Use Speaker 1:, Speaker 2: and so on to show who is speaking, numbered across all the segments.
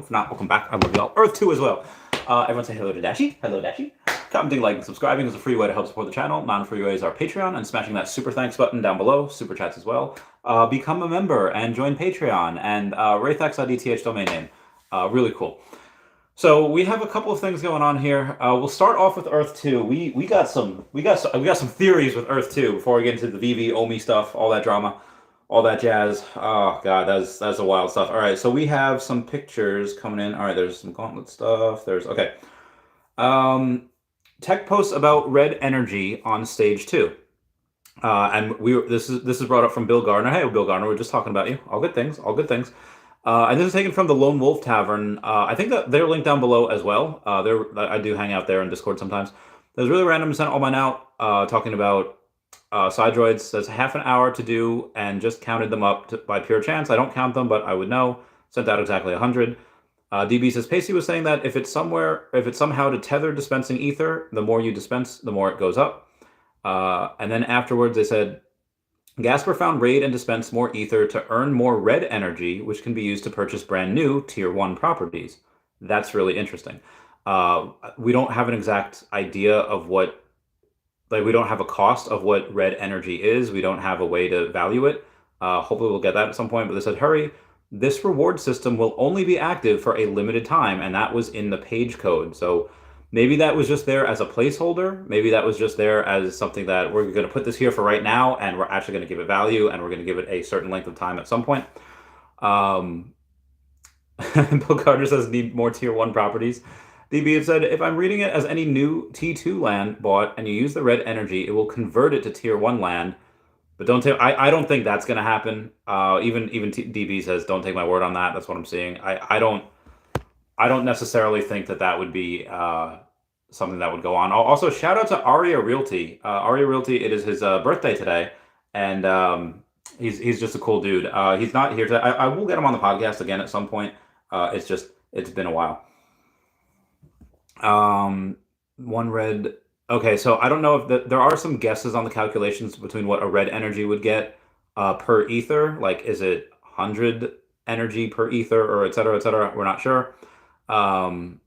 Speaker 1: If not, welcome back. I love y'all. Earth 2 as well. Everyone say hello to Dashi. Hello, Dashi. Commenting, liking, subscribing is a free way to help support the channel. Non-free ways are Patreon and smashing that super thanks button down below. Super chats as well. Become a member and join Patreon and Wraithax.dth domain name. Really cool. So we have a couple of things going on here. We'll start off with Earth 2. We got some theories with Earth 2 before we get into the Vivi, Omi stuff, all that drama, all that jazz. Oh god, that's the wild stuff. All right, so we have some pictures coming in. All right, there's some gauntlet stuff. There's okay. Tech posts about red energy on stage 2. And this is brought up from Bill Gardner. Hey, Bill Gardner, we're just talking about you. All good things. All good things. And this is taken from the Lone Wolf Tavern. I think that they're linked down below as well. I do hang out there in Discord sometimes. There's really random sent all mine out talking about side droids. Says half an hour to do and just counted them up by pure chance. I don't count them, but I would know. Sent out exactly 100. DB says Pacey was saying that if it's somehow to tether dispensing ether, the more you dispense, the more it goes up. And then afterwards they said Gasper found raid and dispense more ether to earn more red energy, which can be used to purchase brand new tier 1 properties. That's really interesting. We don't have an exact idea of what, we don't have a cost of what red energy is. We don't have a way to value it. Hopefully we'll get that at some point, but they said, hurry, this reward system will only be active for a limited time, and that was in the page code. So maybe that was just there as a placeholder. Maybe that was just there as something that we're going to put this here for right now, and we're actually going to give it value, and we're going to give it a certain length of time at some point. Bill Carter says need more tier 1 properties. DB had said, if I'm reading it as any new T2 land bought and you use the red energy, it will convert it to tier 1 land. But I don't think that's going to happen. Even DB says, don't take my word on that. That's what I'm seeing. I don't necessarily think that would be something that would go on. Also, shout out to Arya Realty. Arya Realty, it is his birthday today, and he's just a cool dude. He's not here today. I will get him on the podcast again at some point. It's been a while. One red. Okay, so I don't know if there are some guesses on the calculations between what a red energy would get per ether. Like, is it 100 energy per ether, or et cetera, et cetera? We're not sure. Or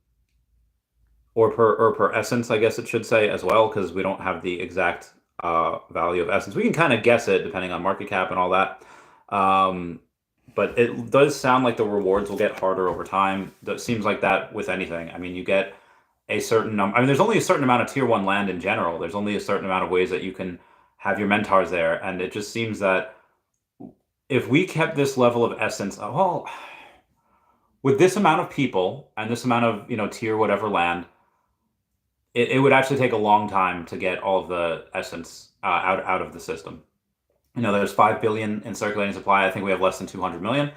Speaker 1: per essence, I guess it should say as well, because we don't have the exact value of essence. We can kind of guess it depending on market cap and all that. But it does sound like the rewards will get harder over time. It seems like that with anything. I mean, you get a certain number. I mean, there's only a certain amount of tier 1 land in general. There's only a certain amount of ways that you can have your mentors there. And it just seems that if we kept this level of essence, well, with this amount of people and this amount of, tier whatever land, it would actually take a long time to get all of the essence out of the system. There's 5 billion in circulating supply. I think we have less than 200 million.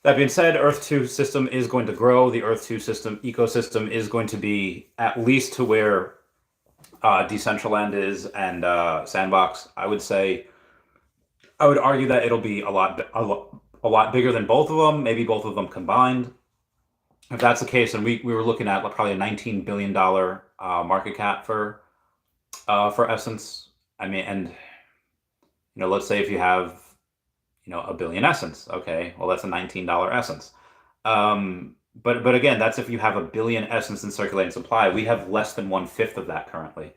Speaker 1: That being said, Earth 2 system is going to grow. The Earth 2 system ecosystem is going to be at least to where Decentraland is and Sandbox. I would argue that it'll be a lot bigger than both of them, maybe both of them combined. If that's the case, then we were looking at probably a $19 billion market cap for Essence. I mean, and let's say if you have a billion essence, okay, well that's a $19 essence. But again, that's if you have a billion essence in circulating supply. We have less than 1/5 of that currently,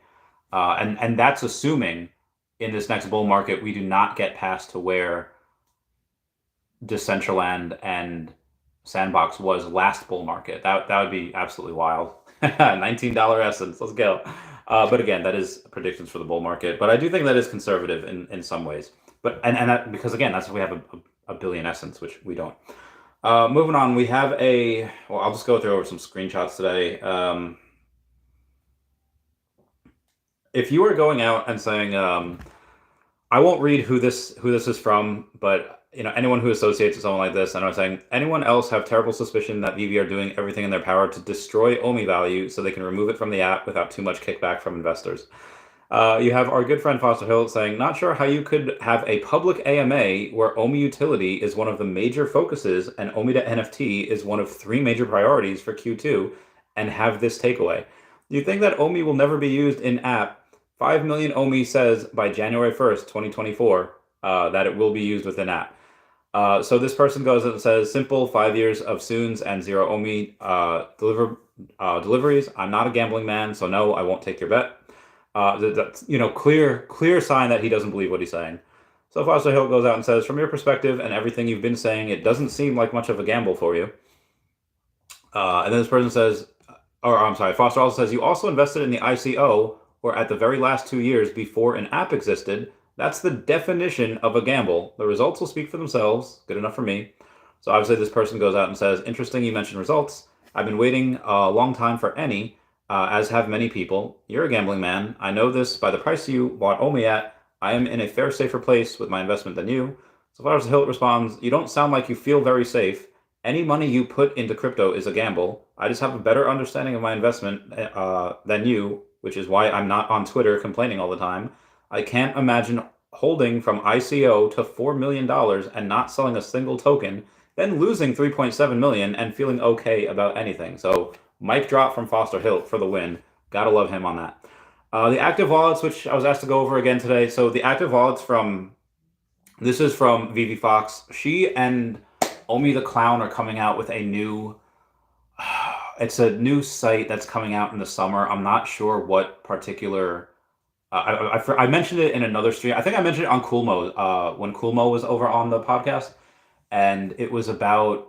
Speaker 1: and that's assuming in this next bull market we do not get past to where Decentraland and Sandbox was last bull market. That would be absolutely wild. $19 essence, let's go. But again, that is predictions for the bull market. But I do think that is conservative in some ways. But and that, because again, that's if we have a billion essence, which we don't. Moving on, we have I'll just go through over some screenshots today. If you are going out and saying, I won't read who this is from, but anyone who associates with someone like this, and I'm saying, anyone else have terrible suspicion that Vivi are doing everything in their power to destroy Omi value so they can remove it from the app without too much kickback from investors. You have our good friend Foster Hill saying, not sure how you could have a public AMA where Omi utility is one of the major focuses and Omi to NFT is one of 3 major priorities for Q2 and have this takeaway. You think that Omi will never be used in app? 5 million Omi says by January 1st, 2024, that it will be used within app. So this person goes and says, simple 5 years of Soons and zero Omi deliveries. I'm not a gambling man, so no, I won't take your bet. That's clear sign that he doesn't believe what he's saying. So Foster Hill goes out and says, from your perspective and everything you've been saying, it doesn't seem like much of a gamble for you. And then this person says, or I'm sorry, Foster also says, you also invested in the ICO, or at the very last 2 years before an app existed. That's the definition of a gamble. The results will speak for themselves. Good enough for me. So obviously this person goes out and says, interesting you mentioned results. I've been waiting a long time for any, as have many people. You're a gambling man. I know this by the price you bought Omi at. I am in a fair, safer place with my investment than you. So Flowers Hill responds, you don't sound like you feel very safe. Any money you put into crypto is a gamble. I just have a better understanding of my investment than you, which is why I'm not on Twitter complaining all the time. I can't imagine holding from ICO to $4 million and not selling a single token, then losing 3.7 million and feeling okay about anything. So mic drop from Foster Hill for the win. Gotta love him on that. The active wallets, which I was asked to go over again today. So the active wallets this is from Vivi Fox. She and Omi the Clown are coming out with a new, it's a new site that's coming out in the summer. I'm not sure what particular, I mentioned it in another stream. I think I mentioned it on Coolmo when Coolmo was over on the podcast. And it was about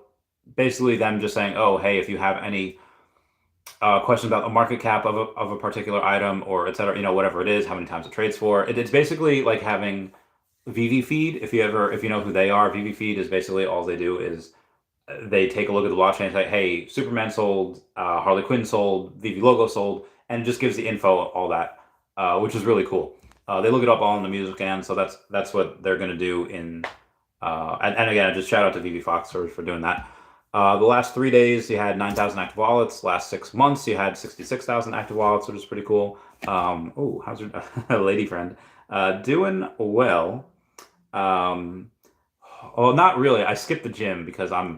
Speaker 1: basically them just saying, oh, hey, if you have any questions about a market cap of a particular item or et cetera, whatever it is, how many times it trades for. It's basically like having Vivi feed. If you know who they are, Vivi feed is basically all they do is they take a look at the blockchain and say, hey, Superman sold, Harley Quinn sold, Vivi logo sold, and it just gives the info, all that, which is really cool. They look it up all in the music and so that's what they're going to do in, and again, just shout out to Vivi Fox for doing that. The last 3 days, you had 9,000 active wallets. Last 6 months, you had 66,000 active wallets, which is pretty cool. How's your lady friend? Doing well. Not really. I skipped the gym because I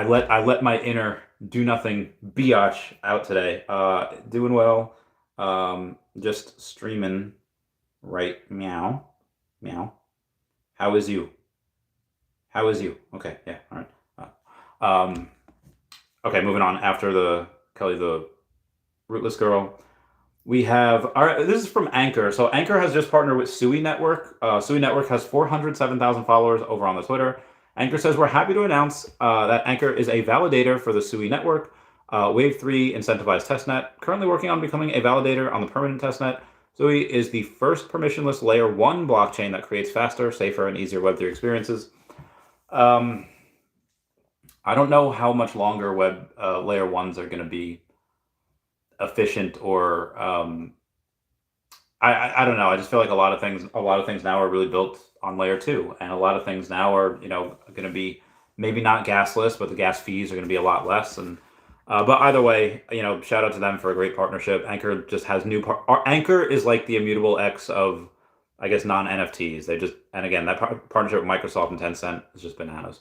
Speaker 1: let my inner do nothing biatch out today. Doing well. Just streaming right meow. How is you? Okay, yeah, all right. Okay, moving on. After the Kelly the Rootless Girl, we have this is from Anchor. So Anchor has just partnered with Sui Network. Sui Network has 407,000 followers over on the Twitter. Anchor says we're happy to announce that Anchor is a validator for the Sui Network Wave 3 incentivized testnet. Currently working on becoming a validator on the permanent testnet. Sui is the first permissionless layer 1 blockchain that creates faster, safer, and easier Web3 experiences. I don't know how much longer web layer 1s are going to be efficient or I don't know. I just feel like a lot of things now are really built on layer 2, and a lot of things now are going to be maybe not gasless, but the gas fees are going to be a lot less. And but either way, shout out to them for a great partnership. Anchor just has Anchor is like the immutable X of, I guess, non-NFTs. And again, that partnership with Microsoft and Tencent is just bananas.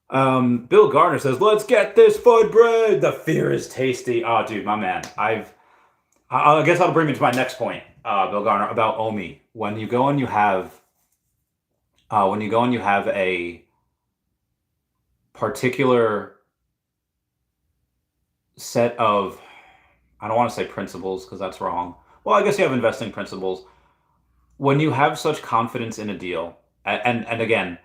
Speaker 1: Bill Gardner says, let's get this FUD bread. The fear is tasty. Oh, dude, my man. I guess that'll bring me to my next point, Bill Garner, about Omi. When you go and you have a particular set of, I don't want to say principles because that's wrong. Well, I guess you have investing principles. When you have such confidence in a deal, and again,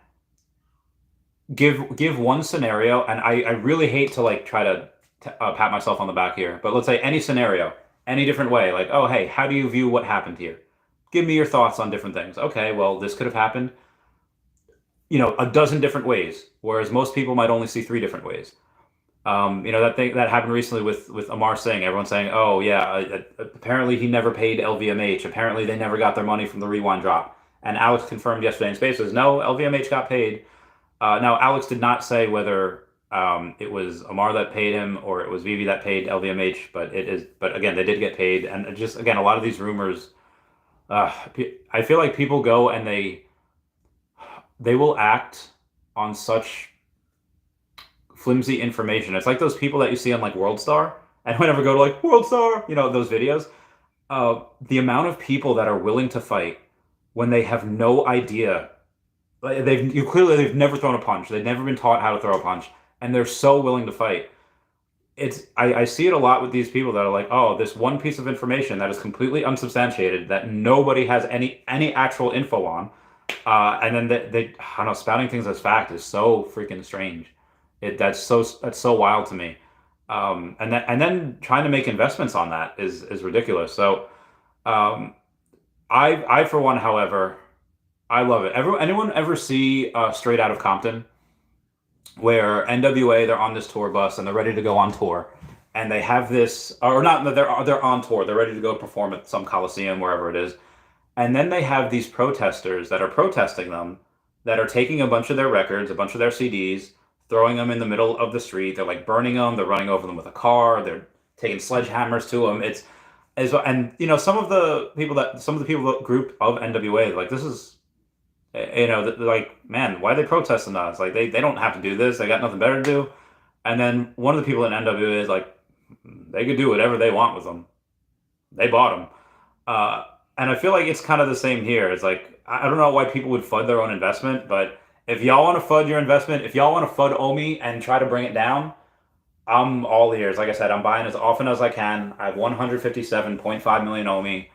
Speaker 1: give one scenario, and I really hate to try to pat myself on the back here, but let's say any scenario, any different way, like, oh, hey, how do you view what happened here? Give me your thoughts on different things. Okay, well, this could have happened, a dozen different ways, whereas most people might only see 3 different ways. That happened recently with Amar Singh. Everyone's saying, oh, yeah, apparently he never paid LVMH. Apparently they never got their money from the rewind drop. And Alex confirmed yesterday in Spaces, no, LVMH got paid. Now, Alex did not say whether it was Amar that paid him or it was Vivi that paid LVMH, but again, they did get paid. And just, again, a lot of these rumors, I feel like people go and they will act on such flimsy information. It's like those people that you see on WorldStar, and whenever go to WorldStar, those videos, the amount of people that are willing to fight when they have no idea Like they've never thrown a punch. They've never been taught how to throw a punch, and they're so willing to fight. I see it a lot with these people that are like, oh, this one piece of information that is completely unsubstantiated that nobody has any actual info on, and then I don't know, spouting things as fact is so freaking strange. That's so wild to me. And then trying to make investments on that is ridiculous. So um, I for one, however, I love it. Anyone ever see Straight Out of Compton? Where NWA, they're on this tour bus and they're ready to go on tour, and they have this, or not, they're on tour, they're ready to go perform at some coliseum wherever it is, and then they have these protesters that are protesting them, that are taking a bunch of their records, a bunch of their CDs, throwing them in the middle of the street. They're like burning them, they're running over them with a car, they're taking sledgehammers to them. It's as and you know some of the people that group of NWA, like, this is, like, man, why are they protesting us? Like, they don't have to do this. They got nothing better to do. And then one of the people in NWA is like, they could do whatever they want with them. They bought them. And I feel like it's kind of the same here. It's like, I don't know why people would FUD their own investment, but if y'all want to FUD your investment, if y'all want to FUD Omi and try to bring it down, I'm all ears. Like I said, I'm buying as often as I can. I have 157.5 million Omi.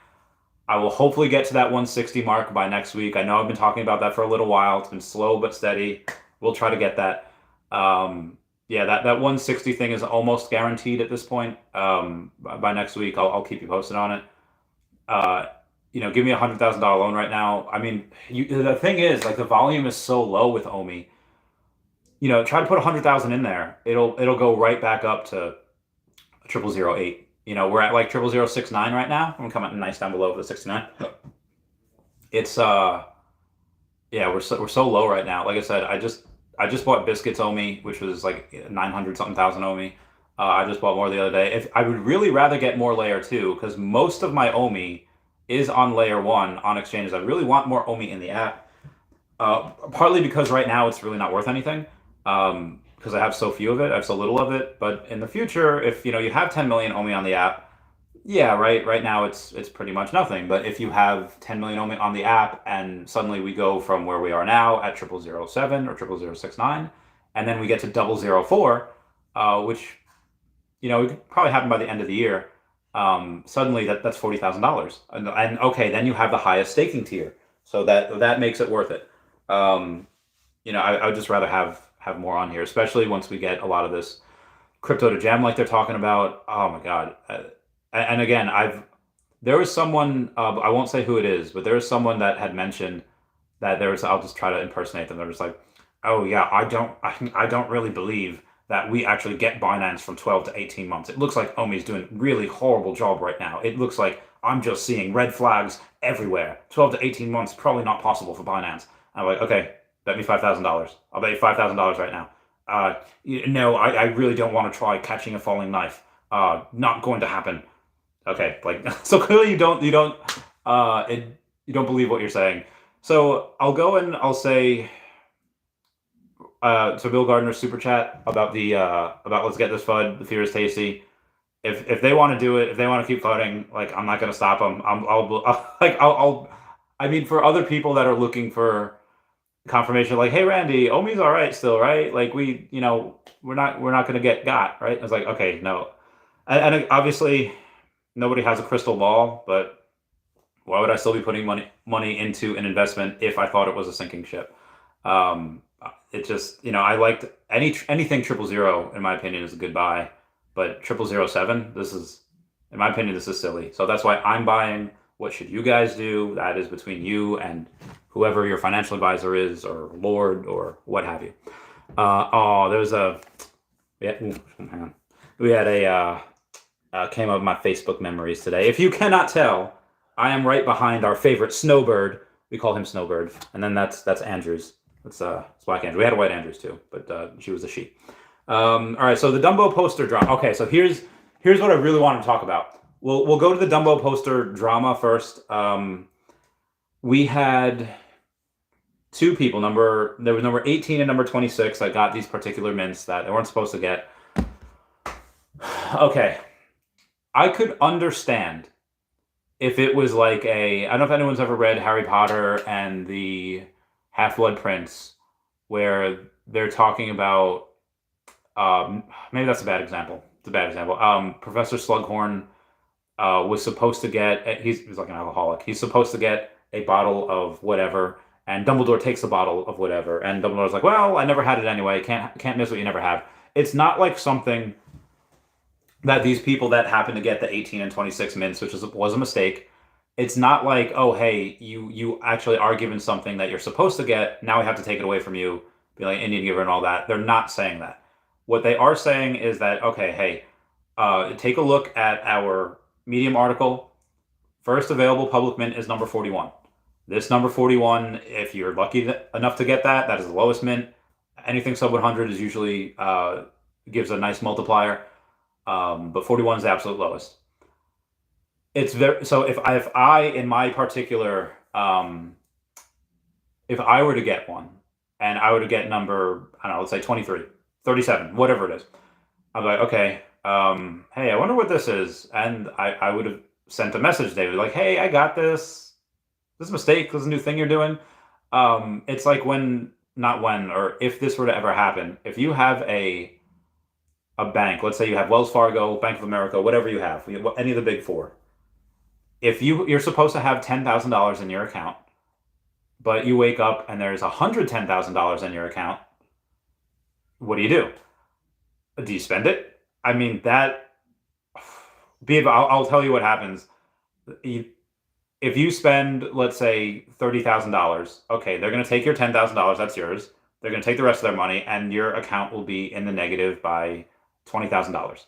Speaker 1: I will hopefully get to that 160 mark by next week. I know I've been talking about that for a little while. It's been slow but steady. We'll try to get that. Yeah, that 160 thing is almost guaranteed at this point. By next week, I'll keep you posted on it. Give me $100,000 loan right now. I mean, the thing is, like, the volume is so low with Omi. Try to put 100,000 in there. It'll go right back up to 0008. We're at like 0069 right now. I'm coming nice down below the 69. It's yeah, we're so low right now. Like I said, I just bought Biscuits Omi, which was like 900 something thousand Omi. I just bought more the other day. If I would really rather get more layer 2, because most of my Omi is on layer 1 on exchanges. I really want more Omi in the app. Partly because right now it's really not worth anything. Because I have so few of it, I have so little of it. But in the future, if you have 10 million Omi on the app, yeah, right now it's pretty much nothing. But if you have 10 million Omi on the app, and suddenly we go from where we are now at 0007 or 0069, and then we get to 004, which it could probably happen by the end of the year. Suddenly that's $40,000, and okay, then you have the highest staking tier, so that makes it worth it. I would just rather have more on here, especially once we get a lot of this crypto to gem like they're talking about. Oh my God. And again, there was someone, I won't say who it is, but there was someone that had mentioned that I'll just try to impersonate them. They're just like, oh yeah, I don't really believe that we actually get Binance from 12 to 18 months. It looks like Omi's doing a really horrible job right now. It looks like I'm just seeing red flags everywhere. 12 to 18 months, probably not possible for Binance. I'm like, okay, bet me $5,000. I'll bet you $5,000 right now. No, I really don't want to try catching a falling knife. Not going to happen. Okay, like, so clearly you don't believe what you're saying. So I'll go and I'll say, so Bill Gardner's super chat about about let's get this FUD. The fear is tasty. If they want to do it, if they want to keep FUDing, like, I'm not going to stop them. I mean, for other people that are looking for confirmation, like, hey Randy, Omi's all right still, right? Like, we're not gonna get got, right? I was like, okay, no. And obviously nobody has a crystal ball, but why would I still be putting money into an investment if I thought it was a sinking ship? It just, I liked anything 000, in my opinion, is a good buy, but 0007, in my opinion, this is silly. So that's why I'm buying. What should you guys do? That is between you and whoever your financial advisor is, or Lord, or what have you. There's hang on. We had came up with my Facebook memories today. If you cannot tell, I am right behind our favorite Snowbird. We call him Snowbird, and then that's Andrews. It's Black Andrews. We had a white Andrews too, but she was a she. All right, so the Dumbo poster drama. Okay, so here's what I really want to talk about. We'll go to the Dumbo poster drama first. We had two people. There was number 18 and number 26 that got these particular mints that they weren't supposed to get. Okay, I could understand if it was like I don't know if anyone's ever read Harry Potter and the Half-Blood Prince, where they're talking about maybe that's a bad example. It's a bad example. Professor Slughorn was supposed to get he's like an alcoholic. He's supposed to get a bottle of whatever, and Dumbledore takes a bottle of whatever, and Dumbledore's like, "Well, I never had it anyway. Can't miss what you never have." It's not like something that these people that happen to get the 18 and 26 mints, which was a mistake. It's not like, oh, hey, you actually are given something that you're supposed to get. Now we have to take it away from you, be like Indian giver and all that. They're not saying that. What they are saying is that, okay, hey, take a look at our Medium article. First available public mint is number 41. This number 41, if you're lucky enough to get that, that is the lowest mint. Anything sub 100 is usually gives a nice multiplier, but 41 is the absolute lowest. It's very so. If I in my particular, if I were to get one, and I were to get number, I don't know, let's say 23, 37, whatever it is, I'm like, okay, hey, I wonder what this is, and I would have sent a message, David, like, hey, I got this. This is a mistake. This is a new thing you're doing. It's like not when, or if this were to ever happen, if you have a bank, let's say you have Wells Fargo, Bank of America, whatever you have, any of the big four. If you're supposed to have $10,000 in your account, but you wake up and there's $110,000 in your account, what do you do? Do you spend it? I mean, I'll tell you what happens. If you spend, let's say, $30,000, okay, they're going to take your $10,000, that's yours. They're going to take the rest of their money, and your account will be in the negative by $20,000.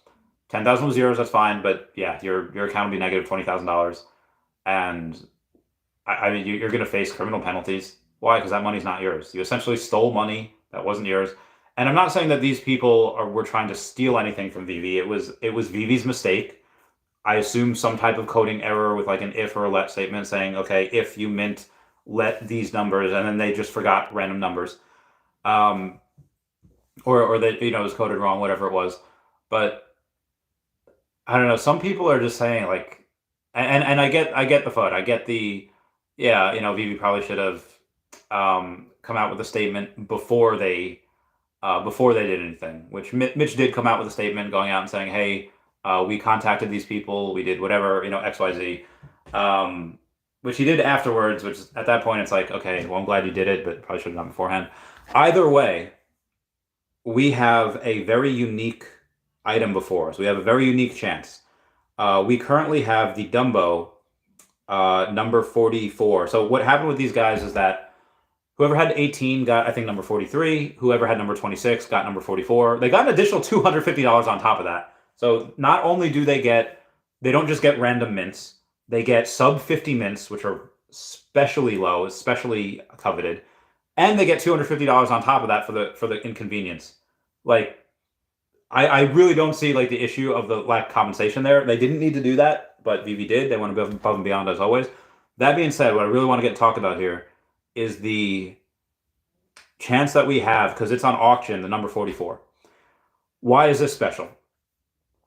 Speaker 1: 10,000 was yours, that's fine, but yeah, your account will be negative $20,000, and I mean, you're going to face criminal penalties. Why? Because that money's not yours. You essentially stole money that wasn't yours. And I'm not saying that these people were trying to steal anything from Vivi. It was Vivi's mistake. I assume some type of coding error with like an if or a let statement saying, okay, if you mint, let these numbers, and then they just forgot random numbers. Or that, it was coded wrong, whatever it was. But I don't know. Some people are just saying like, and I get the FUD. I get the, yeah, Vivi probably should have come out with a statement before they did anything. Which Mitch did come out with a statement going out and saying, hey, we contacted these people, we did whatever, X, Y, Z. Which he did afterwards. Which at that point it's like, okay, well, I'm glad you did it, but probably should have done beforehand. Either way, we have a very unique item before us. We have a very unique chance. We currently have the Dumbo number 44. So what happened with these guys is that whoever had 18 got, I think, number 43. Whoever had number 26 got number 44. They got an additional $250 on top of that. So not only do they don't just get random mints, they get sub 50 mints, which are especially low, especially coveted. And they get $250 on top of that for the inconvenience. Like, I really don't see like the issue of the lack of compensation there. They didn't need to do that, but Vivi did. They went above and beyond as always. That being said, what I really want to get talked about here is the chance that we have, because it's on auction, the number 44. Why is this special?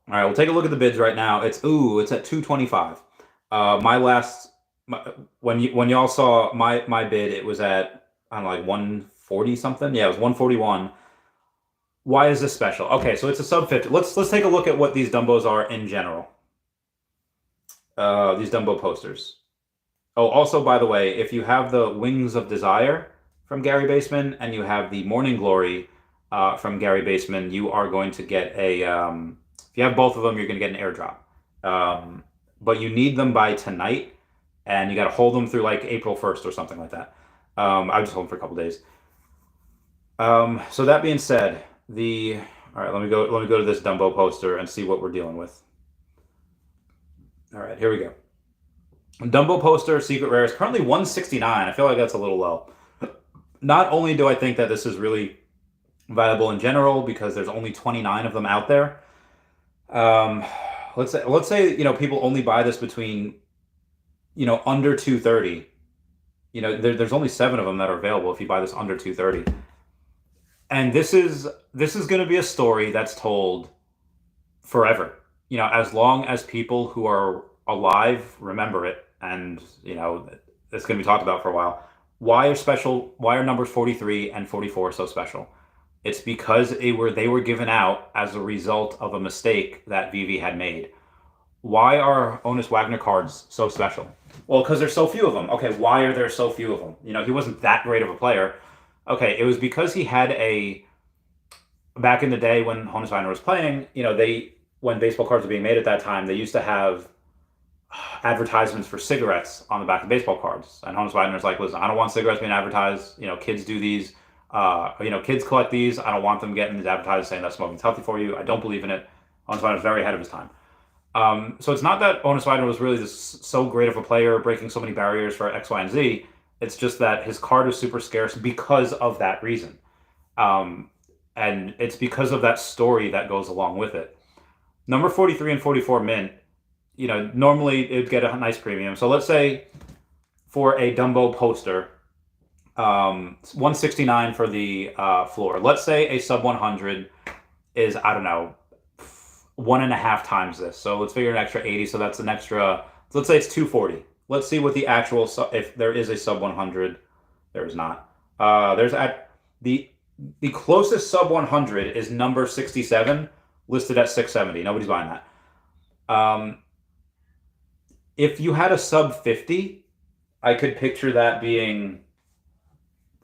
Speaker 1: All right, we'll take a look at the bids right now. It's at 225. When y'all saw my bid, it was at, I don't know, like 140 something. Yeah, it was 141. Why is this special? Okay, so it's a sub 50. Let's take a look at what these Dumbos are in general. These Dumbo posters. Oh, also, by the way, if you have the Wings of Desire from Gary Baseman and you have the Morning Glory from Gary Baseman, you are going to get a, if you have both of them, you're going to get an airdrop. But you need them by tonight, and you got to hold them through like April 1st or something like that. I would just hold them for a couple days. So that being said, all right, let me go to this Dumbo poster and see what we're dealing with. All right, here we go. Dumbo poster, secret rare, is currently 169. I feel like that's a little low. Not only do I think that this is really valuable in general because there's only 29 of them out there. Let's say people only buy this between under 230. There's only 7 of them that are available if you buy this under 230. And this is going to be a story that's told forever. As long as people who are alive remember it, and it's going to be talked about for a while. Why are numbers 43 and 44 so special? It's because they were given out as a result of a mistake that Vivi had made. Why are Honus Wagner cards so special? Well, because there's so few of them. Okay, why are there so few of them? You know, he wasn't that great of a player. Okay, it was because he had back in the day when Honus Wagner was playing, you know, when baseball cards were being made at that time, they used to have advertisements for cigarettes on the back of baseball cards. And Honus Wagner's like, listen, I don't want cigarettes being advertised. You know, kids do these. You know, kids collect these. I don't want them getting these advertised saying that smoking's healthy for you. I don't believe in it. Honus Wagner's very ahead of his time. So it's not that Honus Wagner was really just so great of a player, breaking so many barriers for X, Y, and Z. It's just that his card is super scarce because of that reason. And it's because of that story that goes along with it. Number 43 and 44 mint, you know, normally it'd get a nice premium. So let's say for a Dumbo poster, 169 for the floor. Let's say a sub 100 is, I don't know, 1.5 times this. So let's figure an extra 80. So that's an extra, let's say it's 240. Let's see what the actual, if there is a sub 100, there is not. There's at the closest sub 100 is number 67, listed at 670. Nobody's buying that. If you had a sub 50, I could picture that being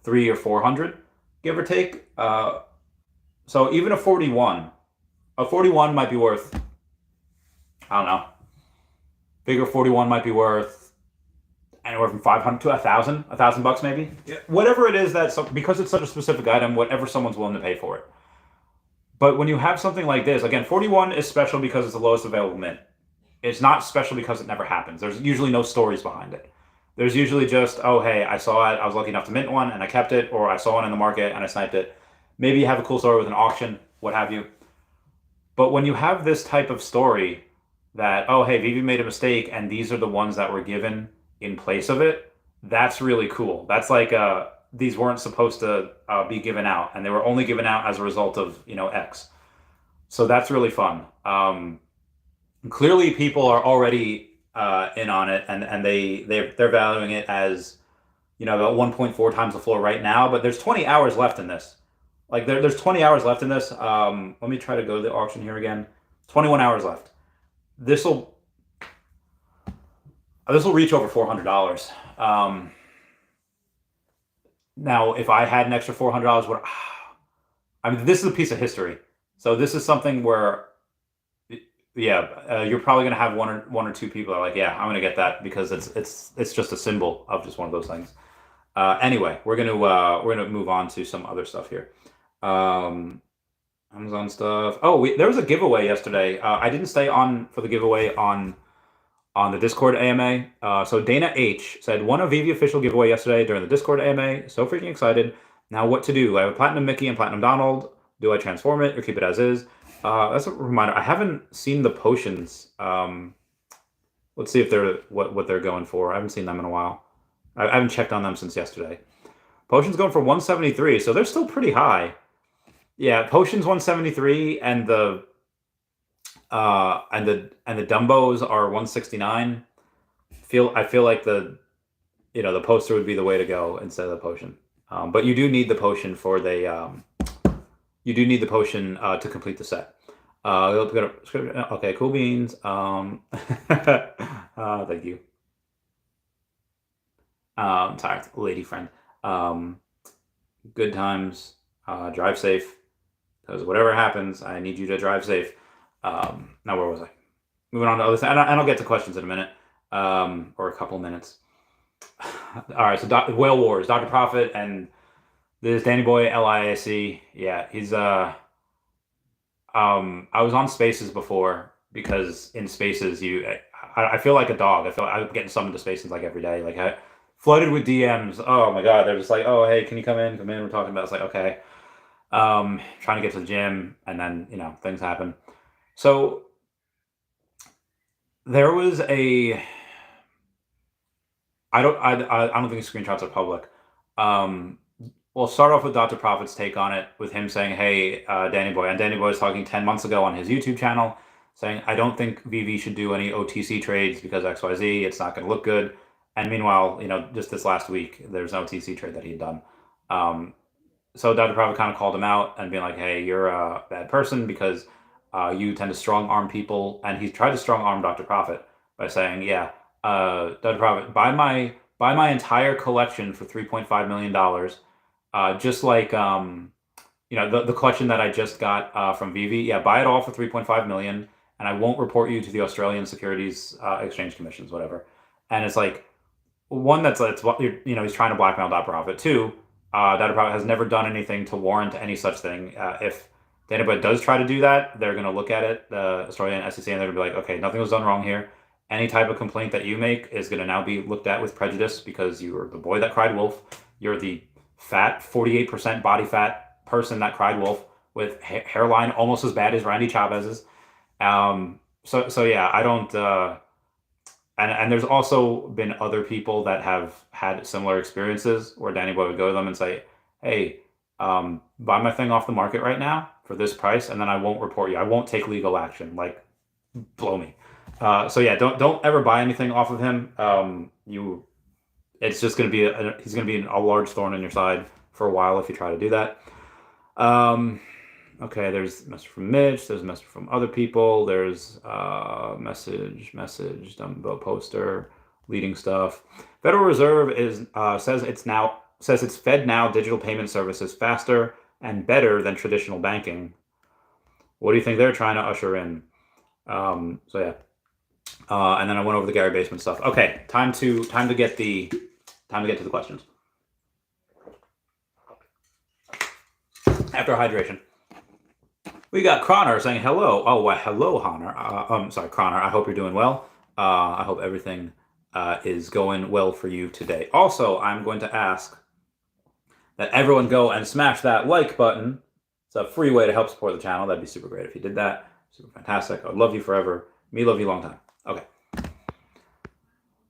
Speaker 1: 300 or 400, give or take. So even a 41 might be worth, I don't know, bigger 41 might be worth anywhere from 500 to $1,000 maybe. Yeah. Whatever it is because it's such a specific item, whatever someone's willing to pay for it. But when you have something like this, again, 41 is special because it's the lowest available mint. It's not special because it never happens. There's usually no stories behind it. There's usually just, oh, hey, I saw it, I was lucky enough to mint one and I kept it, or I saw one in the market and I sniped it. Maybe you have a cool story with an auction, what have you. But when you have this type of story that, oh, hey, Vivi made a mistake and these are the ones that were given in place of it, that's really cool. That's like, these weren't supposed to be given out, and they were only given out as a result of, you know, X. So that's really fun. Clearly people are already in on it, and they're valuing it as, you know, about 1.4 times the floor right now, but there's 20 hours left in this. Like there's 20 hours left in this. Let me try to go to the auction here again. 21 hours left. This will reach over $400. Now, if I had an extra $400, I mean, this is a piece of history. So this is something where, yeah, you're probably gonna have one or two people that are like, yeah, I'm gonna get that because it's just a symbol of just one of those things. Anyway, we're gonna move on to some other stuff here. Amazon stuff. Oh, there was a giveaway yesterday. I didn't stay on for the giveaway on the Discord AMA. So Dana H said, won a Vivi official giveaway yesterday during the Discord AMA. So freaking excited. Now what to do? I have a Platinum Mickey and Platinum Donald. Do I transform it or keep it as is? That's a reminder. I haven't seen the potions. Let's see if they're what they're going for. I haven't seen them in a while. I haven't checked on them since yesterday. Potions going for 173, so they're still pretty high. Yeah, potions 173, and the Dumbos are 169. I feel like the poster would be the way to go instead of the potion. But you do need the potion for to complete the set. Okay, cool beans. Thank you. Sorry, lady friend. Good times. Drive safe. Because whatever happens, I need you to drive safe. Now where was I? Moving on to other things. And I'll get to questions in a minute. Or a couple minutes. All right, so Whale Wars, Dr. Prophet, and this Danny Boy LIAC. Yeah, he's I was on Spaces before, because in Spaces I feel like a dog. I'm getting summoned to Spaces like every day. Like I flooded with DMs. Oh my god, they're just like, oh hey, can you come in? Come in. We're talking about. It's like, okay. Trying to get to the gym, and then things happen. So there was a. I don't think screenshots are public. We'll start off with Dr. Prophet's take on it, with him saying, hey, Danny Boy. And Danny Boy was talking 10 months ago on his YouTube channel, saying, I don't think Vivi should do any OTC trades because XYZ, it's not going to look good. And meanwhile, just this last week, there's an OTC trade that he had done. So Dr. Prophet kind of called him out and being like, hey, you're a bad person because you tend to strong arm people. And he tried to strong arm Dr. Prophet by saying, yeah, Dr. Prophet, buy my entire collection for $3.5 million. Just like, the collection that I just got from Vivi. Yeah, buy it all for $3.5 million, and I won't report you to the Australian Securities Exchange Commissions, whatever. And it's like, one, he's trying to blackmail Dr. Prophet. Two, Dr. Prophet has never done anything to warrant any such thing. If anybody does try to do that, they're going to look at it, the Australian SEC, and they're going to be like, okay, nothing was done wrong here. Any type of complaint that you make is going to now be looked at with prejudice because you were the boy that cried wolf. You're the fat, 48% body fat person that cried wolf with hairline almost as bad as Randy Chavez's. So yeah, I don't... And there's also been other people that have had similar experiences where Danny Boy would go to them and say, hey, buy my thing off the market right now for this price, and then I won't report you. I won't take legal action. Like, blow me. So yeah, don't ever buy anything off of him. It's just going to be he's going to be a large thorn in your side for a while if you try to do that. Okay, there's a message from Mitch. There's a message from other people. There's message, Dumbo poster, leading stuff. Federal Reserve says it's Fed now digital payment services faster and better than traditional banking. What do you think they're trying to usher in? So yeah, and then I went over the Gary Basement stuff. Okay, time to get to the questions. After hydration. We got Croner saying hello. Oh, well, hello, Connor. Sorry, Croner. I hope you're doing well. I hope everything is going well for you today. Also, I'm going to ask that everyone go and smash that like button. It's a free way to help support the channel. That'd be super great if you did that. Super fantastic. I would love you forever. Me love you long time. Okay.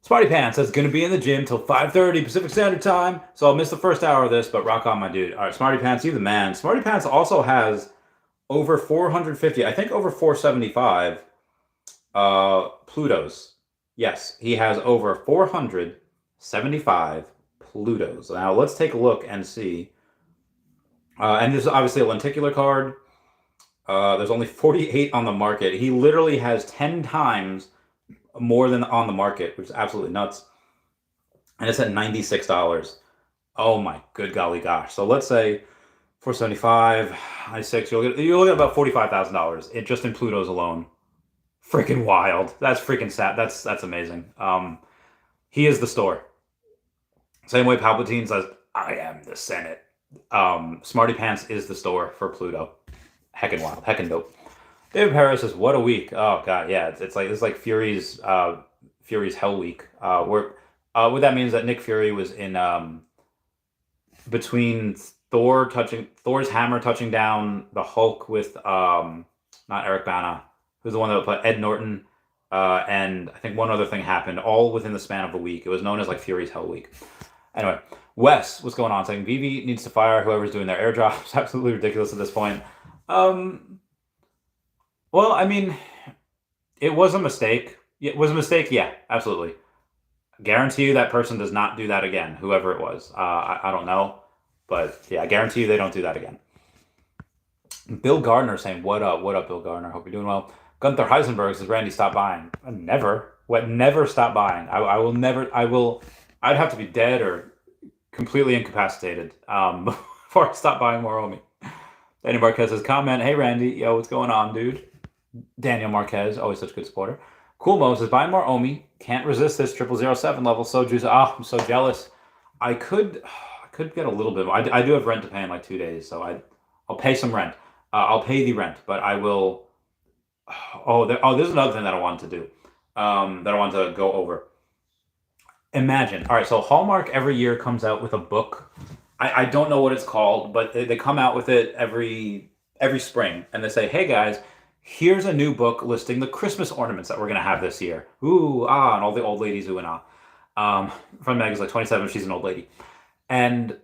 Speaker 1: Smarty Pants says, going to be in the gym till 5:30 Pacific Standard Time, so I'll miss the first hour of this, but rock on, my dude. All right, Smarty Pants, you the man. Smarty Pants also has over 450, I think over 475 Plutos. Yes, he has over 475 Plutos. Now, let's take a look and see. And this is obviously a lenticular card. There's only 48 on the market. He literally has 10 times more than on the market, which is absolutely nuts. And it's at $96. Oh my good golly gosh. So let's say 475, 96, you're looking at about $45,000 just in Plutos alone. Freaking wild. That's freaking sad. That's amazing. He is the store. Same way Palpatine says, I am the Senate. Smarty Pants is the store for Pluto. Heckin' wild. Heckin' dope. David Paris says, what a week. Oh god, yeah. It's like Fury's Hell Week. What that means is that Nick Fury was in between Thor's hammer touching down the Hulk with not Eric Bana, who's the one that played Ed Norton, and I think one other thing happened, all within the span of a week. It was known as like Fury's Hell Week. Anyway, Wes, what's going on? Saying Vivi needs to fire whoever's doing their airdrops. Absolutely ridiculous at this point. Well, I mean, it was a mistake. It was a mistake, yeah, absolutely. Guarantee you that person does not do that again, whoever it was. I don't know. But yeah, I guarantee you they don't do that again. Bill Gardner saying, what up, Bill Gardner? Hope you're doing well. Gunther Heisenberg says, Randy, stop buying. Never. Never stop buying. I'd have to be dead or completely incapacitated before I stop buying more Omi. Daniel Marquez says, comment, hey Randy, yo, what's going on, dude? Daniel Marquez, always such a good supporter. Cool Mo says, buy more Omi. Can't resist this 0007 level. So juicy. Oh, I'm so jealous. I could get a little bit. I do have rent to pay in like 2 days, so I'll pay some rent. I'll pay the rent, but I will. There's another thing that I wanted to do. That I wanted to go over. Imagine. All right, so Hallmark every year comes out with a book. I don't know what it's called, but they come out with it every spring, and they say, hey guys, here's a new book listing the Christmas ornaments that we're gonna have this year. Ooh, and all the old ladies ooh and ah. From Meg is like 27. She's an old lady. And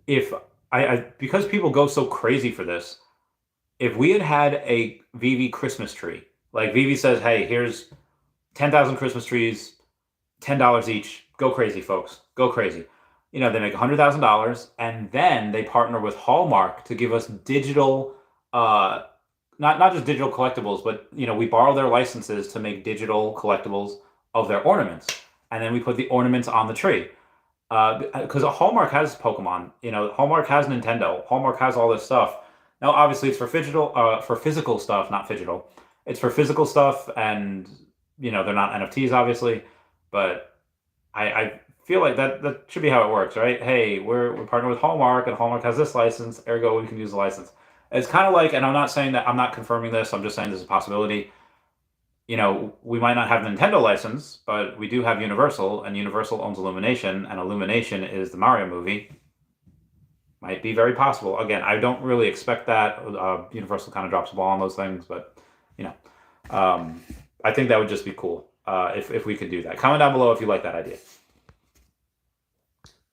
Speaker 1: if because people go so crazy for this, if we had a Vivi Christmas tree, like Vivi says, hey, here's 10,000 Christmas trees, $10 each. Go crazy, folks. Go crazy. They make $100,000, and then they partner with Hallmark to give us digital, not just digital collectibles, but we borrow their licenses to make digital collectibles of their ornaments, and then we put the ornaments on the tree. Because Hallmark has Pokemon, Hallmark has Nintendo, Hallmark has all this stuff. Now, obviously, it's for physical stuff, not phygital. It's for physical stuff, and they're not NFTs, obviously, but I feel like that should be how it works, right? Hey, we're partnered with Hallmark, and Hallmark has this license, ergo we can use the license. It's kind of like, and I'm not saying that, I'm not confirming this, I'm just saying there's a possibility. We might not have the Nintendo license, but we do have Universal, and Universal owns Illumination, and Illumination is the Mario movie. Might be very possible. Again, I don't really expect that. Universal kind of drops the ball on those things, but I think that would just be cool if we could do that. Comment down below if you like that idea.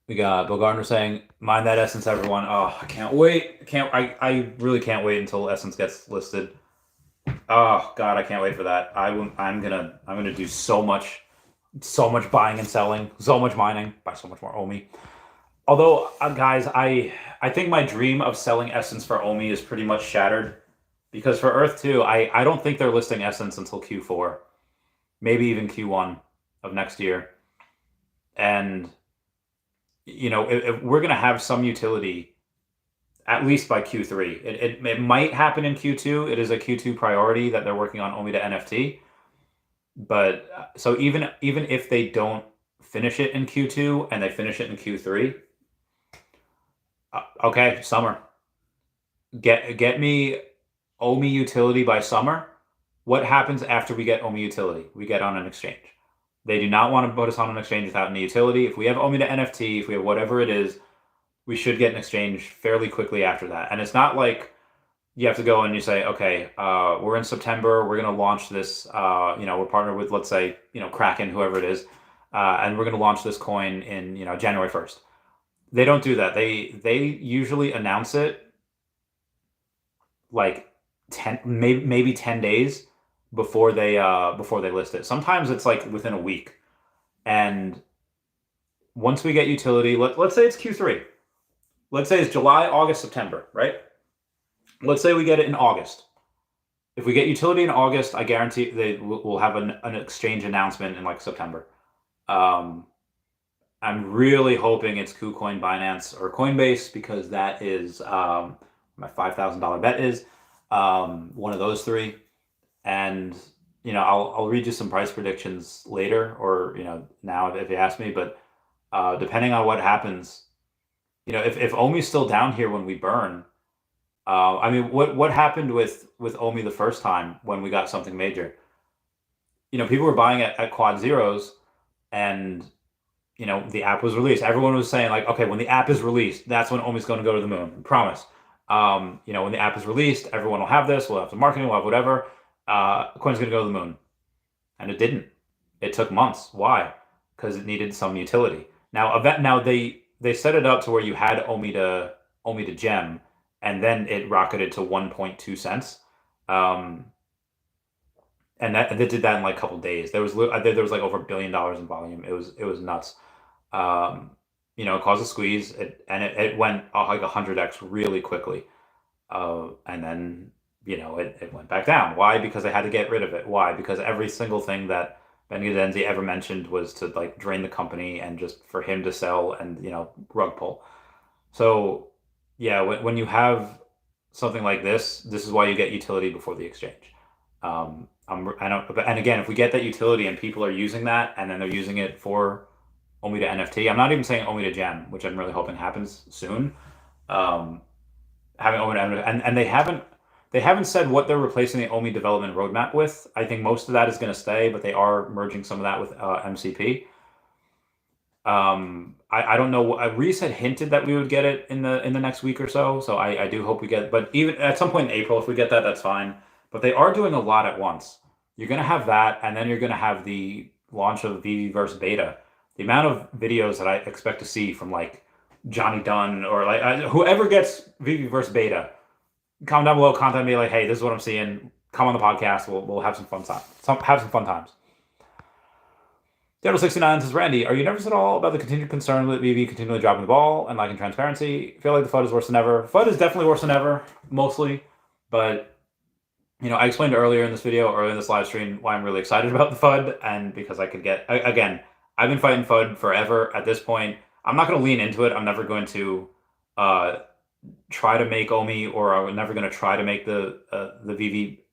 Speaker 1: We got Bill Gardner saying, "Mind that Essence, everyone." Oh, I can't wait. I really can't wait until Essence gets listed. Oh God, I can't wait for that. I'm gonna do so much buying and selling, so much mining, buy so much more Omi. Although, guys, I think my dream of selling Essence for Omi is pretty much shattered, because for Earth 2, I don't think they're listing Essence until Q4, maybe even Q1 of next year, and if we're gonna have some utility at least by Q3. It might happen in Q2. It is a Q2 priority that they're working on Omi to NFT. But so even if they don't finish it in Q2 and they finish it in Q3, okay, summer. Get me Omi utility by summer. What happens after we get Omi utility? We get on an exchange. They do not want to put us on an exchange without any utility. If we have Omi to NFT, if we have whatever it is, we should get an exchange fairly quickly after that. And it's not like you have to go and you say, okay, we're in September, we're going to launch this, we're partnered with, let's say, Kraken, whoever it is, and we're going to launch this coin in, January 1st. They don't do that. They usually announce it like 10, maybe 10 days before they list it. Sometimes it's like within a week. And once we get utility, let's say it's Q3. Let's say it's July, August, September, right? Let's say we get it in August. If we get utility in August, I guarantee they will have an exchange announcement in like September. I'm really hoping it's KuCoin, Binance, or Coinbase, because that is my $5,000 bet is one of those three. And I'll read you some price predictions later, or now if you ask me. But depending on what happens, if Omi's still down here when we burn, what happened with Omi the first time when we got something major? People were buying it at quad zeros, and the app was released. Everyone was saying like, okay, when the app is released, that's when Omi's going to go to the moon. Promise. When the app is released, everyone will have this. We'll have the marketing. We'll have whatever. Coin's going to go to the moon, and it didn't. It took months. Why? Because it needed some utility. Now they set it up to where you had Omi to gem, and then it rocketed to 1.2 cents. And they did that in like a couple days. There was like over $1 billion in volume. It was nuts. It caused a squeeze, it went like 100x really quickly. And then it went back down. Why? Because they had to get rid of it. Why? Because every single thing that Ben Gudenzi ever mentioned was to like drain the company and just for him to sell and rug pull. So yeah, when you have something like this is why you get utility before the exchange. And again, if we get that utility and people are using that, and then they're using it for Omi to NFT, I'm not even saying Omi to gem, which I'm really hoping happens soon. Having Omi to NFT, and they haven't said what they're replacing the Omi development roadmap with. I think most of that is going to stay, but they are merging some of that with MCP. I don't know. Reese had hinted that we would get it in the next week or so. So I do hope we get it. But even at some point in April, if we get that, that's fine. But they are doing a lot at once. You're going to have that, and then you're going to have the launch of Vivi versus Beta. The amount of videos that I expect to see from like Johnny Dunn or like whoever gets Vivi versus Beta, comment down below, contact me like, hey, this is what I'm seeing. Come on the podcast. We'll have some fun times. Daniel69 says, Randy, are you nervous at all about the continued concern with Vivi continually dropping the ball and lacking transparency? I feel like the FUD is worse than ever. FUD is definitely worse than ever, mostly. But, I explained earlier in this video, earlier in this live stream, why I'm really excited about the FUD. And because I could get, again, I've been fighting FUD forever at this point. I'm not going to lean into it. I'm never going to try to make Omi, or I'm never going to try to make the Vivi,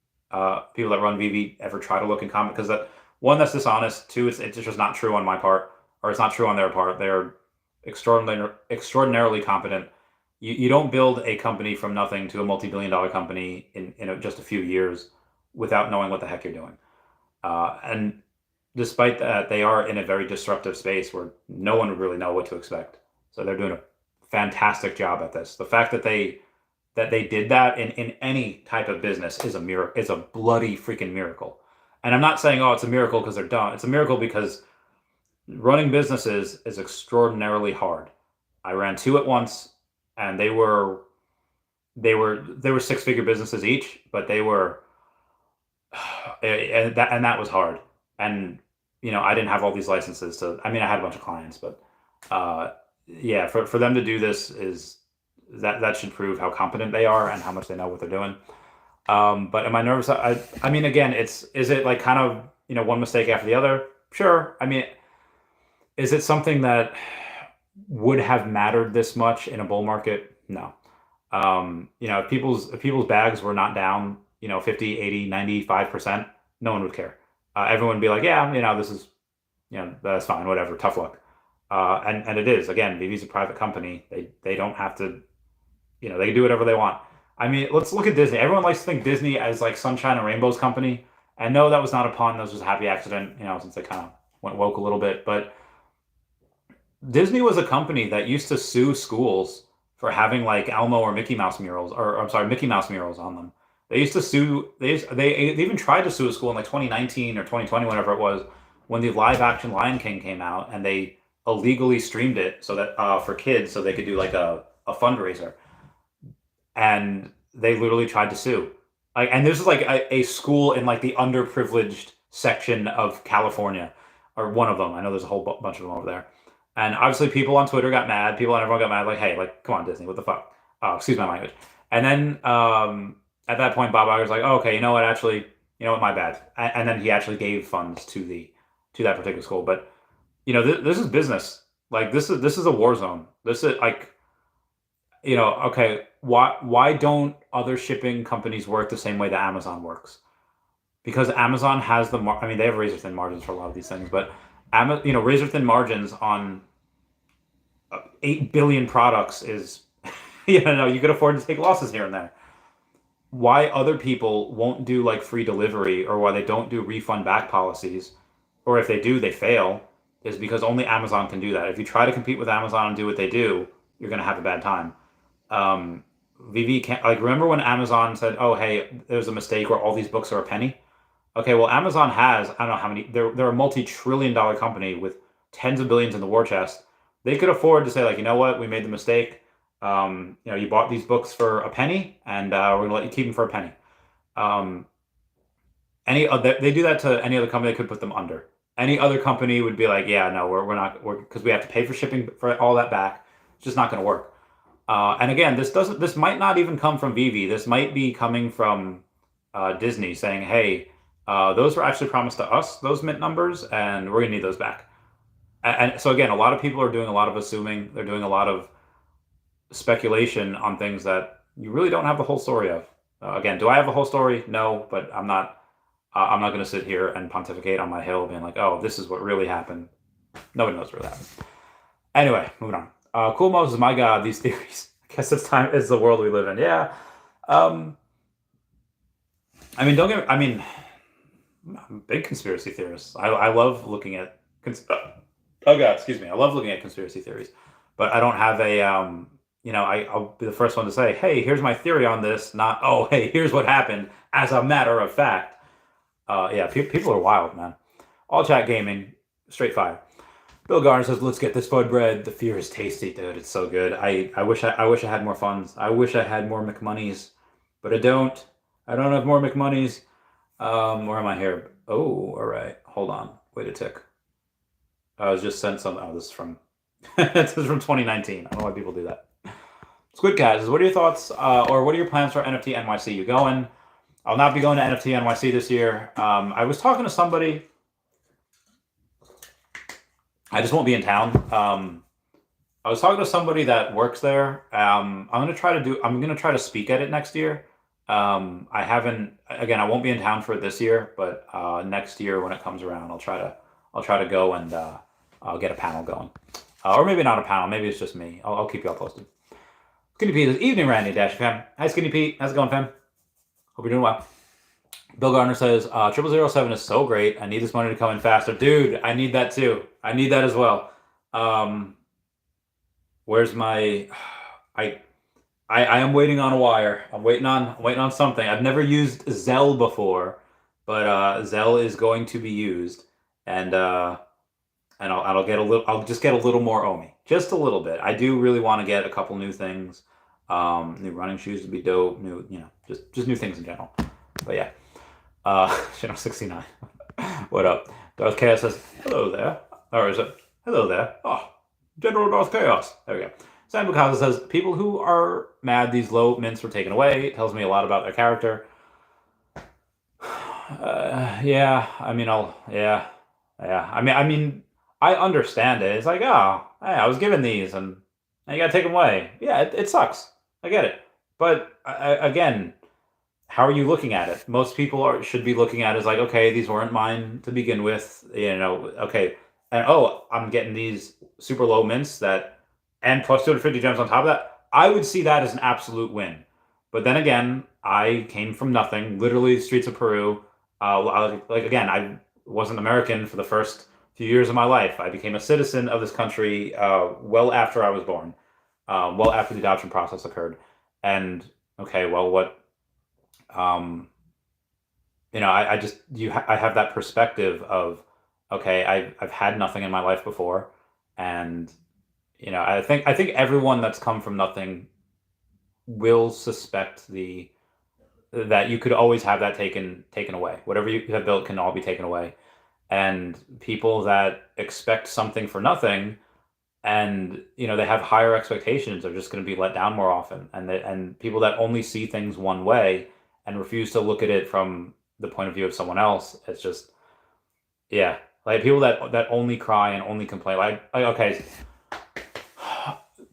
Speaker 1: people that run Vivi ever try to look and comment, because one, that's dishonest. Two, it's just not true on my part, or it's not true on their part. They're extraordinarily competent. You don't build a company from nothing to a multi-billion-dollar company in just a few years without knowing what the heck you're doing. And despite that, they are in a very disruptive space where no one would really know what to expect. So they're doing a fantastic job at this. The fact that they did that in any type of business is a miracle. It's a bloody freaking miracle. And I'm not saying, oh, it's a miracle because they're dumb. It's a miracle because running businesses is extraordinarily hard. I ran two at once, and they were six-figure businesses each, but they were, and that was hard. And I didn't have all these licenses to. I mean, I had a bunch of clients, but yeah, for them to do this that should prove how competent they are and how much they know what they're doing. But am I nervous? I mean, again, is it like kind of, one mistake after the other? Sure. I mean, is it something that would have mattered this much in a bull market? No. If people's bags were not down, 50, 80, 95%, no one would care. Everyone would be like, yeah, this is, that's fine, whatever, tough luck. And it is, again, Vivi's a private company. They don't have to, they can do whatever they want. I mean, let's look at Disney. Everyone likes to think Disney as like Sunshine and Rainbows company. And no, that was not a pun. That was just a happy accident, since they kind of went woke a little bit. But Disney was a company that used to sue schools for having like Elmo or Mickey Mouse murals, or I'm sorry, Mickey Mouse murals on them. They used to sue, they even tried to sue a school in like 2019 or 2020, whenever it was, when the live action Lion King came out, and they illegally streamed it so that for kids, so they could do like a fundraiser. And they literally tried to sue. And this is like a school in like the underprivileged section of California, or one of them. I know there's a whole bunch of them over there. And obviously people on Twitter got mad. People on everyone got mad. Like, hey, like, come on, Disney, what the fuck? Excuse my language. And then at that point, Bob Iger's like, oh, okay, you know what? Actually, my bad. And then he actually gave funds to that particular school. But this is business. Like, this is a war zone. This is like, okay, why don't other shipping companies work the same way that Amazon works? Because Amazon has they have razor thin margins for a lot of these things, but razor thin margins on 8 billion products is, you could afford to take losses here and there. Why other people won't do like free delivery, or why they don't do refund back policies, or if they do, they fail, is because only Amazon can do that. If you try to compete with Amazon and do what they do, you're going to have a bad time. Vivi can't, like, remember when Amazon said, oh, hey, there's a mistake where all these books are a penny? Okay, well, Amazon has, I don't know how many, they're a multi-trillion-dollar company with tens of billions in the war chest. They could afford to say, like, you know what, we made the mistake. You bought these books for a penny, and we're going to let you keep them for a penny. They do that to any other company, they could put them under. Any other company would be like, yeah, no, we're not, because we have to pay for shipping for all that back. It's just not going to work. And again, this might not even come from Vivi. This might be coming from Disney saying, hey, those were actually promised to us, those mint numbers, and we're going to need those back. And so again, a lot of people are doing a lot of assuming. They're doing a lot of speculation on things that you really don't have the whole story of. Again, do I have a whole story? No, but I'm not going to sit here and pontificate on my hill being like, oh, this is what really happened. Nobody knows what really happened. Anyway, moving on. Cool Moses, my God, these theories. I guess it's the world we live in. Yeah. I'm a big conspiracy theorist. I love looking at oh God, excuse me. I love looking at conspiracy theories, but I don't have I'll be the first one to say, hey, here's my theory on this, not, oh, hey, here's what happened as a matter of fact. People are wild, man. All chat gaming, straight fire. Bill Garner says, let's get this FUD bread. The fear is tasty, dude. It's so good. I wish I had more funds. I wish I had more McMoneys, but I don't. I don't have more McMoneys. Where am I here? Oh, all right. Hold on. Wait a tick. I was just sent some. Oh, this is from this is from 2019. I don't know why people do that. Squid Cat says, "What are your thoughts, or what are your plans for NFT NYC? You going? I'll not be going to NFT NYC this year. I was talking to somebody. I just won't be in town. I was talking to somebody that works there. I'm gonna try to speak at it next year. I haven't. Again, I won't be in town for it this year, but next year when it comes around, I'll try to go and I'll get a panel going, or maybe not a panel. Maybe it's just me. I'll keep you all posted." Skinny Pete says, "Evening, Randy Dash fam." Hi, Skinny Pete. How's it going, fam? Hope you're doing well. Bill Gardner says, 0007 is so great. I need this money to come in faster. Dude, I need that too. I need that as well. Where's my... I am waiting on a wire. I'm waiting on something. I've never used Zelle before, but Zelle is going to be used, and I'll get a little. I'll just get a little more Omi, just a little bit. I do really want to get a couple new things. New running shoes would be dope. New, just new things in general. But yeah. Channel 69. What up? Darth Chaos says, "Hello there." Or is it, "Hello there"? Oh, General Darth Chaos. There we go. Sam Bukasa says, "People who are mad these low mints were taken away. It tells me a lot about their character." Yeah. I mean, yeah. I mean, I understand it. It's like, oh, hey, I was given these and you gotta take them away. Yeah, it sucks. I get it. But again, how are you looking at it? Most people should be looking at it as like, okay, these weren't mine to begin with. Okay, and I'm getting these super low mints and plus 250 gems on top of that. I would see that as an absolute win. But then again, I came from nothing, literally streets of Peru. Again, I wasn't American for the first few years of my life. I became a citizen of this country well after I was born, well after the adoption process occurred. And okay, well, what? I have that perspective of, okay, I've had nothing in my life before, and I think everyone that's come from nothing will suspect that you could always have that taken away. Whatever you have built can all be taken away, and people that expect something for nothing, and they have higher expectations, are just going to be let down more often, and people that only see things one way and refuse to look at it from the point of view of someone else. It's just, yeah, like people that only cry and only complain. Like okay,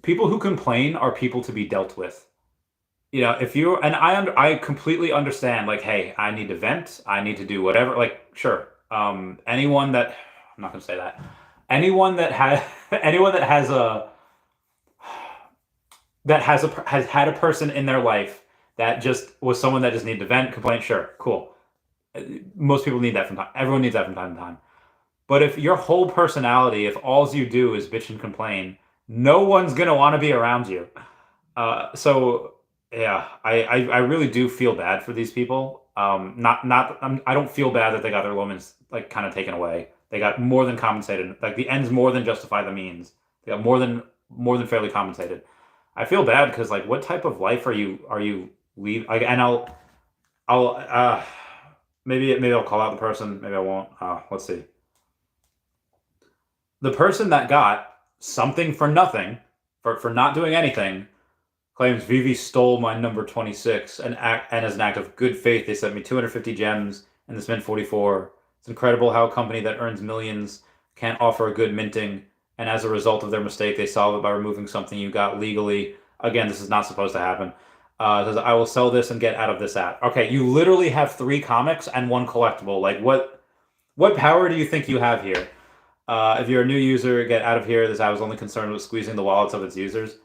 Speaker 1: people who complain are people to be dealt with. If you and I completely understand. Like, hey, I need to vent. I need to do whatever. Like, sure. Anyone that I'm not gonna say that. Anyone that has has had a person in their life that just was someone that just needed to vent, complain. Sure, cool. Most people need that from time. Everyone needs that from time to time. But if your whole personality, if all you do is bitch and complain, no one's gonna want to be around you. So yeah, I really do feel bad for these people. I don't feel bad that they got their lemons like kind of taken away. They got more than compensated. Like the ends more than justify the means. They got more than fairly compensated. I feel bad because like, what type of life are you leave? Like, and I'll maybe I'll call out the person. Maybe I won't. Let's see. The person that got something for nothing, for not doing anything, claims Vivi stole my number 26, and as an act of good faith, they sent me 250 gems and this mint 44. It's incredible how a company that earns millions can't offer a good minting, and as a result of their mistake, they solve it by removing something you got legally. Again, this is not supposed to happen. It says, I will sell this and get out of this app. Okay, you literally have 3 comics and 1 collectible. Like, what power do you think you have here? If you're a new user, get out of here. This app is only concerned with squeezing the wallets of its users.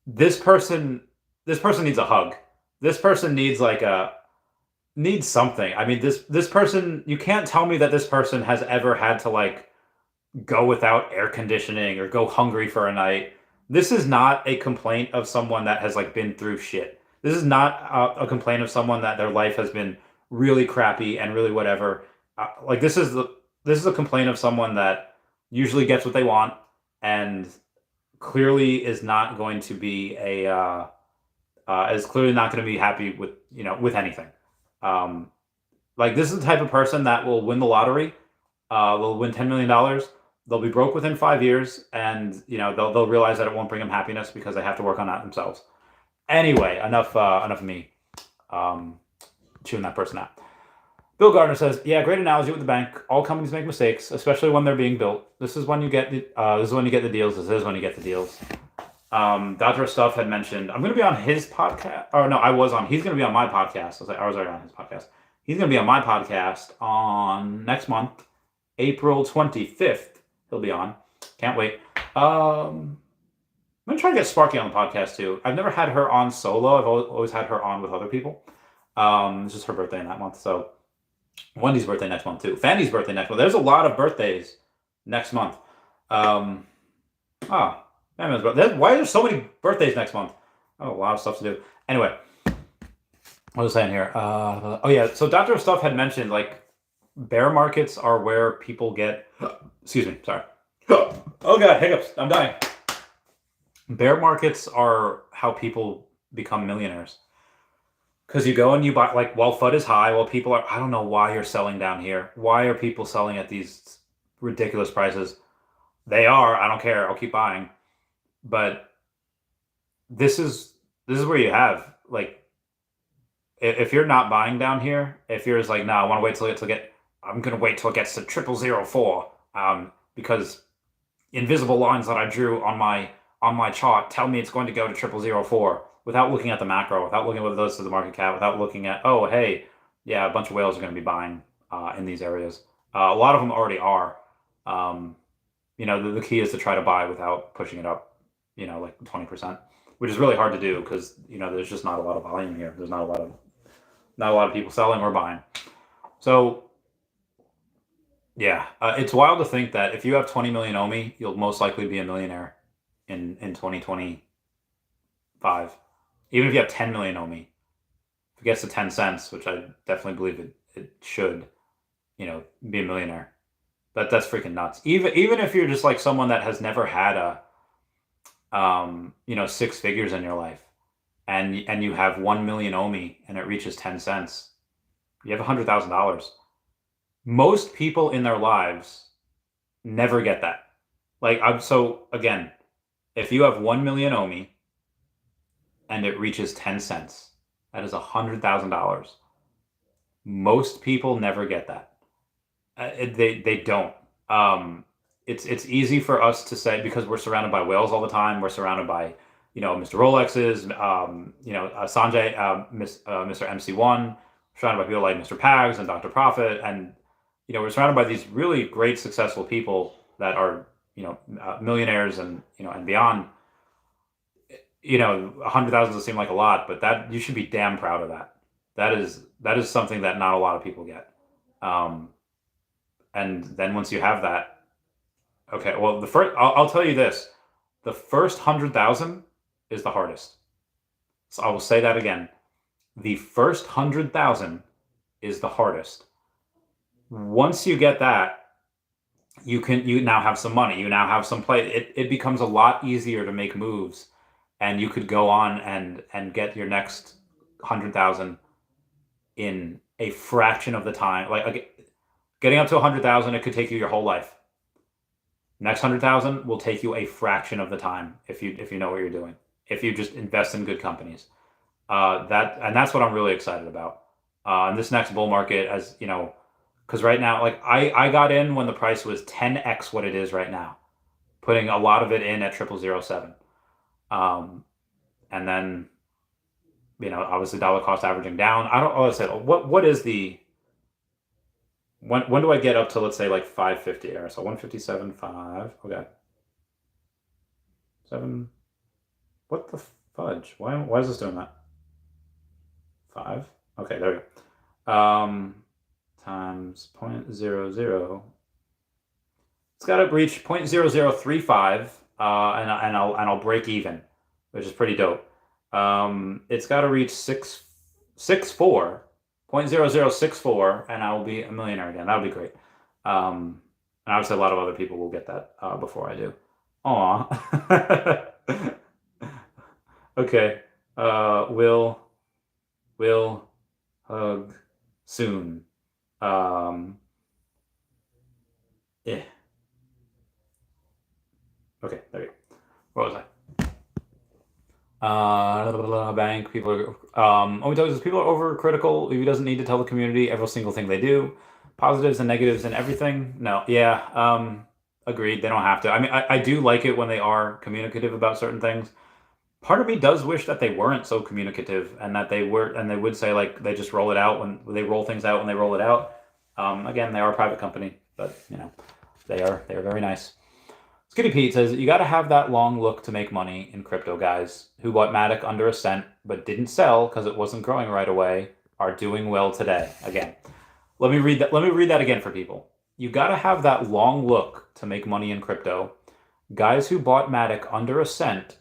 Speaker 1: This person needs a hug. This person needs needs something. I mean, this person, you can't tell me that this person has ever had to like go without air conditioning or go hungry for a night. This is not a complaint of someone that has like been through shit. This is not a complaint of someone that their life has been really crappy and really whatever. This is a complaint of someone that usually gets what they want and clearly is not going to be is clearly not going to be happy with with anything. This is the type of person that will win the lottery, will win $10 million, they'll be broke within 5 years, and they'll realize that it won't bring them happiness because they have to work on that themselves. Anyway, enough of me chewing that person out. Bill Gardner says, "Yeah, great analogy with the bank. All companies make mistakes, especially when they're being built. This is when you get the deals. This is when you get the deals." Dr. Stuff had mentioned I'm going to be on his podcast. Oh no, I was on. He's going to be on my podcast. I was already on his podcast. He's going to be on my podcast on next month, April 25th. He'll be on. Can't wait. I'm going to try to get Sparky on the podcast too. I've never had her on solo. I've always had her on with other people. It's just her birthday in that month, so. Wendy's birthday next month too. Fanny's birthday next month. There's a lot of birthdays next month. Why are there so many birthdays next month? Oh, a lot of stuff to do. Anyway, what was I saying here? So Dr. Stuff had mentioned like bear markets are where people get. Excuse me, sorry. Oh god, hiccups! I'm dying. Bear markets are how people become millionaires. Because you go and you buy, like, while FUD is high, while people are, I don't know why you're selling down here. Why are people selling at these ridiculous prices? They are. I don't care. I'll keep buying. But this is where you have, like, if you're not buying down here, if you're just like, no, I want to wait I'm going to wait till it gets to 0004, because invisible lines that I drew on my chart tell me it's going to go to 0004. Without looking at the macro, without looking at what it does to the market cap, without looking at, oh, hey, yeah, a bunch of whales are going to be buying in these areas. A lot of them already are. The key is to try to buy without pushing it up, like 20%, which is really hard to do because, there's just not a lot of volume here. There's not a lot of people selling or buying. So, yeah, it's wild to think that if you have 20 million Omi, you'll most likely be a millionaire in 2025. Even if you have 10 million Omi, if it gets to 10 cents, which I definitely believe it should, be a millionaire. That's freaking nuts. Even if you're just like someone that has never had a, 6 figures in your life, and you have 1 million Omi and it reaches 10 cents, you have $100,000. Most people in their lives never get that. So again, if you have 1 million Omi, and it reaches 10 cents. That is $100,000. Most people never get that. They don't. It's easy for us to say because we're surrounded by whales all the time. We're surrounded by, Mr. Rolexes, Sanjay, Mr. MC1. We're surrounded by people like Mr. Pags and Dr. Profit, and we're surrounded by these really great, successful people that are, millionaires and and beyond. 100,000 doesn't seem like a lot, but that you should be damn proud of that. That is something that not a lot of people get. And then once you have that, okay. Well, I'll tell you this: the first 100,000 is the hardest. So I will say that again: the first 100,000 is the hardest. Once you get that, you now have some money. You now have some play. It becomes a lot easier to make moves. And you could go on and get your next 100,000 in a fraction of the time. Like getting up to 100,000, it could take you your whole life. Next 100,000 will take you a fraction of the time if you know what you're doing. If you just invest in good companies, that's what I'm really excited about. In this next bull market, as because right now, like I got in when the price was 10x what it is right now, putting a lot of it in at 0007. And then, obviously dollar cost averaging down. What is the, when do I get up to, let's say like 550 here? So 157.5. Okay. 7. What the fudge? Why is this doing that? 5. Okay, there we go. Times 0.00. It's got to reach 0.0035. And I'll break even, which is pretty dope. It's got to reach 0.0064, and I will be a millionaire again. That would be great. And obviously a lot of other people will get that before I do. Aw. Okay. We'll hug soon. Yeah. What was bank people are Omi tells us people are overcritical. He doesn't need to tell the community every single thing they do, positives and negatives and everything. No, yeah, agreed. They don't have to. I mean, I do like it when they are communicative about certain things. Part of me does wish that they weren't so communicative and that they would say like they just roll it out when they roll things out when they roll it out. Again, they are a private company, but they are very nice. Skinny Pete says, you got to have that long look to make money in crypto. Guys who bought Matic under a cent but didn't sell because it wasn't growing right away are doing well today. Again, let me read that. Let me read that again for people. You got to have that long look to make money in crypto. Guys who bought Matic under a cent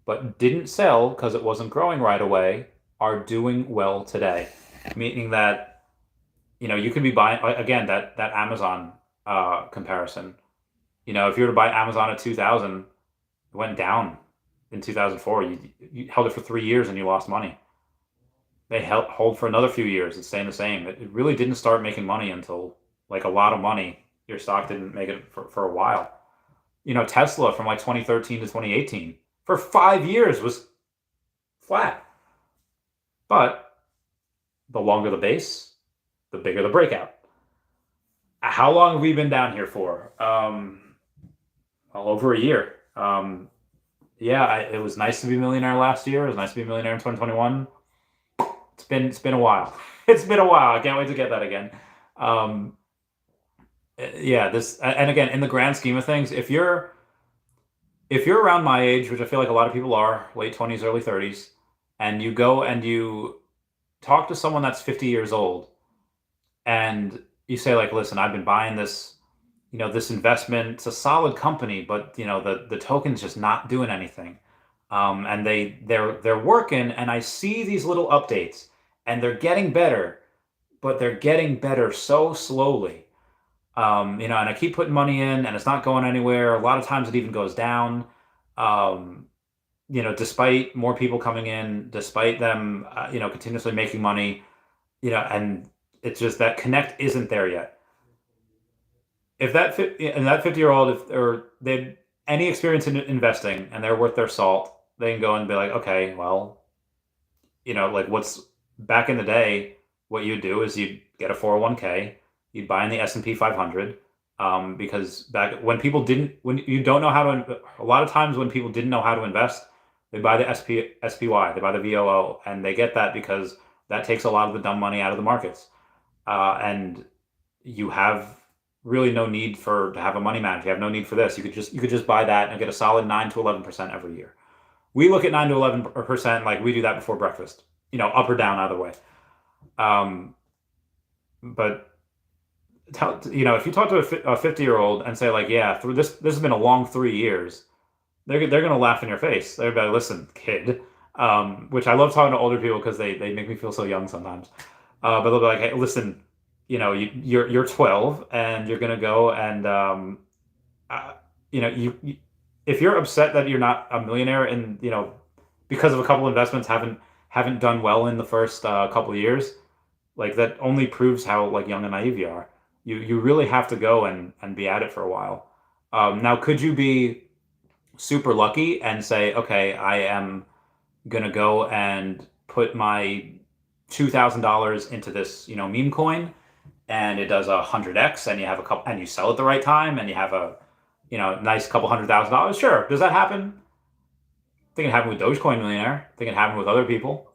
Speaker 1: but didn't sell because it wasn't growing right away are doing well today. Meaning that, you could be buying, again, that Amazon comparison. If you were to buy Amazon at 2000, it went down in 2004. You held it for 3 years and you lost money. They hold for another few years. It's staying the same. It really didn't start making money until like a lot of money. Your stock didn't make it for a while. Tesla from like 2013 to 2018 for 5 years was flat. But the longer the base, the bigger the breakout. How long have we been down here for? Well, over a year. It was nice to be a millionaire last year. It was nice to be a millionaire in 2021. It's been a while. It's been a while. I can't wait to get that again. And again, in the grand scheme of things, if you're around my age, which I feel like a lot of people are, late 20s, early 30s, and you go and you talk to someone that's 50 years old, and you say like, listen, I've been buying this this investment. It's a solid company, but the token's just not doing anything. And they're working, and I see these little updates, and they're getting better, but they're getting better so slowly. And I keep putting money in, and it's not going anywhere. A lot of times, it even goes down. Despite more people coming in, despite them, continuously making money, and it's just that connect isn't there yet. If that 50-year-old, if or they any experience in investing and they're worth their salt, they can go and be like, okay, well, like what's back in the day, what you'd do is you'd get a 401k, you'd buy in the S&P 500, because back when you don't know how to, a lot of times when people didn't know how to invest, they buy the SPY, they buy the VOO, and they get that because that takes a lot of the dumb money out of the markets, and you have really no need to have a money manager. You have no need for this. You could just buy that and get a solid 9 to 11% every year. We look at 9 to 11% like we do that before breakfast. Up or down either way. But if you talk to a 50-year-old and say like, yeah, through this has been a long 3 years, they're gonna laugh in your face. They're gonna be like, listen, kid. Which I love talking to older people because they make me feel so young sometimes. But they'll be like, hey, listen. You're 12 and you're gonna go and if you're upset that you're not a millionaire and because of a couple investments haven't done well in the first couple of years, like that only proves how like young and naive you are. You really have to go and be at it for a while. Now, could you be super lucky and say, okay, I am gonna go and put my $2,000 into this meme coin, and it does 100x, and you have and you sell at the right time, and you have a nice couple $100,000. Sure, does that happen? I think it happened with Dogecoin Millionaire. I think it happened with other people,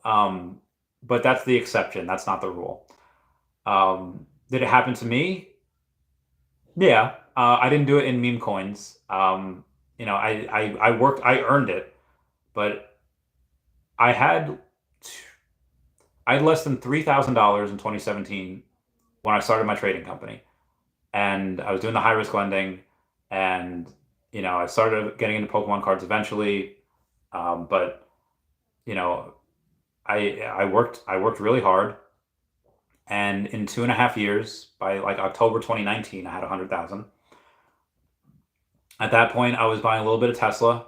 Speaker 1: but that's the exception. That's not the rule. Did it happen to me? Yeah, I didn't do it in meme coins. I worked, I earned it, but I had less than $3,000 in 2017 when I started my trading company, and I was doing the high risk lending, and I started getting into Pokemon cards eventually, but I worked really hard, and in 2.5 years, by like October 2019, I had 100,000. At that point, I was buying a little bit of Tesla.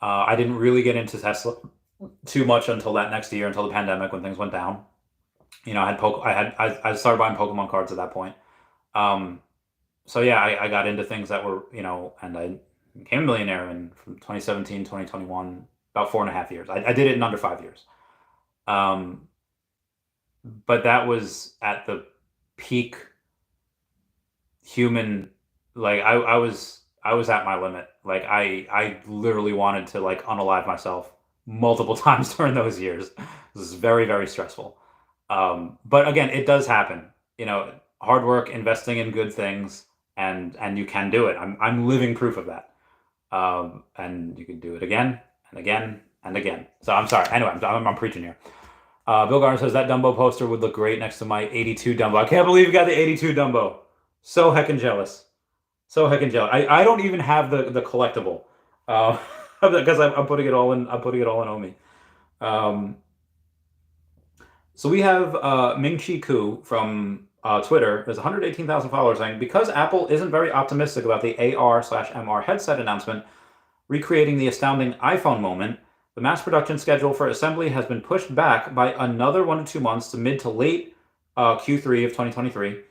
Speaker 1: I didn't really get into Tesla too much until that next year, until the pandemic when things went down. I started buying Pokemon cards at that point. So yeah, I got into things that were, and I became a millionaire in from 2017 2021, about 4.5 years. I did it in under 5 years. But that was at the peak human, like I was at my limit. Like I literally wanted to like unalive myself multiple times during those years. This is very, very stressful. But again, it does happen. You know, hard work, investing in good things, and you can do it. I'm living proof of that. And you can do it again and again and again. So I'm sorry. Anyway, I'm preaching here. Bill Garner says that Dumbo poster would look great next to my 82 Dumbo. I can't believe you got the 82 Dumbo. So heckin' jealous. So heckin' jealous. I don't even have the collectible. Because I'm putting it all in. I'm putting it all in Omi. So we have Ming Chi Ku from Twitter. There's 118,000 followers saying, because Apple isn't very optimistic about the AR/MR headset announcement, recreating the astounding iPhone moment, the mass production schedule for assembly has been pushed back by another 1 to 2 months to mid to late Q3 of 2023.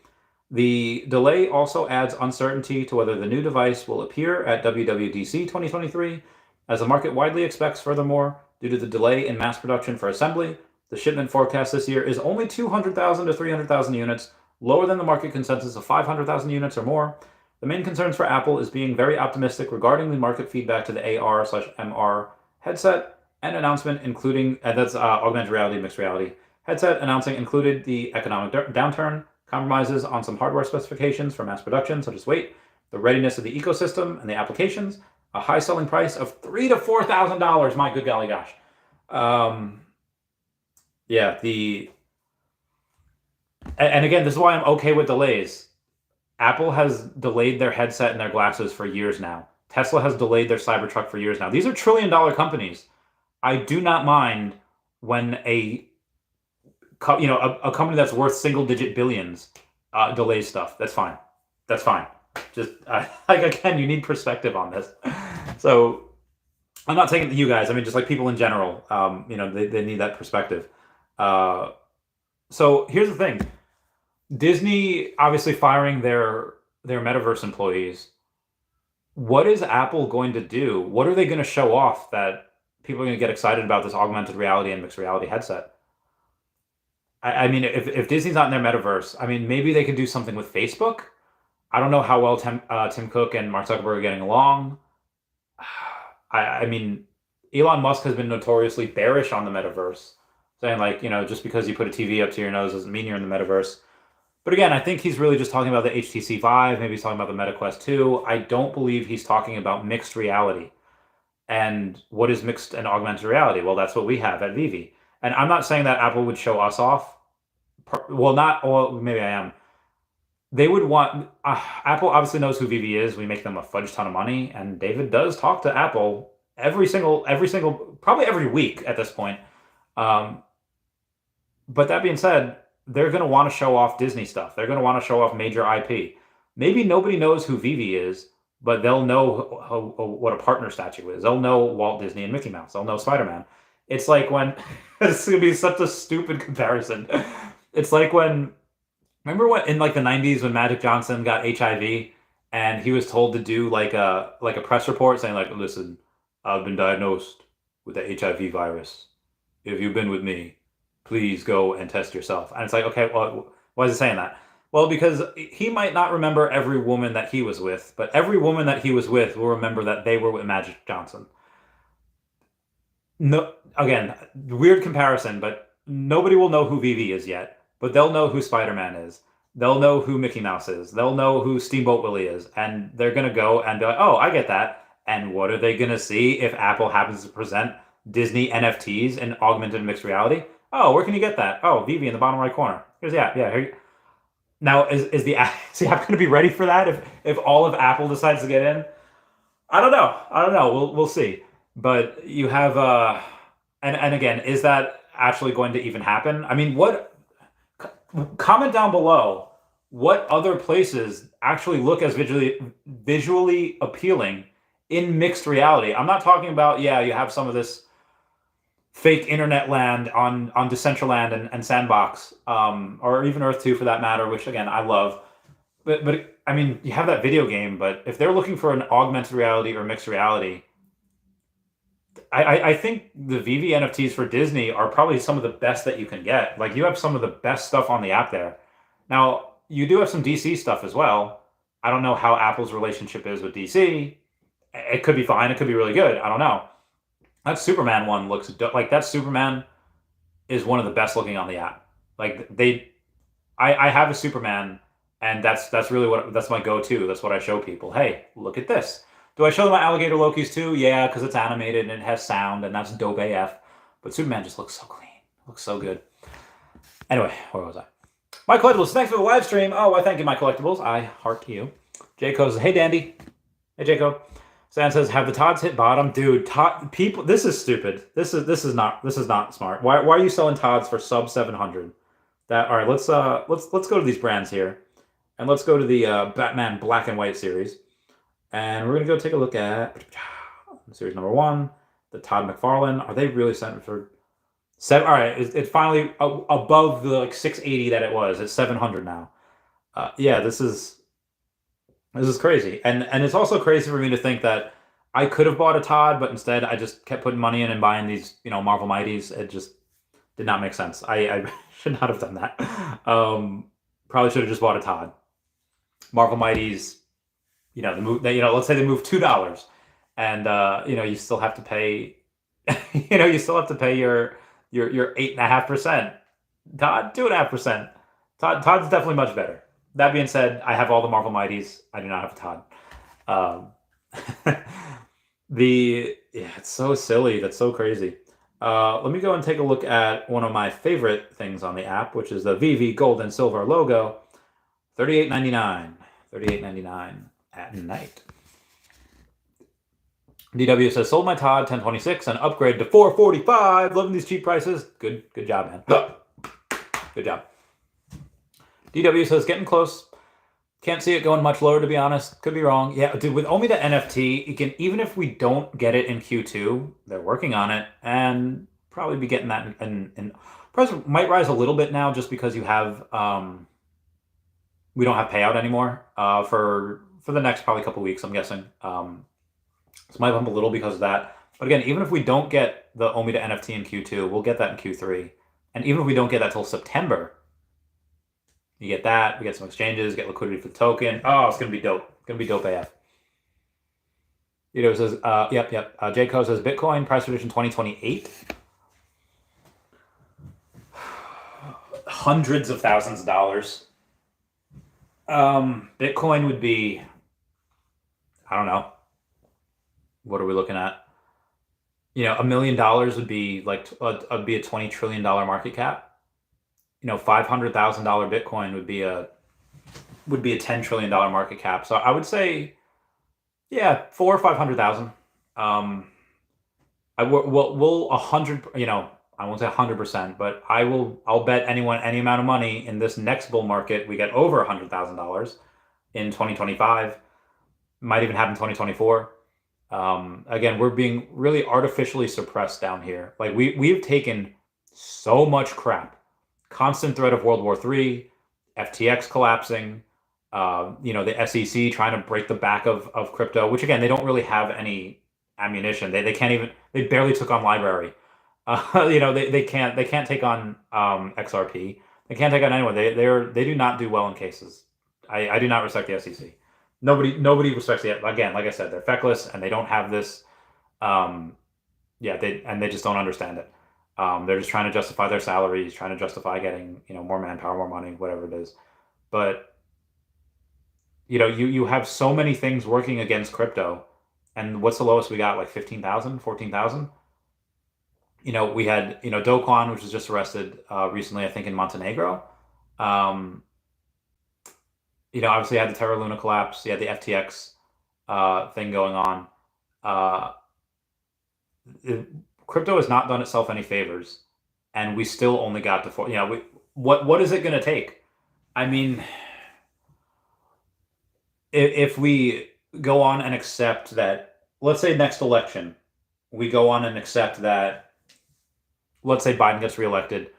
Speaker 1: The delay also adds uncertainty to whether the new device will appear at WWDC 2023, as the market widely expects. Furthermore, due to the delay in mass production for assembly, the shipment forecast this year is only 200,000 to 300,000 units, lower than the market consensus of 500,000 units or more. The main concerns for Apple is being very optimistic regarding the market feedback to the AR/MR headset and announcement, including, that's augmented reality, mixed reality headset, announcing included the economic downturn, compromises on some hardware specifications for mass production, such as weight, the readiness of the ecosystem and the applications, a high selling price of $3,000 to $4,000. My good golly gosh. Yeah, and again, this is why I'm okay with delays. Apple has delayed their headset and their glasses for years now. Tesla has delayed their Cybertruck for years now. These are trillion-dollar companies. I do not mind when a company that's worth single-digit billions delays stuff. That's fine. That's fine. Just like, again, you need perspective on this. So I'm not taking it to you guys. I mean, just like people in general, they need that perspective. So here's the thing. Disney obviously firing their metaverse employees. What is Apple going to do? What are they going to show off that people are going to get excited about this augmented reality and mixed reality headset? I mean, if Disney's not in their metaverse, I mean, maybe they could do something with Facebook. I don't know how well Tim Cook and Mark Zuckerberg are getting along. I mean, Elon Musk has been notoriously bearish on the metaverse, saying like, just because you put a TV up to your nose doesn't mean you're in the metaverse. But again, I think he's really just talking about the HTC Vive. Maybe he's talking about the Meta Quest 2. I don't believe he's talking about mixed reality. And what is mixed and augmented reality? Well, that's what we have at Vivi. And I'm not saying that Apple would show us off. Well, maybe I am. They would want, Apple obviously knows who Vivi is. We make them a fudge ton of money. And David does talk to Apple every single, probably every week at this point. But that being said, they're going to want to show off Disney stuff. They're going to want to show off major IP. Maybe nobody knows who Vivi is, but they'll know what a partner statue is. They'll know Walt Disney and Mickey Mouse. They'll know Spider-Man. It's like when, it's going to be such a stupid comparison. It's like when, remember what in like the 90s when Magic Johnson got HIV and he was told to do like a press report saying like, listen, I've been diagnosed with the HIV virus. If you've been with me, please go and test yourself. And it's like, okay, well, why is he saying that? Well, because he might not remember every woman that he was with, but every woman that he was with will remember that they were with Magic Johnson. No, again, weird comparison, but nobody will know who Vivi is yet, but they'll know who Spider-Man is. They'll know who Mickey Mouse is. They'll know who Steamboat Willie is. And they're going to go and be like, oh, I get that. And what are they going to see if Apple happens to present Disney NFTs in augmented mixed reality? Oh, where can you get that? Oh, Vivi in the bottom right corner. Here's the app. Yeah. Here you... Now, is the app going to be ready for that if all of Apple decides to get in? I don't know. We'll see. But you have and again, is that actually going to even happen? I mean, comment down below what other places actually look as visually appealing in mixed reality. I'm not talking about, you have some of this fake internet land on Decentraland and Sandbox, or even Earth 2 for that matter, which again, I love. but I mean, you have that video game, but if they're looking for an augmented reality or mixed reality, I think the Vivi NFTs for Disney are probably some of the best that you can get. Like you have some of the best stuff on the app there. Now, you do have some DC stuff as well. I don't know how Apple's relationship is with DC. It could be fine. It could be really good. I don't know. That Superman one looks like that Superman is one of the best looking on the app. Like I have a Superman, and that's really that's my go-to. That's what I show people. Hey, look at this. Do I show them my alligator Lokis too? Yeah, because it's animated and it has sound, and that's dope AF. But Superman just looks so clean. Looks so good. Anyway, where was I? My collectibles. Thanks for the live stream. Oh, I thank you, my collectibles. I heart you. Jaco says, hey, Dandy. Hey, Jaco. Stan says, have the Todds hit bottom? Dude, people, this is stupid. This is not smart. Why are you selling Todds for sub 700? All right, let's go to these brands here. And let's go to the Batman Black and White series. And we're going to go take a look at series number 1, the Todd McFarlane. Are they really sent for 7? All right, it's finally above the like 680 that it was. It's 700 now. Yeah, this is crazy. And it's also crazy for me to think that I could have bought a Todd, but instead I just kept putting money in and buying these, Marvel Mighties. It just did not make sense. I should not have done that. Probably should have just bought a Todd. Marvel Mighties, let's say they move $2, and you still have to pay, you still have to pay your 8.5%. Todd 2.5%. Todd's definitely much better. That being said, I have all the Marvel Mighties. I do not have a Todd. It's so silly. That's so crazy. Let me go and take a look at one of my favorite things on the app, which is the Vivi Gold and Silver logo. $38.99. $38.99 at night. DW says, sold my Todd 1026 and upgrade to 445. Loving these cheap prices. Good job, man. Good job. DW says, getting close. Can't see it going much lower, to be honest. Could be wrong. Yeah, dude, with Omi the NFT, you can, even if we don't get it in Q2, they're working on it, and probably be getting that and price might rise a little bit now just because you have we don't have payout anymore for the next probably couple weeks, I'm guessing. So it might bump a little because of that. But again, even if we don't get the Omi to NFT in Q2, we'll get that in Q3. And even if we don't get that till September, you get that, we get some exchanges, get liquidity for the token. Oh, it's going to be dope. It's going to be dope AF. Says, yep. Jayco says, Bitcoin price prediction 2028. Hundreds of thousands of dollars. Bitcoin would be, I don't know. What are we looking at? $1 million would be like a $20 trillion market cap. $500,000 Bitcoin would be a $10 trillion market cap. So I would say, yeah, 400,000 or 500,000. We'll 100. I won't say 100%, but I'll bet anyone any amount of money in this next bull market we get over $100,000 in 2025. Might even happen 2024. Again, we're being really artificially suppressed down here. Like we've taken so much crap. Constant threat of World War III, FTX collapsing, the SEC trying to break the back of crypto, which again, they don't really have any ammunition. They can't even, they barely took on Library. They can't take on XRP. They can't take on anyone. They do not do well in cases. I do not respect the SEC. Nobody respects the, again, like I said, they're feckless and they don't have this, they just don't understand it. They're just trying to justify their salaries, trying to justify getting, more manpower, more money, whatever it is. But, you have so many things working against crypto. And what's the lowest we got? Like 15,000, 14,000? We had, Do Kwon, which was just arrested recently, I think in Montenegro. Obviously you had the Terra Luna collapse. You had the FTX thing going on. Crypto has not done itself any favors, and we still only got to 4. What is it going to take? I mean, if we go on and accept that, let's say next election, we go on and accept that, let's say Biden gets reelected,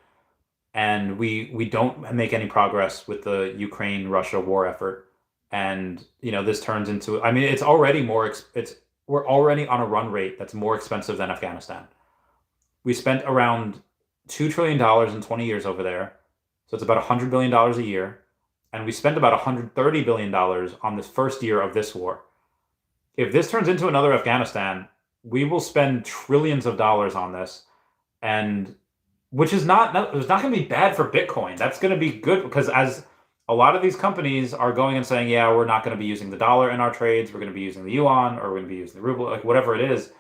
Speaker 1: and we don't make any progress with the Ukraine-Russia war effort, and this turns into, I mean, it's already we're already on a run rate that's more expensive than Afghanistan. We spent around $2 trillion in 20 years over there, so it's about $100 billion a year, and we spent about $130 billion on this first year of this war. If this turns into another Afghanistan, we will spend trillions of dollars on this, and which is it's not going to be bad for Bitcoin. That's going to be good because as a lot of these companies are going and saying, yeah, we're not going to be using the dollar in our trades, we're going to be using the yuan, or we're going to be using the ruble, like whatever it is,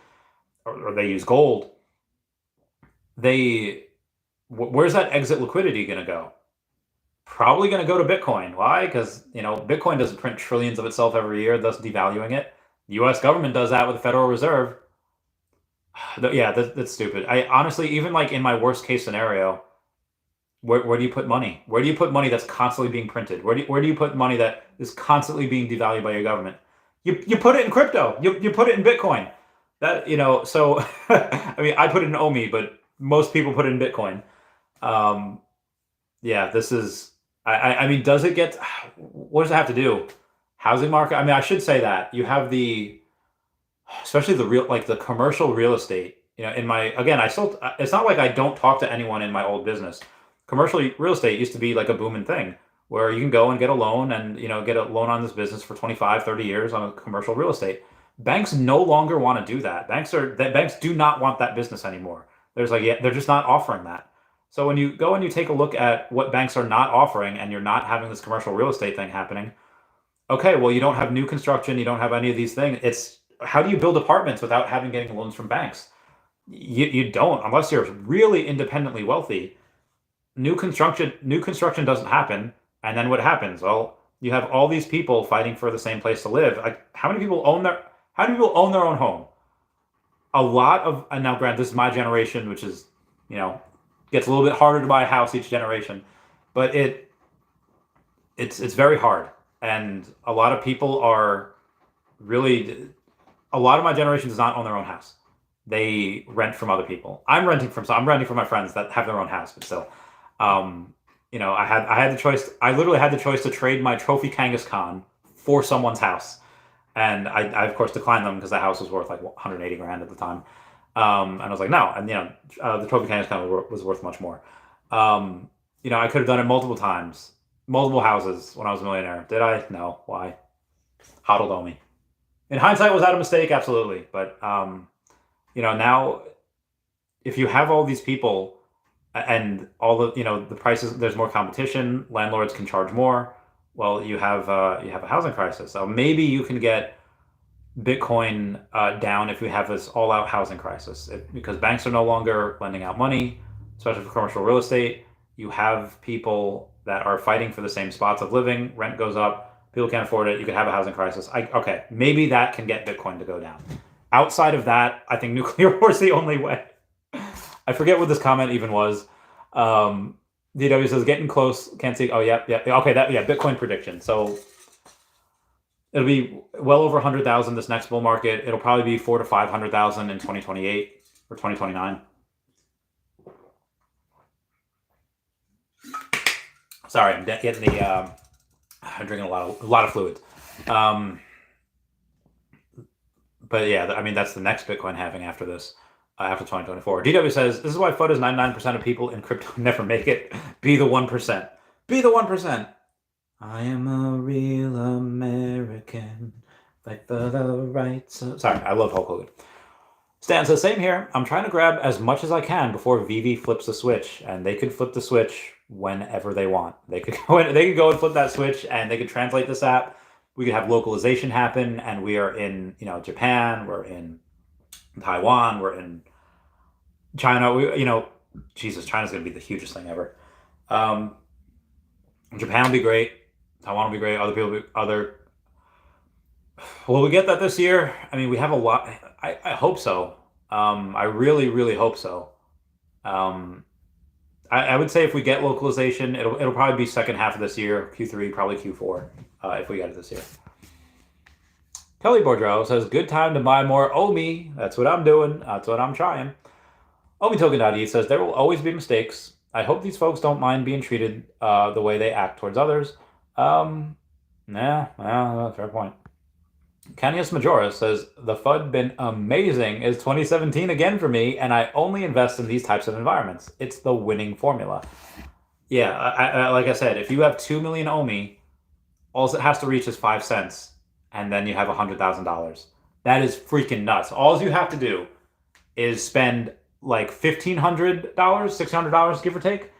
Speaker 1: or they use gold. Where's that exit liquidity going to go? Probably going to go to Bitcoin. Why? Because Bitcoin doesn't print trillions of itself every year, thus devaluing it. The U.S. government does that with the Federal Reserve. Yeah, that's stupid. I honestly, even like in my worst case scenario, where do you put money? Where do you put money that's constantly being printed? Where do you put money that is constantly being devalued by your government? You put it in crypto. You put it in Bitcoin. So I mean, I put it in Omi, but most people put it in Bitcoin. Yeah, this is. I mean, does it get? What does it have to do? Housing market. I mean, I should say that you have especially the commercial real estate. It's not like I don't talk to anyone in my old business. Commercial real estate used to be like a booming thing where you can go and get a loan and get a loan on this business for 25, 30 years on a commercial real estate. Banks no longer want to do that. Banks do not want that business anymore. They're just not offering that. So when you go and you take a look at what banks are not offering and you're not having this commercial real estate thing happening, okay, well, you don't have new construction, you don't have any of these things. It's how do you build apartments without getting loans from banks? You don't, unless you're really independently wealthy. New construction doesn't happen, and then what happens? Well, you have all these people fighting for the same place to live. Like, how many people own their own home? A lot of, and now granted, this is my generation, which is, gets a little bit harder to buy a house each generation, but it's very hard, and a lot of people are really. A lot of my generation does not own their own house. They rent from other people. I'm renting from my friends that have their own house, but still. I had the choice. I literally had the choice to trade my trophy Kangaskhan for someone's house, and I of course declined them because the house was worth like 180 grand at the time. And I was like, no, and the trophy Kangaskhan was worth much more. I could have done it multiple times, multiple houses when I was a millionaire. Did I? No. Why? Hodled on me. In hindsight, was that a mistake? Absolutely. But now if you have all these people and all the prices, there's more competition. Landlords can charge more. Well, you have a housing crisis. So maybe you can get Bitcoin down if we have this all-out housing crisis, because banks are no longer lending out money, especially for commercial real estate. You have people that are fighting for the same spots of living. Rent goes up. People can't afford it. You could have a housing crisis. Okay, maybe that can get Bitcoin to go down. Outside of that, I think nuclear war is the only way. I forget what this comment even was. DW says, getting close, can't see. Oh, yeah. Okay, Bitcoin prediction. So it'll be well over 100,000 this next bull market. It'll probably be 400,000 to 500,000 in 2028 or 2029. Sorry, I'm getting I'm drinking a lot of fluids. But yeah, I mean, that's the next Bitcoin halving after this. After 2024. DW says, this is why FUD is 99% of people in crypto never make it. Be the 1%. Be the 1%. I am a real American. Fight for the rights of... Sorry, I love Hulk Hogan. Stan says, same here. I'm trying to grab as much as I can before Vivi flips the switch. And they could flip the switch whenever they want. They could go and flip that switch, and they could translate this app. We could have localization happen, and we are in Japan, we're in Taiwan, we're in China. Jesus, China's going to be the hugest thing ever. Japan will be great. Taiwan will be great. Will we get that this year? I mean, we have a lot. I hope so. I really, really hope so. I would say if we get localization, it'll probably be second half of this year, Q3, probably Q4, if we get it this year. Kelly Boudreau says, good time to buy more Omi. That's what I'm doing. That's what I'm trying. OmiToken.e says, there will always be mistakes. I hope these folks don't mind being treated the way they act towards others. Yeah, well, fair point. Canius Majora says, the FUD been amazing. Is 2017 again for me, and I only invest in these types of environments. It's the winning formula. Yeah, like I said, if you have 2 million Omi, all it has to reach is 5 cents, and then you have $100,000. That is freaking nuts. All you have to do is spend like $1,500, $600, give or take,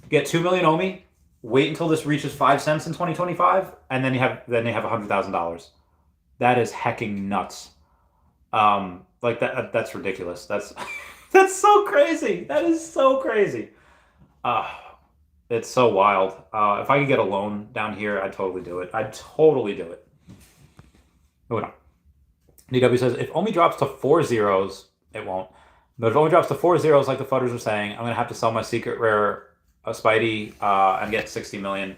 Speaker 1: get 2 million Omi, wait until this reaches 5 cents in 2025, and then you have $100,000. That is hecking nuts. Like that's ridiculous. That's that's so crazy. That is so crazy. Uh, it's so wild. If I could get a loan down here, I'd totally do it. I'd totally do it. Moving on. DW says, if Omi drops to 4 zeros, it won't. But if Omi drops to 4 zeros, like the fudders are saying, I'm gonna have to sell my secret rare Spidey and get 60 million.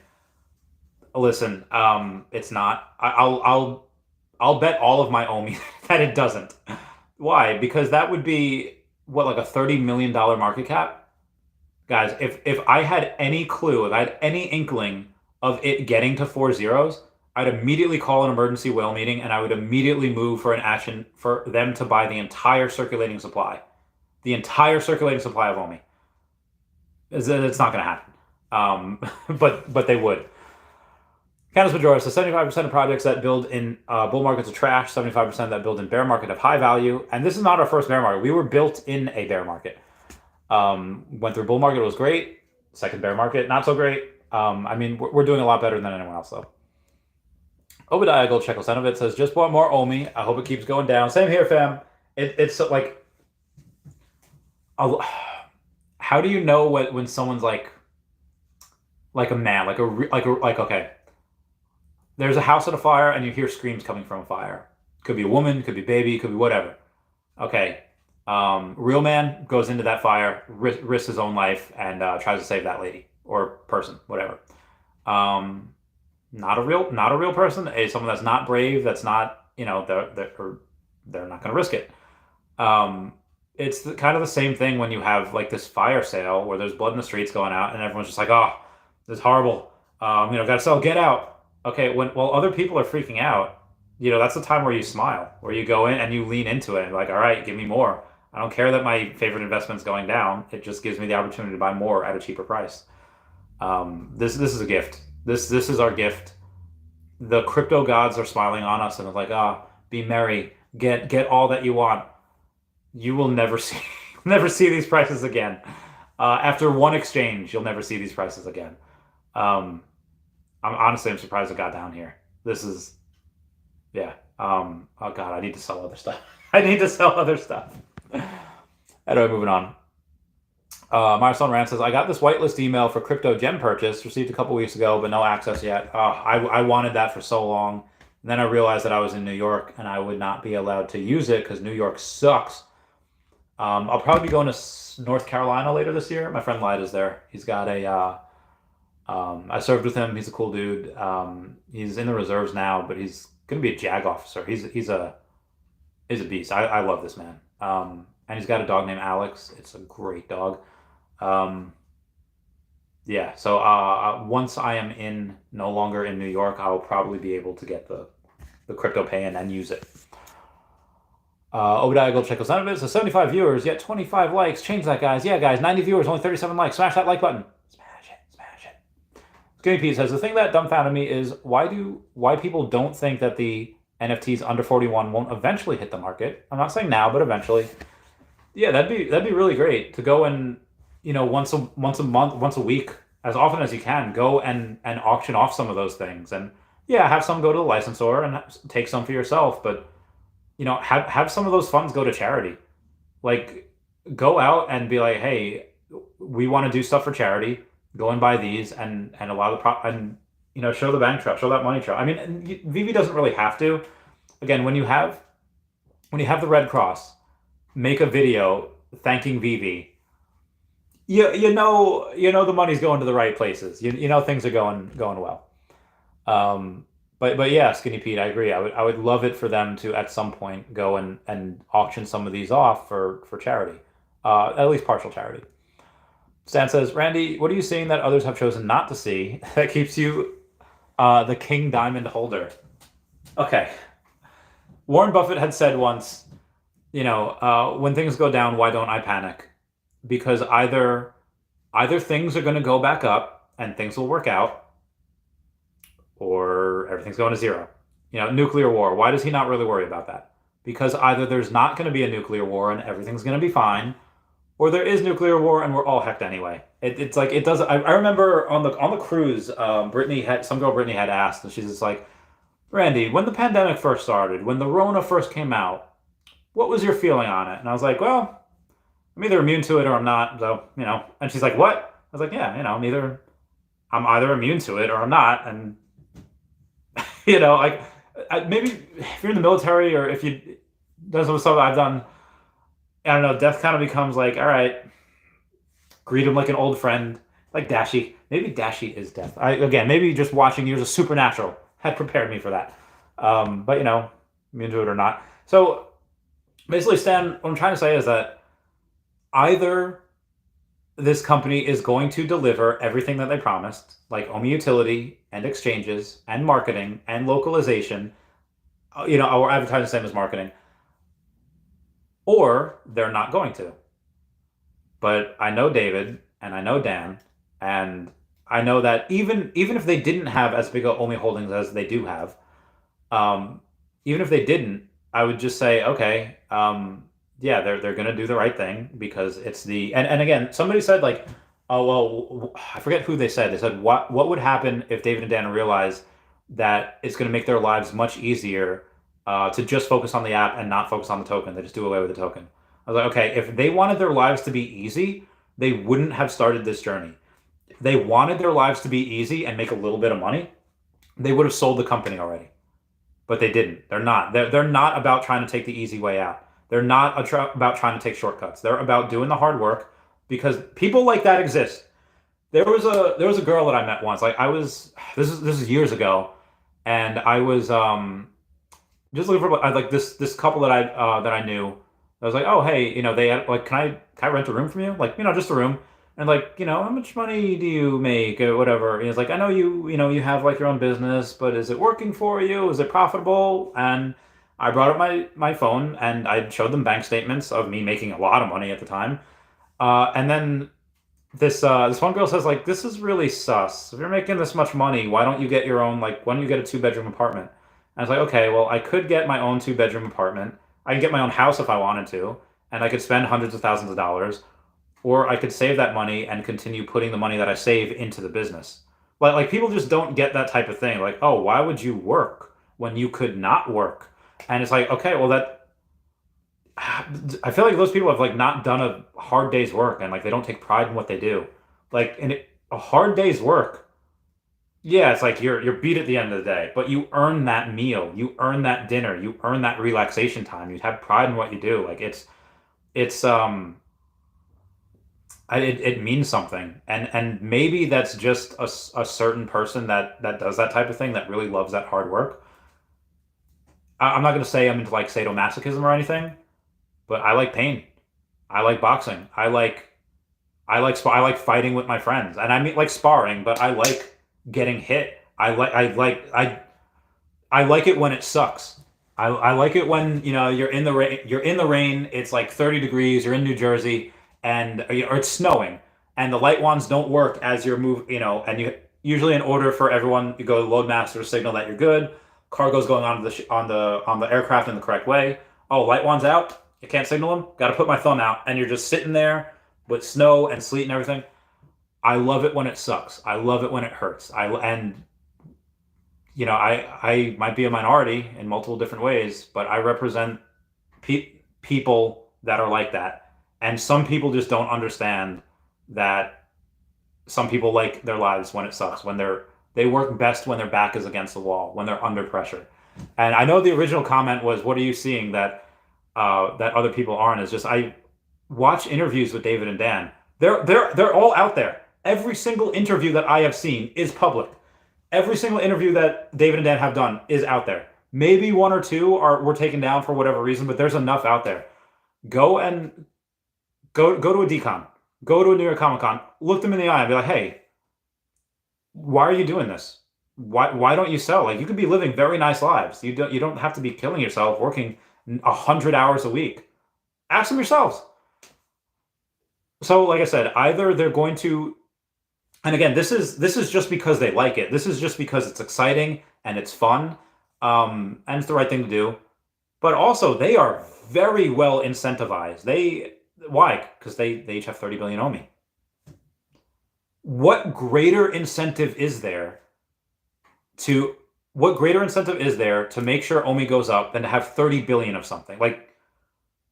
Speaker 1: Listen, it's not. I'll bet all of my Omi that it doesn't. Why? Because that would be what, like a $30 million market cap, guys. If I had any clue, if I had any inkling of it getting to 4 zeros, I'd immediately call an emergency whale meeting and I would immediately move for an action for them to buy the entire circulating supply, of Omi. It's not going to happen, but they would. Candace Majora says 75% of projects that build in bull markets are trash, 75% that build in bear market have high value. And this is not our first bear market. We were built in a bear market. Went through bull market, it was great. Second bear market, not so great. I mean, we're doing a lot better than anyone else, though. Obadiah Goldcheck Senovit says, just bought more Omi. I hope it keeps going down. Same here, fam. It's like, how do you know when someone's like a man, okay, there's a house on a fire and you hear screams coming from a fire. Could be a woman, could be a baby, could be whatever. Okay. Real man goes into that fire, risks his own life, and tries to save that lady or person, whatever. Not a real person. Someone that's not brave. That's not, they're not going to risk it. It's kind of the same thing when you have like this fire sale where there's blood in the streets going out, and everyone's just like, oh, this is horrible. Gotta sell, get out. Okay, while other people are freaking out, that's the time where you smile, where you go in and you lean into it. Like, all right, give me more. I don't care that my favorite investment's going down. It just gives me the opportunity to buy more at a cheaper price. This is a gift. This is our gift. The crypto gods are smiling on us and it's like, be merry, get all that you want. You will never see these prices again. After one exchange, you'll never see these prices again. I'm surprised it got down here. This is, yeah. Oh God, I need to sell other stuff. Anyway, moving on. Marcel Rand says, I got this whitelist email for crypto gem purchase, received a couple weeks ago, but no access yet. I wanted that for so long. And then I realized that I was in New York and I would not be allowed to use it because New York sucks. I'll probably be going to North Carolina later this year. My friend Light is there. He's got I served with him. He's a cool dude. He's in the reserves now, but he's going to be a JAG officer. He's a beast. I love this man. And he's got a dog named Alex. It's a great dog. Yeah. So once I am no longer in New York, I will probably be able to get the crypto pay in and use it. Obadiah Gold Check none of it. So 75 viewers, yet 25 likes. Change that, guys. Yeah, guys. 90 viewers, only 37 likes. Smash that like button. Smash it. Skinny Pete says, the thing that dumbfounded me is why people don't think that the NFTs under 41 won't eventually hit the market. I'm not saying now, but eventually. Yeah, that'd be really great to go and once a month, once a week, as often as you can, go and auction off some of those things, and have some go to the licensor and take some for yourself, but have some of those funds go to charity. Like, go out and be like, hey, we want to do stuff for charity. Go and buy these and allow show the bank trail, show that money trail. I mean, Vivi doesn't really have to. Again, when you have the Red Cross make a video thanking Vivi, you know the money's going to the right places. You know things are going well. But yeah, Skinny Pete, I agree. I would love it for them to at some point go and auction some of these off for charity, at least partial charity. Stan says, Randy, what are you seeing that others have chosen not to see that keeps you The King Diamond Holder. Okay. Warren Buffett had said once, when things go down, why don't I panic? Because either things are going to go back up and things will work out, or everything's going to zero. Nuclear war. Why does he not really worry about that? Because either there's not going to be a nuclear war and everything's going to be fine, or there is nuclear war and we're all hecked anyway. It's like it does. I remember on the cruise, some girl Brittany had asked, and she's just like, Randy, when the pandemic first started, when the Rona first came out, what was your feeling on it? And I was like, well, I'm either immune to it or I'm not. So, and she's like, what? I was like, yeah, I'm either immune to it or I'm not. And, like maybe if you're in the military or if you done some stuff I've done, I don't know, death kind of becomes like, all right, greet him like an old friend, like Dashi. Maybe Dashi is death. Maybe just watching years of Supernatural had prepared me for that. But, immune to it or not. So basically, Stan, what I'm trying to say is that either this company is going to deliver everything that they promised, like Omi Utility and exchanges and marketing and localization, our advertising the same as marketing, or they're not going to. But I know David and I know Dan, and I know that even if they didn't have as big a Omi holdings as they do have, even if they didn't, I would just say, okay, yeah, they're gonna do the right thing because it's and again, somebody said like, oh well, I forget who they said. They said what would happen if David and Dan realize that it's gonna make their lives much easier to just focus on the app and not focus on the token. They just do away with the token. I was like, okay, if they wanted their lives to be easy, they wouldn't have started this journey. If they wanted their lives to be easy and make a little bit of money, they would have sold the company already. But they didn't. They're not. They're not about trying to take the easy way out. They're not about trying to take shortcuts. They're about doing the hard work because people like that exist. There was a girl that I met once. Like this is years ago, and I was just looking for like this couple that I knew. I was like, oh hey, they had like, can I rent a room from you? Like, just a room. And like, how much money do you make or whatever? And he's like, I know you have like your own business, but is it working for you? Is it profitable? And I brought up my phone and I showed them bank statements of me making a lot of money at the time. And then this one girl says like, this is really sus. If you're making this much money, why don't you get your own, like, why don't you get a 2-bedroom apartment? And I was like, okay, well, I could get my own 2-bedroom apartment. I could get my own house if I wanted to, and I could spend hundreds of thousands of dollars, or I could save that money and continue putting the money that I save into the business. Like people just don't get that type of thing. Like, oh, why would you work when you could not work? And it's like, okay, well I feel like those people have like not done a hard day's work and like they don't take pride in what they do. Like a hard day's work, yeah, it's like you're beat at the end of the day, but you earn that meal, you earn that dinner, you earn that relaxation time. You have pride in what you do. Like it's it means something, and maybe that's just a certain person that does that type of thing that really loves that hard work. I'm not gonna say I'm into like sadomasochism or anything, but I like pain. I like boxing. I like fighting with my friends, and I mean like sparring, but I like getting hit. I like it when it sucks. I like it when you're in the rain. You're in the rain. It's like 30 degrees. You're in New Jersey, and or it's snowing, and the light wands don't work as you're move. And you usually in order for everyone, you go to loadmaster signal that you're good. Cargo's going on the aircraft in the correct way. Oh, light wands out. You can't signal them. Got to put my thumb out, and you're just sitting there with snow and sleet and everything. I love it when it sucks. I love it when it hurts. I might be a minority in multiple different ways, but I represent people that are like that. And some people just don't understand that some people like their lives when it sucks, when they work best when their back is against the wall, when they're under pressure. And I know the original comment was, "What are you seeing that that other people aren't?" Is just I watch interviews with David and Dan. They're all out there. Every single interview that I have seen is public. Every single interview that David and Dan have done is out there. Maybe one or two were taken down for whatever reason, but there's enough out there. Go to a decon, go to a New York Comic Con, look them in the eye and be like, hey, why are you doing this? why don't you sell? Like, you could be living very nice lives. You don't have to be killing yourself working 100 hours a week. Ask them yourselves. So, like I said, either they're going to, and again, this is just because they like it. This is just because it's exciting and it's fun, and it's the right thing to do. But also, they are very well incentivized. Why? Because they each have 30 billion Omi. What greater incentive is there to what greater incentive is there to make sure Omi goes up than to have 30 billion of something? Like,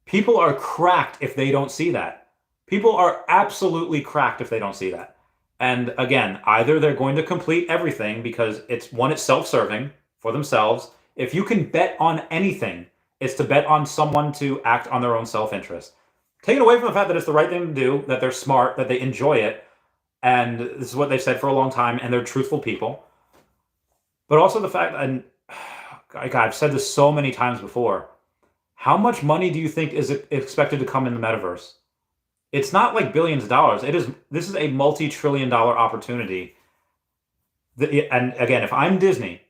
Speaker 1: people are cracked if they don't see that. People are absolutely cracked if they don't see that. And again, either they're going to complete everything because it's self-serving for themselves. If you can bet on anything, it's to bet on someone to act on their own self-interest. Taken away from the fact that it's the right thing to do, that they're smart, that they enjoy it, and this is what they've said for a long time, and they're truthful people. But also the fact, and I've said this so many times before, how much money do you think is expected to come in the metaverse? It's not like billions of dollars. This is a multi-trillion-dollar opportunity. And again, if I'm Disney,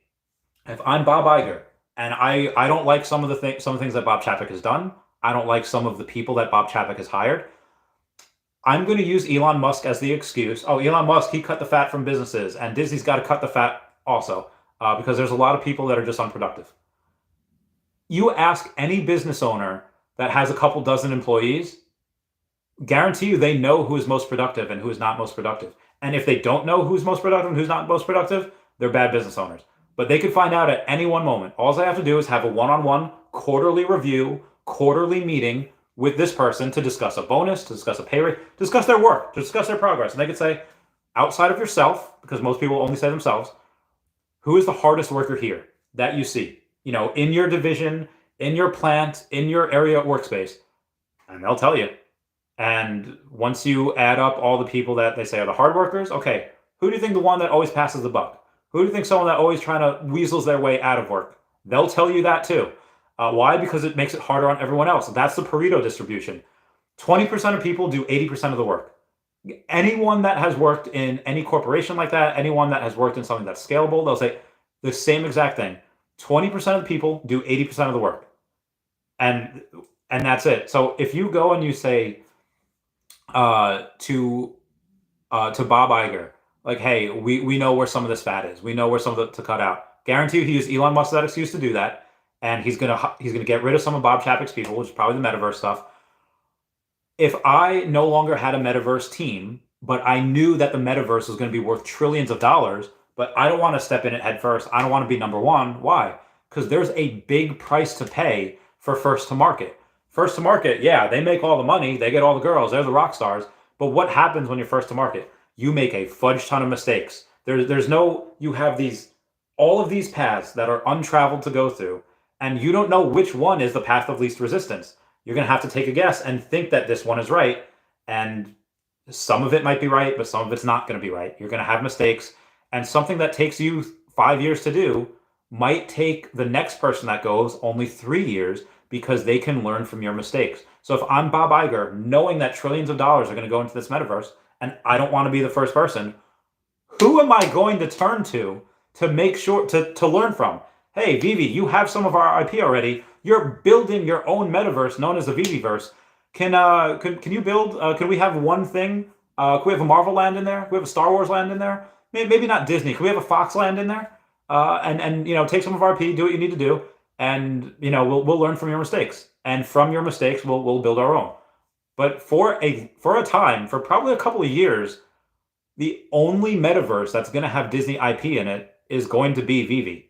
Speaker 1: if I'm Bob Iger, and I don't like some of the things that Bob Chapek has done, I don't like some of the people that Bob Chapek has hired, I'm going to use Elon Musk as the excuse. Oh, Elon Musk, he cut the fat from businesses, and Disney's got to cut the fat also, because there's a lot of people that are just unproductive. You ask any business owner that has a couple dozen employees, guarantee you they know who is most productive and who is not most productive. And if they don't know who's most productive and who's not most productive, they're bad business owners. But they could find out at any one moment. All they have to do is have a one-on-one quarterly review, quarterly meeting with this person to discuss a bonus, to discuss a pay rate, discuss their work, to discuss their progress. And they could say, outside of yourself, because most people only say themselves, who is the hardest worker here that you see? In your division, in your plant, in your area workspace. And they'll tell you. And once you add up all the people that they say are the hard workers, okay, who do you think the one that always passes the buck? Who do you think someone that always trying to weasels their way out of work? They'll tell you that too. Why? Because it makes it harder on everyone else. That's the Pareto distribution. 20% of people do 80% of the work. Anyone that has worked in any corporation like that, anyone that has worked in something that's scalable, they'll say the same exact thing. 20% of the people do 80% of the work. And that's it. So if you go and you say to Bob Iger, like, hey, we know where some of this fat is. We know where some of it to cut out. Guarantee you he used Elon Musk that excuse to do that. And he's gonna get rid of some of Bob Chapek's people, which is probably the metaverse stuff. If I no longer had a metaverse team, but I knew that the metaverse was going to be worth trillions of dollars, but I don't want to step in it head first. I don't want to be number one. Why? Because there's a big price to pay for first to market. First to market, yeah, they make all the money. They get all the girls. They're the rock stars. But what happens when you're first to market? You make a fudge ton of mistakes. You have all of these paths that are untraveled to go through, and you don't know which one is the path of least resistance. You're going to have to take a guess and think that this one is right. And some of it might be right, but some of it's not going to be right. You're going to have mistakes. And something that takes you 5 years to do might take the next person that goes only 3 years, because they can learn from your mistakes. So if I'm Bob Iger, knowing that trillions of dollars are going to go into this metaverse, and I don't want to be the first person, who am I going to turn to make sure to learn from? Hey, Vivi, you have some of our IP already. You're building your own metaverse known as the Viviverse. Can you build? Can we have one thing? Can we have a Marvel land in there? Can we have a Star Wars land in there? Maybe not Disney. Can we have a Fox land in there? And take some of our IP, do what you need to do, and we'll learn from your mistakes. And from your mistakes, we'll build our own. But for a time, for probably a couple of years, the only metaverse that's going to have Disney IP in it is going to be Vivi.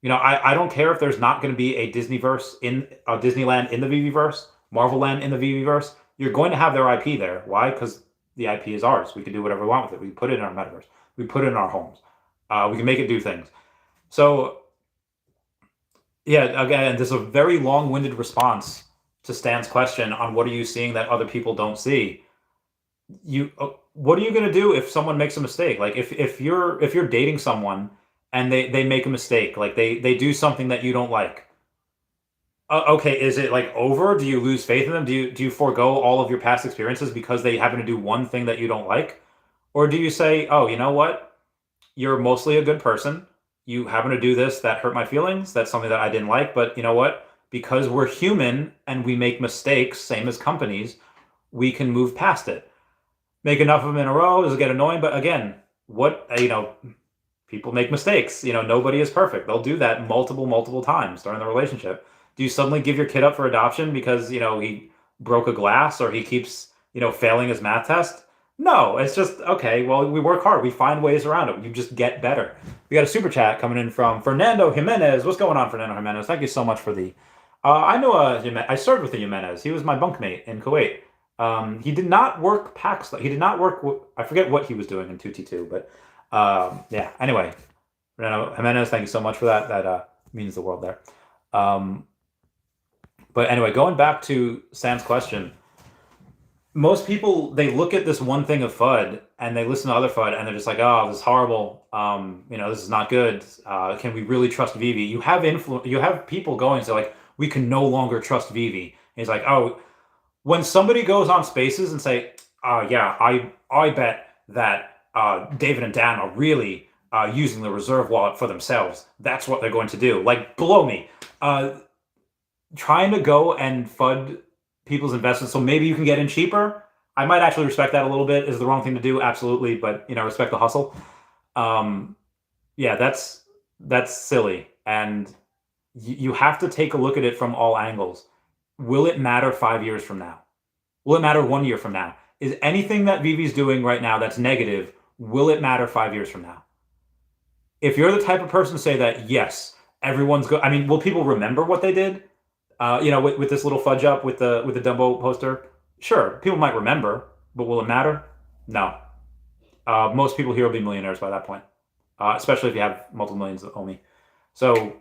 Speaker 1: I don't care if there's not going to be a Disneyverse in a Disneyland in the Viviverse, Marvel Land in the Viviverse. You're going to have their IP there. Why? Because the IP is ours. We can do whatever we want with it. We can put it in our metaverse. We put it in our homes. We can make it do things. So, yeah, again, there's a very long-winded response to Stan's question on what are you seeing that other people don't see. What are you going to do if someone makes a mistake? Like if you're dating someone and they make a mistake, like they do something that you don't like. Okay, is it like over? Do you lose faith in them? Do you forego all of your past experiences because they happen to do one thing that you don't like? Or do you say, oh, you know what? you're mostly a good person. You happen to do this that hurt my feelings. That's something that I didn't like. But you know what? Because we're human and we make mistakes, same as companies, we can move past it. Make enough of them in a row, does it get annoying? But again, people make mistakes. Nobody is perfect. They'll do that multiple times during the relationship. Do you suddenly give your kid up for adoption because, he broke a glass or he keeps, failing his math test? No, it's just, okay, well, we work hard. We find ways around it. You just get better. We got a super chat coming in from Fernando Jimenez. What's going on, Fernando Jimenez? Thank you so much for the... I served with the Jimenez. He was my bunkmate in Kuwait. He did not work PAX. He did not work... I forget what he was doing in 2T2, but yeah. Anyway, Fernando Jimenez, thank you so much for that. That means the world there. But anyway, going back to Sam's question, most people, they look at this one thing of FUD and they listen to other FUD and they're just like, oh, this is horrible. This is not good. Can we really trust Vivi? You have people going, so like, we can no longer trust Vivi. And he's like, oh, when somebody goes on Spaces and say, yeah, I bet that David and Dan are really using the reserve wallet for themselves. That's what they're going to do. Like, blow me. Trying to go and FUD people's investments so maybe you can get in cheaper. I might actually respect that a little bit. Is the wrong thing to do, absolutely, but respect the hustle. Yeah, that's silly, and you have to take a look at it from all angles. Will it matter 5 years from now? Will it matter 1 year from now? Is anything that Vivi's doing right now that's negative, will it matter 5 years from now? If you're the type of person to say that, yes, everyone's good. I mean, will people remember what they did? With this little fudge up with the Dumbo poster, sure, people might remember, but will it matter? No. Most people here will be millionaires by that point, especially if you have multiple millions of Omi. So,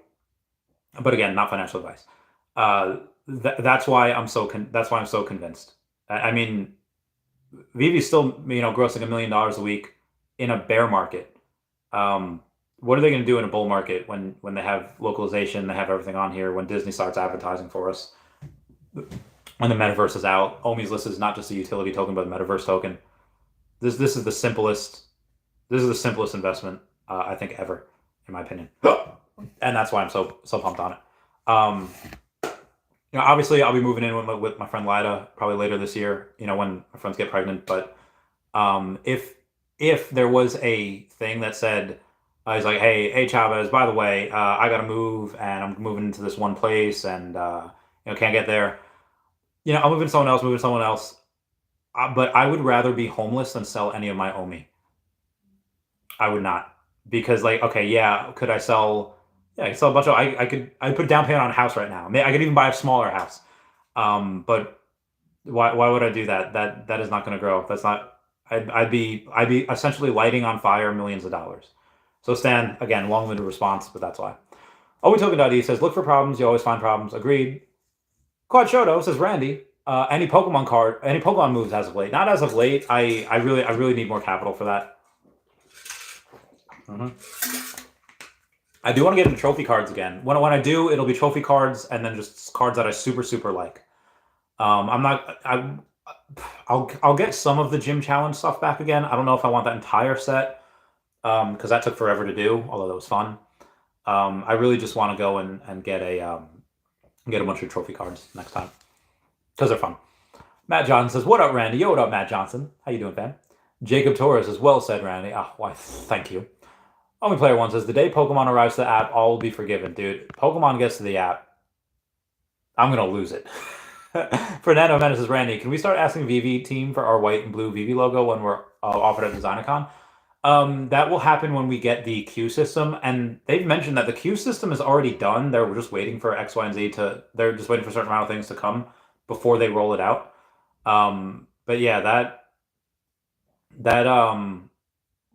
Speaker 1: but again, not financial advice. That's why I'm so convinced. I mean, Vivi's still grossing $1 million a week in a bear market. What are they going to do in a bull market when they have localization, they have everything on here, when Disney starts advertising for us, when the metaverse is out? Omi's list is not just a utility token, but a metaverse token. This is the simplest investment I think ever, in my opinion, and that's why I'm so pumped on it. Obviously I'll be moving in with my friend Lida probably later this year. When my friends get pregnant. But if there was a thing that said, he's like, hey, Chavez, by the way, I got to move, and I'm moving into this one place, and can't get there. I'll move in someone else. But I would rather be homeless than sell any of my Omi. I would not, because okay, yeah, could I sell? Yeah, I could sell a bunch of. I put down payment on a house right now. I could even buy a smaller house. But why would I do that? That is not going to grow. That's not. I'd be essentially lighting on fire millions of dollars. So Stan, again, long-winded response, but that's why. OmiToken.e says, look for problems, you always find problems. Agreed. Quad Shoto says, Randy, any Pokemon moves as of late? Not as of late. I really need more capital for that. I do want to get into trophy cards again. When I do, it'll be trophy cards and then just cards that I super like. I'll get some of the gym challenge stuff back again. I don't know if I want that entire set. Because that took forever to do, although that was fun. I really just want to go and get a bunch of trophy cards next time, because they're fun. Matt Johnson says, what up, Randy? Yo, what up, Matt Johnson? How you doing, fam? Jacob Torres says, well said, Randy. Why, thank you. Only Player One says, the day Pokemon arrives to the app, all will be forgiven. Dude, Pokemon gets to the app, I'm going to lose it. Fernando Mendes says, Randy, can we start asking Vivi team for our white and blue Vivi logo when we're offered at DesignerCon? That will happen when we get the queue system, and they've mentioned that the queue system is already done. They're just waiting for X, Y, and Z they're just waiting for a certain amount of things to come before they roll it out. But yeah, that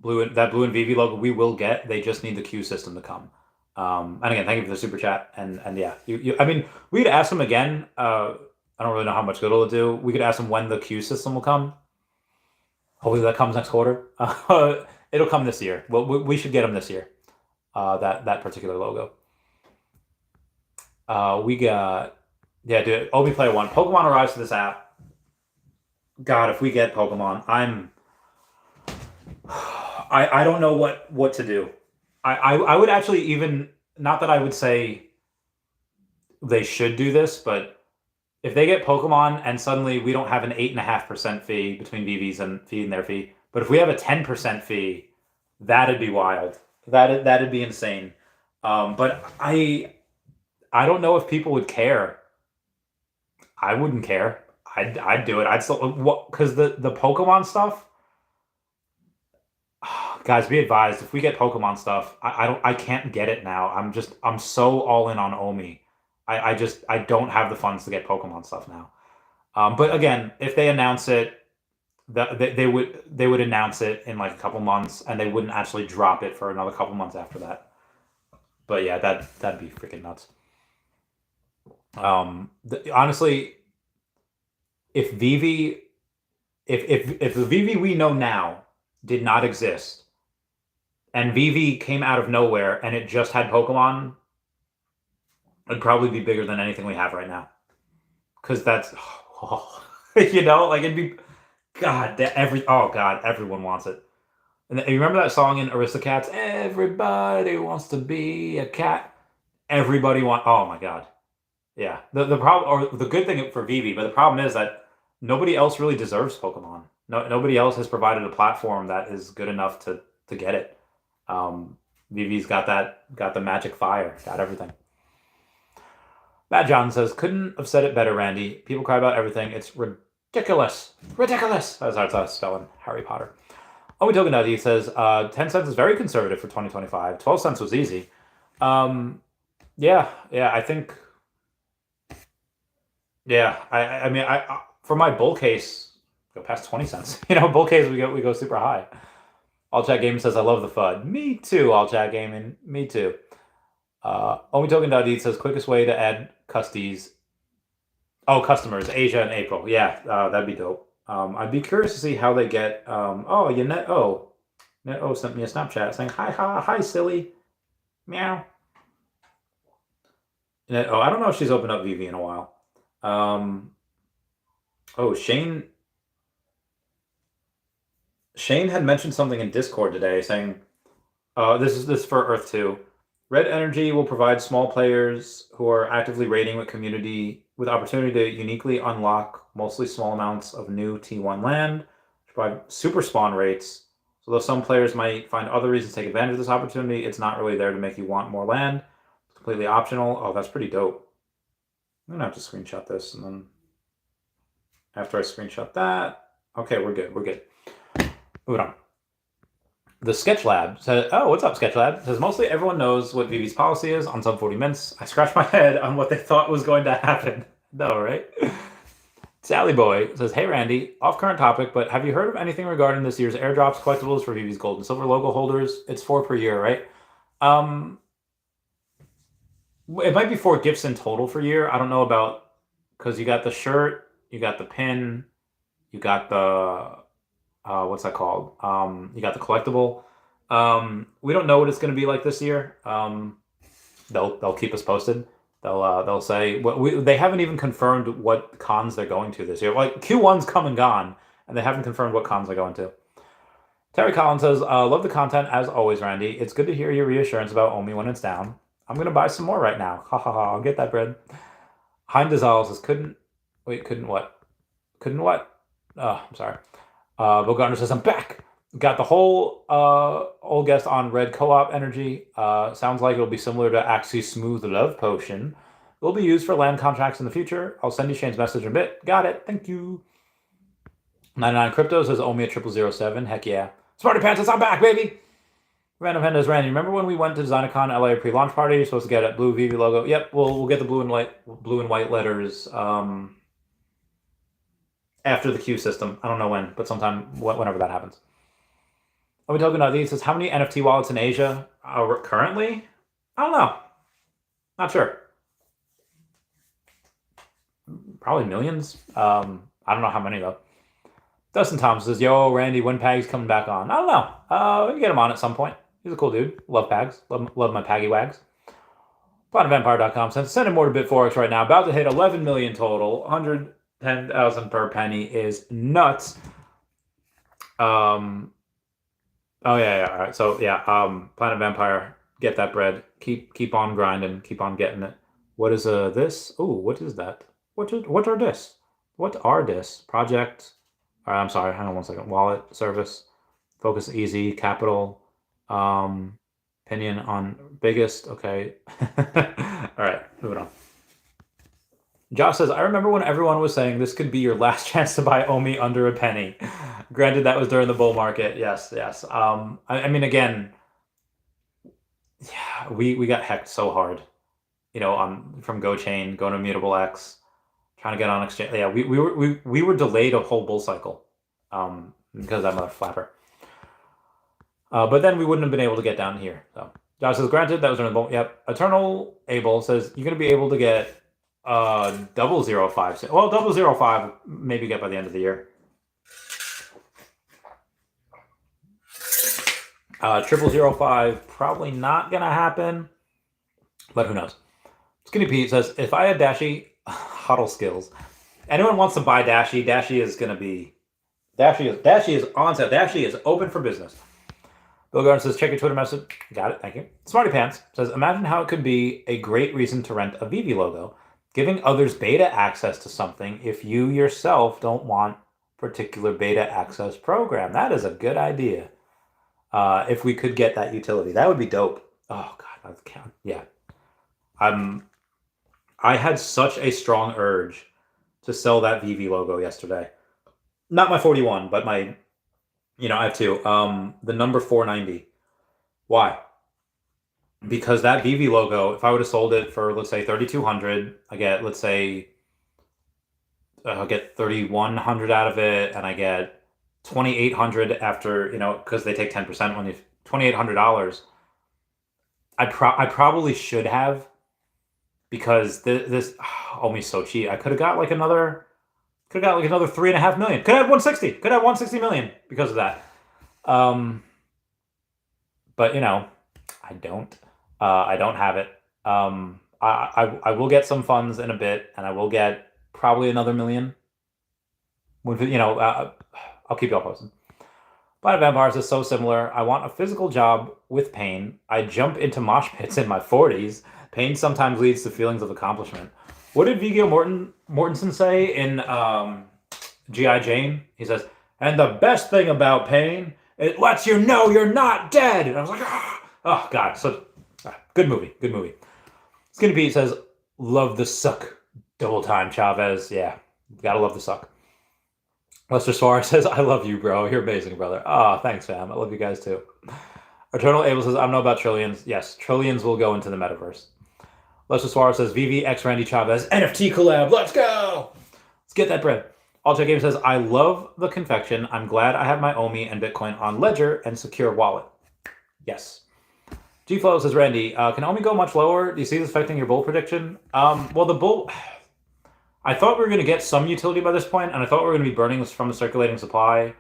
Speaker 1: blue and Vivi logo we will get. They just need the queue system to come. And again, thank you for the super chat. And yeah, I mean, we could ask them again. I don't really know how much good it'll do. We could ask them when the queue system will come. Hopefully that comes next quarter. It'll come this year. Well, we should get them this year. That particular logo. We got, yeah, dude. Omi Player One. Pokemon arrives to this app. God, if we get Pokemon, I don't know what to do. I would actually even, not that I would say they should do this, but if they get Pokemon and suddenly we don't have an 8.5% fee between Vivi's and fee and their fee, but if we have a 10% fee, that'd be wild. That'd be insane. But I don't know if people would care. I wouldn't care. I'd do it. I'd still, because the Pokemon stuff. Guys, be advised, if we get Pokemon stuff, I can't get it now. I'm so all in on Omi. I don't have the funds to get Pokemon stuff now. But again, if they announce it, they would announce it in like a couple months, and they wouldn't actually drop it for another couple months after that. But yeah, that'd be freaking nuts. Honestly, if Vivi, if the Vivi we know now did not exist, and Vivi came out of nowhere and it just had Pokemon, it'd probably be bigger than anything we have right now. Because that's, you know, like it'd be, God, everyone wants it. And you remember that song in Aristocats? Everybody wants to be a cat. Everybody oh my God. Yeah. The problem, or the good thing for Vivi, but the problem is that nobody else really deserves Pokemon. Nobody else has provided a platform that is good enough to get it. Vivi's got the magic fire, got everything. Matt John says, couldn't have said it better, Randy. People cry about everything. It's ridiculous. Ridiculous. That's how it's spelling Harry Potter. Omi Token Nutty says, 10 cents is very conservative for 2025. 12 cents was easy. Yeah, I think. Yeah, I mean, for my bull case, go past 20 cents. You know, bull case, we go super high. All Chat Gaming says, I love the FUD. Me too, All Chat Gaming. Me too. Omi Token Nutty says, quickest way to add custies. Oh, customers, Asia and April. Yeah, that'd be dope. I'd be curious to see how they get. Net-O sent me a Snapchat saying, hi, silly. Meow. Net-O, I don't know if she's opened up Vivi in a while. Shane had mentioned something in Discord today saying, this is for Earth 2. Red Energy will provide small players who are actively raiding with community with opportunity to uniquely unlock mostly small amounts of new T1 land, to provide super spawn rates. So though some players might find other reasons to take advantage of this opportunity, it's not really there to make you want more land. It's completely optional. Oh, that's pretty dope. I'm gonna have to screenshot this, and then after I screenshot that, okay, we're good. Moving on. The Sketch Lab says, oh, what's up, Sketch Lab? Says, mostly everyone knows what Vivi's policy is on sub 40 mints. I scratched my head on what they thought was going to happen. No, right? Sally Boy says, hey, Randy, off current topic, but have you heard of anything regarding this year's airdrops collectibles for Vivi's gold and silver logo holders? It's 4 per year, right? It might be 4 gifts in total for year. I don't know about, because you got the shirt, you got the pin, you got the... what's that called? You got the collectible. We don't know what it's going to be like this year. They'll keep us posted. They'll say they haven't even confirmed what cons they're going to this year. Like Q1's come and gone, and they haven't confirmed what cons they're going to. Terry Collins says, love the content as always, Randy. It's good to hear your reassurance about Omi when it's down. I'm gonna buy some more right now. Ha ha ha! I'll get that bread. Hein Dizal says, couldn't what? Oh, I'm sorry. Bill Gardner says, I'm back. Got the whole old guest on red co-op energy. Sounds like it'll be similar to Axie's Smooth Love Potion. It will be used for land contracts in the future. I'll send you Shane's message in a bit. Got it. Thank you. 99 Crypto says, Omi at 0007. Heck yeah. Smarty Pants says, I'm back, baby. Random Hendes, Randy, remember when we went to DesignerCon LA pre-launch party? You're supposed to get a blue Vivi logo. Yep, we'll get the blue and white letters after the queue system. I don't know when, but sometime, whenever that happens. Omi Token Nutty says, how many NFT wallets in Asia are currently? I don't know. Not sure. Probably millions. I don't know how many, though. Dustin Thomas says, yo, Randy, when Pag's coming back on? I don't know. We can get him on at some point. He's a cool dude. Love Pags. Love my Paggy Wags. PlatinumVampire.com says, send him more to BitForex right now. About to hit 11 million total. 110,000 per penny is nuts. Oh yeah. All right. So yeah, Planet Vampire, get that bread. Keep on grinding. Keep on getting it. What is this? Oh, what is that? What are this? What are this? Project. I'm sorry. Hang on one second. Wallet service. Focus easy. Capital. Um, opinion on biggest. Okay. All right. Moving on. Josh says, I remember when everyone was saying this could be your last chance to buy Omi under a penny. Granted, that was during the bull market. Yes, yes. I mean, again, yeah, we got hecked so hard, on from GoChain, going to Immutable X, trying to get on exchange. Yeah, we were delayed a whole bull cycle, because I'm a flapper. But then we wouldn't have been able to get down here. So Josh says, granted, that was during the bull. Yep. Eternal Abel says you're gonna be able to get 005. Well, 005 maybe get by the end of the year. 0005 probably not gonna happen, but who knows? Skinny Pete says if I had Dashi huddle skills, anyone wants to buy Dashi, Dashi is on sale. Dashi is open for business. Bill Garden says, check your Twitter message. Got it, thank you. Smarty Pants says, imagine how it could be a great reason to rent a Vivi logo, giving others beta access to something if you yourself don't want particular beta access program. That is a good idea. If we could get that utility, that would be dope. Oh God, I can't. Yeah, I had such a strong urge to sell that Vivi logo yesterday. Not my 41, but my, I have two. The number 490. Why? Because that Vivi logo, if I would have sold it for, let's say, 3,200, I get, let's say, I'll get 3,100 out of it, and I get 2,800 after, because they take 10% when you $2,800. I probably should have, because this Omi's so cheap. I could have got like another 3.5 million. Could have 160. Could have 160 million because of that. But I don't. I don't have it. I will get some funds in a bit, and I will get probably another million. I'll keep y'all posted. Planet Vampires is so similar. I want a physical job with pain. I jump into mosh pits in my 40s. Pain sometimes leads to feelings of accomplishment. What did Viggo Mortensen say in G.I. Jane? He says, and the best thing about pain, it lets you know you're not dead. And I was like, oh God, so good movie. Skinny Pete says, love the suck. Double time, Chavez. Yeah, gotta love the suck. Lester Suarez says, I love you, bro. You're amazing, brother. Oh, thanks, fam. I love you guys, too. Eternal Abel says, I don't know about trillions. Yes, trillions will go into the metaverse. Lester Suarez says, Vivi x Randy Chavez, NFT collab. Let's go. Let's get that bread. Alter Game says, I love the confection. I'm glad I have my Omi and Bitcoin on Ledger and secure wallet. Yes. G-Flow says, Randy, can Omi go much lower? Do you see this affecting your bull prediction? Well, the bull... I thought we were going to get some utility by this point, and I thought we were going to be burning from the circulating supply.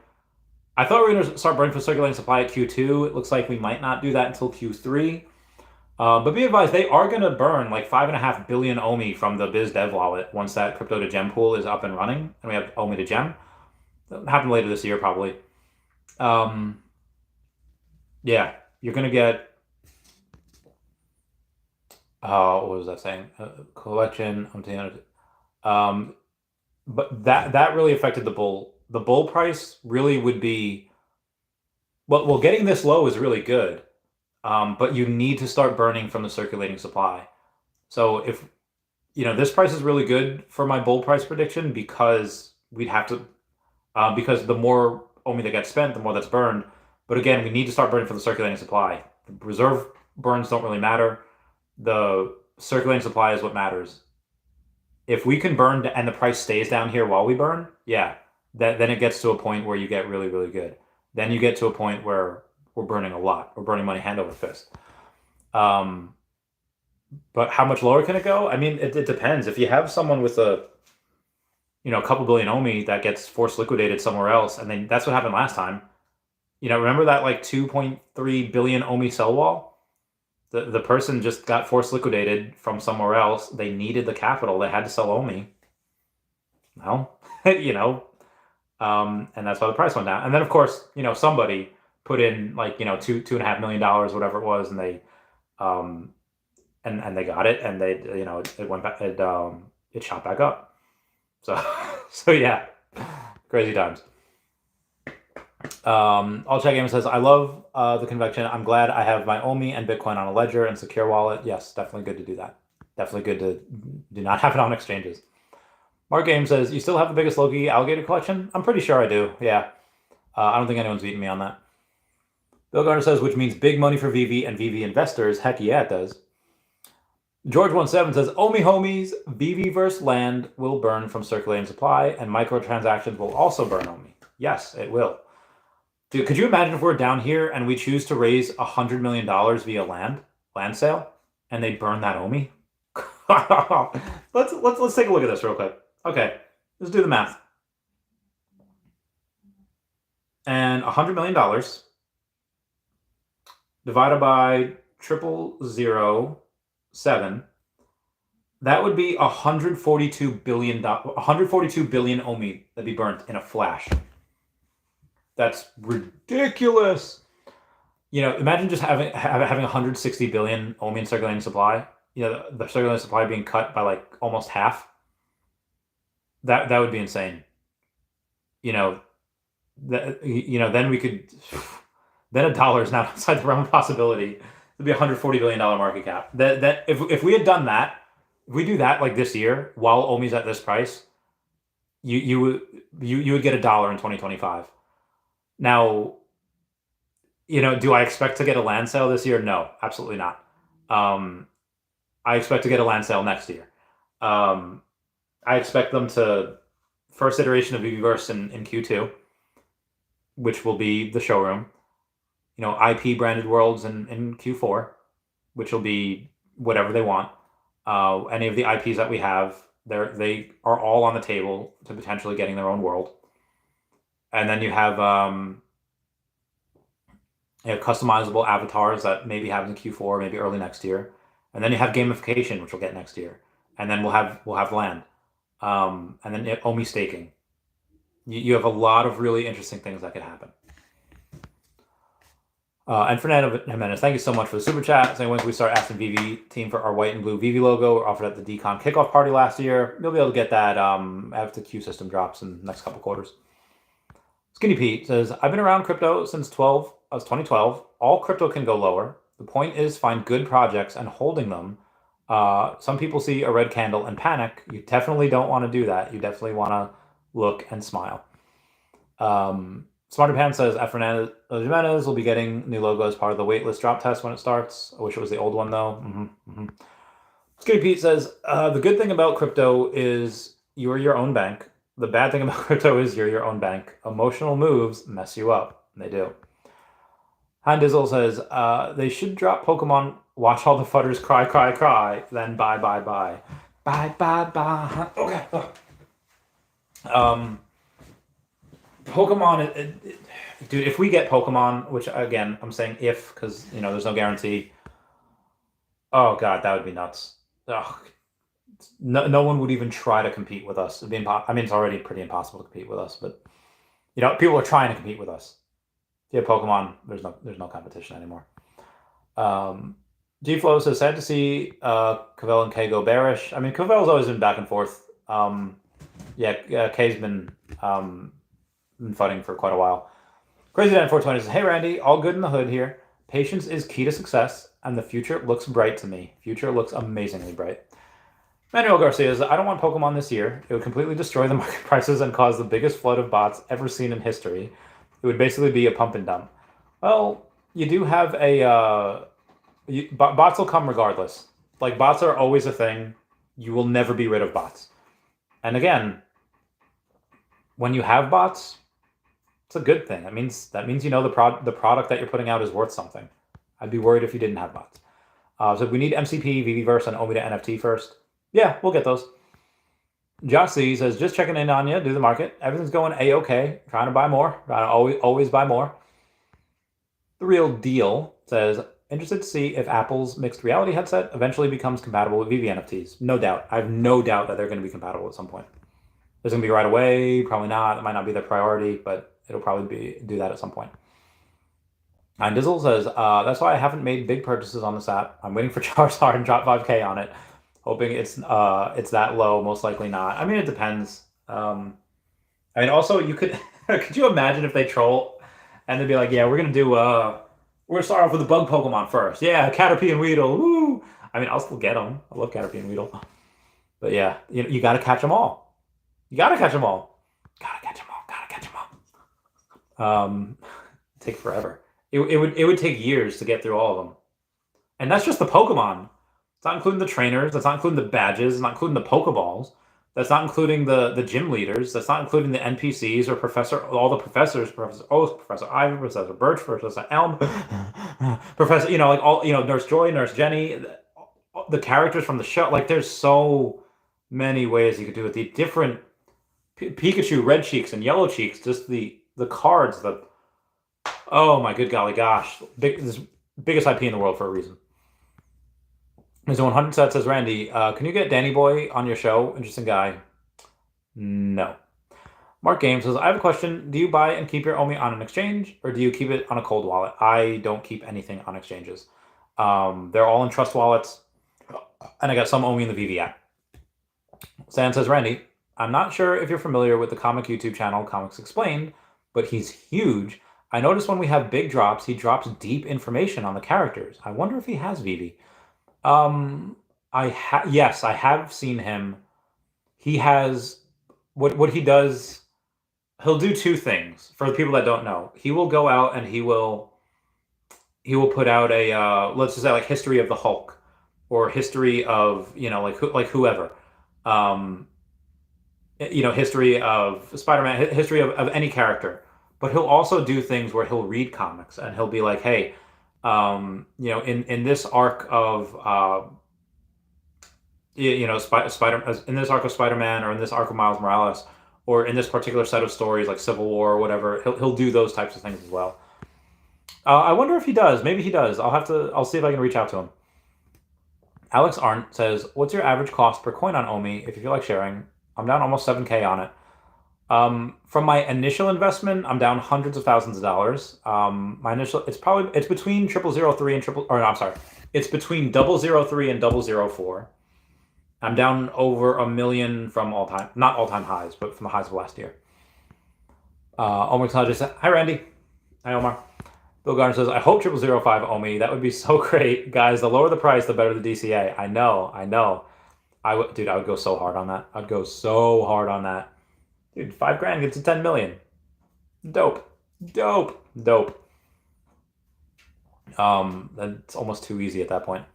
Speaker 1: I thought we were going to start burning from circulating supply at Q2. It looks like we might not do that until Q3. But be advised, they are going to burn like 5.5 billion Omi from the Biz Dev wallet once that crypto to gem pool is up and running, and we have Omi to gem. That'll happen later this year, probably. Yeah, you're going to get... what was that saying? Collection... but that really affected the bull. The bull price really would be... Well, getting this low is really good. But you need to start burning from the circulating supply. So if, this price is really good for my bull price prediction because we'd have to, because the more Omi that gets spent, the more that's burned. But again, we need to start burning from the circulating supply. The reserve burns don't really matter. The circulating supply is what matters. If we can burn and the price stays down here while we burn, yeah, then it gets to a point where you get really, really good. Then you get to a point where we're burning a lot. We're burning money hand over fist. But how much lower can it go? I mean, it depends. If you have someone with a couple billion Omi that gets forced liquidated somewhere else, and then that's what happened last time. Remember that like 2.3 billion Omi sell wall? The person just got forced liquidated from somewhere else. They needed the capital. They had to sell Omi. Well, and that's why the price went down. And then, of course, somebody put in like, $2.5 million, whatever it was, and they and they got it, and they, it went back, it shot back up. So so yeah, crazy times. All Chat Gamer says, I love the convection. I'm glad I have my Omi and Bitcoin on a ledger and secure wallet. Yes, definitely good to do that. Definitely good to do not have it on exchanges. Mark Game says, you still have the biggest Loki alligator collection? I'm pretty sure I do, yeah. I don't think anyone's beating me on that. Bill Garner says, which means big money for Vivi and Vivi investors. Heck yeah, it does. George17 says, Omi homies, Vivi versus land will burn from circulating supply, and microtransactions will also burn Omi. Yes, it will. Dude, could you imagine if we're down here and we choose to raise $100 million via land sale, and they burn that Omi? let's take a look at this real quick. Okay, let's do the math. And $100 million divided by 0007, that would be 142 billion Omi that'd be burnt in a flash. That's ridiculous. Imagine just having 160 billion Omi in circulating supply. The circulating supply being cut by like almost half. That would be insane. Then we could. Then a dollar is not outside the realm of possibility. It'd be $140 billion market cap. That if we had done that, if we do that like this year while Omi's at this price, you would get $1 in 2025. Now, do I expect to get a land sale this year? No, absolutely not. I expect to get a land sale next year. I expect them to first iteration of Viviverse in Q2, which will be the showroom. IP branded worlds in Q4, which will be whatever they want. Any of the IPs that we have, they are all on the table to potentially getting their own world. And then you have customizable avatars that maybe happen in Q4, maybe early next year. And then you have gamification, which we'll get next year. And then we'll have land. And then Omi staking. You have a lot of really interesting things that could happen. And Fernando Jimenez, thank you so much for the super chat. Saying, once we start asking Vivi team for our white and blue Vivi logo, we're offered at the DCon kickoff party last year. You'll be able to get that after the Q system drops in the next couple quarters. Skinny Pete says, I've been around crypto since 2012. All crypto can go lower. The point is find good projects and holding them. Some people see a red candle and panic. You definitely don't want to do that. You definitely want to look and smile. Smarter Pan says, Fernando Jimenez will be getting new logo as part of the waitlist drop test when it starts. I wish it was the old one, though. Skinny Pete says, the good thing about crypto is you're your own bank. The bad thing about crypto is you're your own bank. Emotional moves mess you up. They do. Han Dizzle says, they should drop Pokemon, watch all the fudders cry, cry, cry, then bye, bye, bye. Bye, bye, bye. Okay. Pokemon, dude, if we get Pokemon, which again, I'm saying if, because, there's no guarantee. Oh, God, that would be nuts. Ugh. No one would even try to compete with us. It'd be it's already pretty impossible to compete with us, but, people are trying to compete with us. If you have Pokemon, there's no competition anymore. G-Flow says, sad to see Cavell and K go bearish. Cavell's always been back and forth. K's been fudding for quite a while. Crazy Dan 420 says, hey Randy, all good in the hood here. Patience is key to success, and the future looks bright to me. Future looks amazingly bright. Manuel Garcia says, I don't want Pokemon this year. It would completely destroy the market prices and cause the biggest flood of bots ever seen in history. It would basically be a pump and dump. Well, you do have bots will come regardless. Like, bots are always a thing. You will never be rid of bots. And again, when you have bots, it's a good thing. That means the product that you're putting out is worth something. I'd be worried if you didn't have bots. So we need MCP, Viviverse, and Omi to NFT first. Yeah, we'll get those. Josh C says, just checking in on you, do the market. Everything's going A-okay. Trying to buy more. Trying to always buy more. The Real Deal says, interested to see if Apple's mixed reality headset eventually becomes compatible with Vivi NFTs. No doubt. I have no doubt that they're going to be compatible at some point. Is it going to be right away? Probably not. It might not be their priority, but it'll probably do that at some point. And Dizzle says, that's why I haven't made big purchases on this app. I'm waiting for Charizard and drop 5K on it, hoping it's that low. Most likely not. I mean, it depends. I mean, also you could could you imagine if they troll and they'd be like, yeah, we're gonna start off with the bug Pokemon first. Yeah, Caterpie and Weedle. Woo! I mean, I'll still get them. I love Caterpie and Weedle. But yeah, you got to catch them all. You got to catch them all. Gotta catch them all. Gotta catch them all. Take forever. It would take years to get through all of them, and that's just the Pokemon. It's not including the trainers. That's not including the badges. It's not including the Pokeballs. That's not including the gym leaders. That's not including the NPCs or all the professors, Professor Oak, Professor Ivy, Professor Birch, Professor Elm, Professor, like all, Nurse Joy, Nurse Jenny, the characters from the show. Like, there's so many ways you could do it. The different Pikachu, red cheeks and yellow cheeks, just the cards, oh my good golly gosh, biggest IP in the world for a reason. Mr. 100 set says, Randy, can you get Danny Boy on your show? Interesting guy. No. Mark Games says, I have a question. Do you buy and keep your Omi on an exchange, or do you keep it on a cold wallet? I don't keep anything on exchanges. They're all in trust wallets, and I got some Omi in the Vivi app. Stan says, Randy, I'm not sure if you're familiar with the comic YouTube channel Comics Explained, but he's huge. I noticed when we have big drops, he drops deep information on the characters. I wonder if he has Vivi. Yes, I have seen him. He has what he does. He'll do two things for the people that don't know. He will go out and he will put out a let's just say like history of the Hulk or history of like whoever, history of Spider-Man, history of any character. But he'll also do things where he'll read comics and he'll be like, hey, in this arc of in this arc of Spider-Man, or in this arc of Miles Morales, or in this particular set of stories like Civil War or whatever, he'll do those types of things as well. I wonder if he does. Maybe he does. I'll see if I can reach out to him. Alex Arndt says, what's your average cost per coin on Omi if you feel like sharing? I'm down almost 7K on it. From my initial investment, I'm down hundreds of thousands of dollars. It's between 0003 and it's between 003 and 004. I'm down over $1 million from not all-time highs, but from the highs of last year. Omar just said, hi Randy. Hi Omar. Bill Garner says, I hope 0005 Omi. That would be so great. Guys, the lower the price, the better the DCA. I know. I would go so hard on that. I'd go so hard on that. Dude, $5,000 gets to 10 million. Dope. That's almost too easy at that point.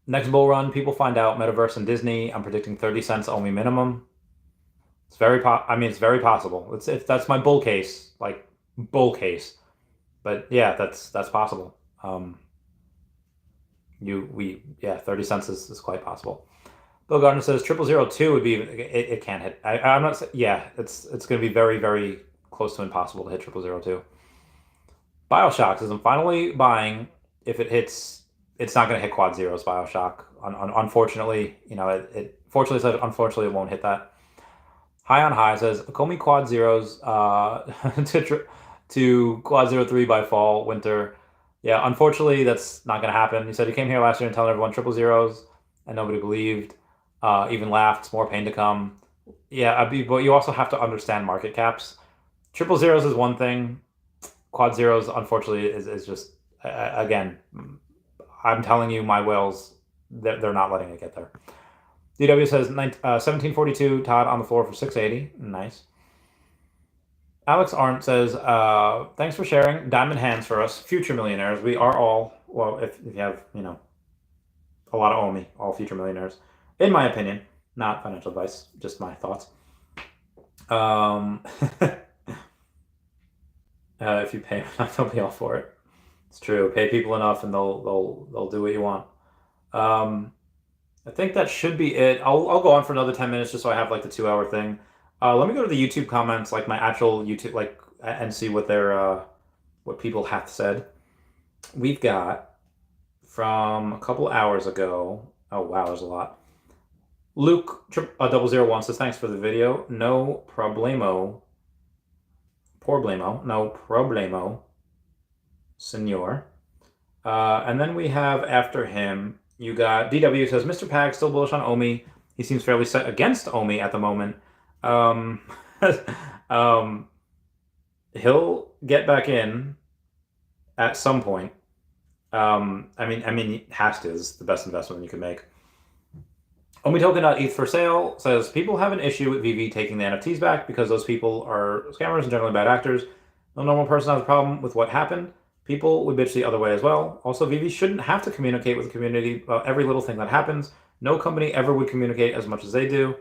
Speaker 1: Next bull run, people find out metaverse and Disney. I'm predicting 30 cents Omi minimum. It's very possible. That's my bull case, But yeah, that's possible. 30 cents is quite possible. Bill Gardner says 0002 would be, it can't hit. I'm not saying, it's going to be very, very close to impossible to hit 0002. Bioshock says, I'm finally buying. If it hits, it's not going to hit quad zeros, Bioshock. Unfortunately, unfortunately it won't hit that. High on High says, Akomi quad zeros to quad 03 by fall, winter. Yeah, unfortunately, that's not going to happen. He said he came here last year and telling everyone triple zeros, and nobody believed. Even laughed. It's more pain to come. Yeah, but you also have to understand market caps. Triple zeros is one thing. Quad zeros, unfortunately, is just, again, I'm telling you, my whales, they're not letting it get there. DW says 1742, Todd on the floor for 680. Nice. Alex Arndt says, thanks for sharing. Diamond hands for us, future millionaires. We are all, well, if you have, a lot of Omi, all future millionaires. In my opinion, not financial advice, just my thoughts. If you pay enough, they'll be all for it. It's true. Pay people enough, and they'll do what you want. I think that should be it. I'll go on for another 10 minutes just so I have like the 2-hour thing. Let me go to the YouTube comments, like my actual YouTube, and see what what people have said. We've got from a couple hours ago. Oh wow, there's a lot. Luke 001 says, thanks for the video. No problemo. Problemo. No problemo, senor. And then we have after him, you got DW says, Mr. Pag still bullish on Omi. He seems fairly set against Omi at the moment. He'll get back in at some point. I mean, has to is the best investment you can make. OmiToken.eth for sale says people have an issue with Vivi taking the NFTs back because those people are scammers and generally bad actors. No normal person has a problem with what happened. People would bitch the other way as well. Also, Vivi shouldn't have to communicate with the community about every little thing that happens. No company ever would communicate as much as they do.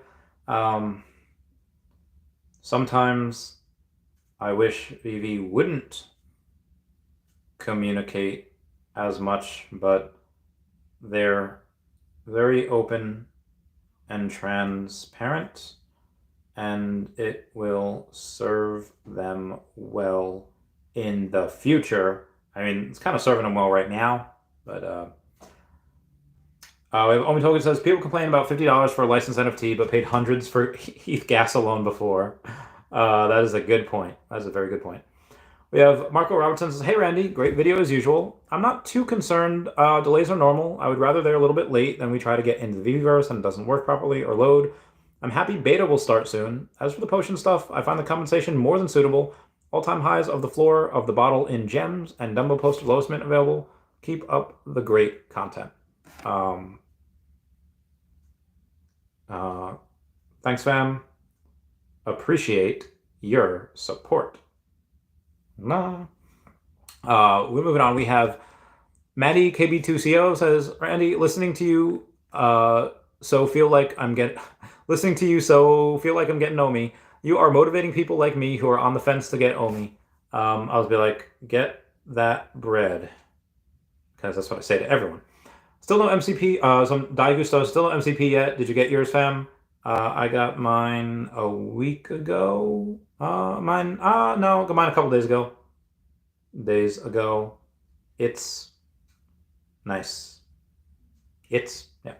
Speaker 1: Sometimes I wish Vivi wouldn't communicate as much, but they're very open and transparent, and it will serve them well in the future. I mean, it's kind of serving them well right now, but Omi Token says people complain about $50 for a licensed NFT, but paid hundreds for ETH gas alone before. That is a good point. That is a very good point. We have Marco Robertson says, hey Randy, great video as usual. I'm not too concerned. Delays are normal. I would rather they're a little bit late than we try to get into the Viviverse and it doesn't work properly or load. I'm happy beta will start soon. As for the potion stuff, I find the compensation more than suitable. All-time highs of the floor of the bottle in gems and Dumbo posted lowest mint available. Keep up the great content. Thanks, fam. Appreciate your support. We're moving on. We have Maddie KB2CO says, Randy, listening to you so feel like I'm getting Omi. You are motivating people like me who are on the fence to get Omi. I'll be like, get that bread. Because that's what I say to everyone. Still no MCP. Some Daigusto, still no MCP yet. Did you get yours, fam? I got mine a week ago. Mine a couple days ago. It's nice. Yeah.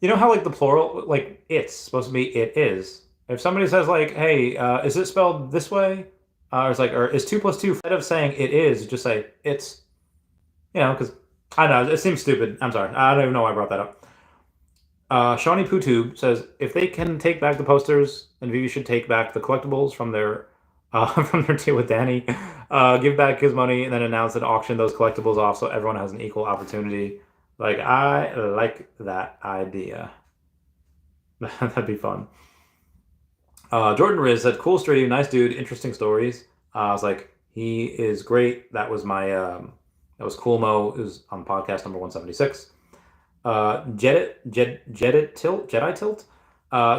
Speaker 1: You know how like the plural, like it's supposed to be it is. If somebody says like, hey, is it spelled this way? It's like, or is 2 + 2, instead of saying it is, you just say it's. You know, because I don't know, it seems stupid. I'm sorry. I don't even know why I brought that up. Shawnee PooTube says, if they can take back the posters, then Vivi should take back the collectibles from their deal with Danny, give back his money, and then announce and auction those collectibles off so everyone has an equal opportunity. Like, I like that idea. That'd be fun. Jordan Riz said, cool stream, nice dude, interesting stories. I was like, he is great. That was my, that was Cool Mo. It was on podcast number 176. Jedi Tilt,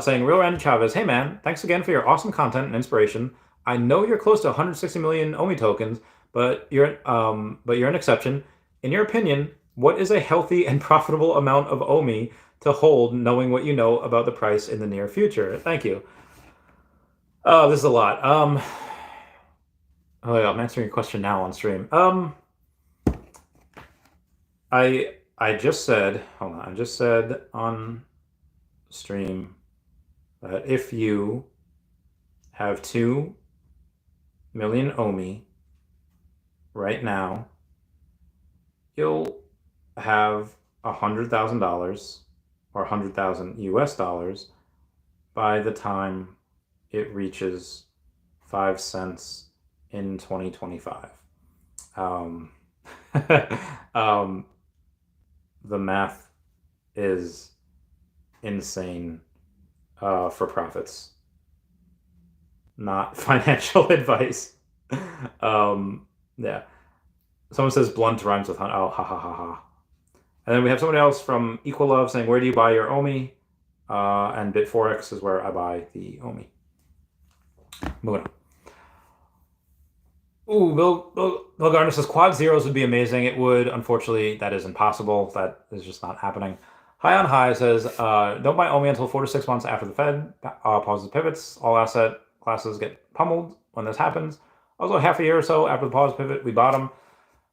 Speaker 1: saying, Real Randy Chavez, hey man, thanks again for your awesome content and inspiration. I know you're close to 160 million Omi tokens, but you're an exception. In your opinion, what is a healthy and profitable amount of Omi to hold, knowing what you know about the price in the near future? Thank you. Oh, this is a lot. Oh yeah, I'm answering your question now on stream. I just said, hold on, I just said on stream that if you have 2 million Omi right now, you'll have $100,000 or 100,000 US dollars by the time it reaches 5 cents in 2025. The math is insane for profits, not financial advice. Yeah. Someone says blunt rhymes with hunt. Oh, ha ha ha ha. And then we have somebody else from Equal Love saying, where do you buy your Omi? And Bit4X is where I buy the Omi. Moving on. Ooh, Bill Gardner says quad zeros would be amazing. It would. Unfortunately, that is impossible. That is just not happening. High on High says, don't buy Omi until 4 to 6 months after the Fed pauses pivots. All asset classes get pummeled when this happens. Also, half a year or so after the pause pivot, we bottom.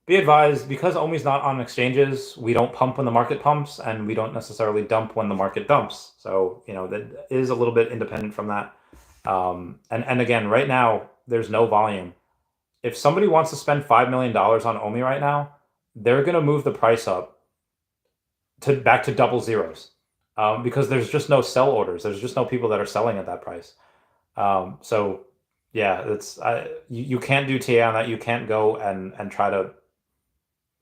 Speaker 1: Be advised, because Omi's not on exchanges, we don't pump when the market pumps, and we don't necessarily dump when the market dumps. So, you know, that is a little bit independent from that. And again, right now there's no volume. If somebody wants to spend $5 million on Omi right now, they're gonna move the price up to back to double zeros, because there's just no sell orders. There's just no people that are selling at that price. So yeah, you can't do TA on that. You can't go and try to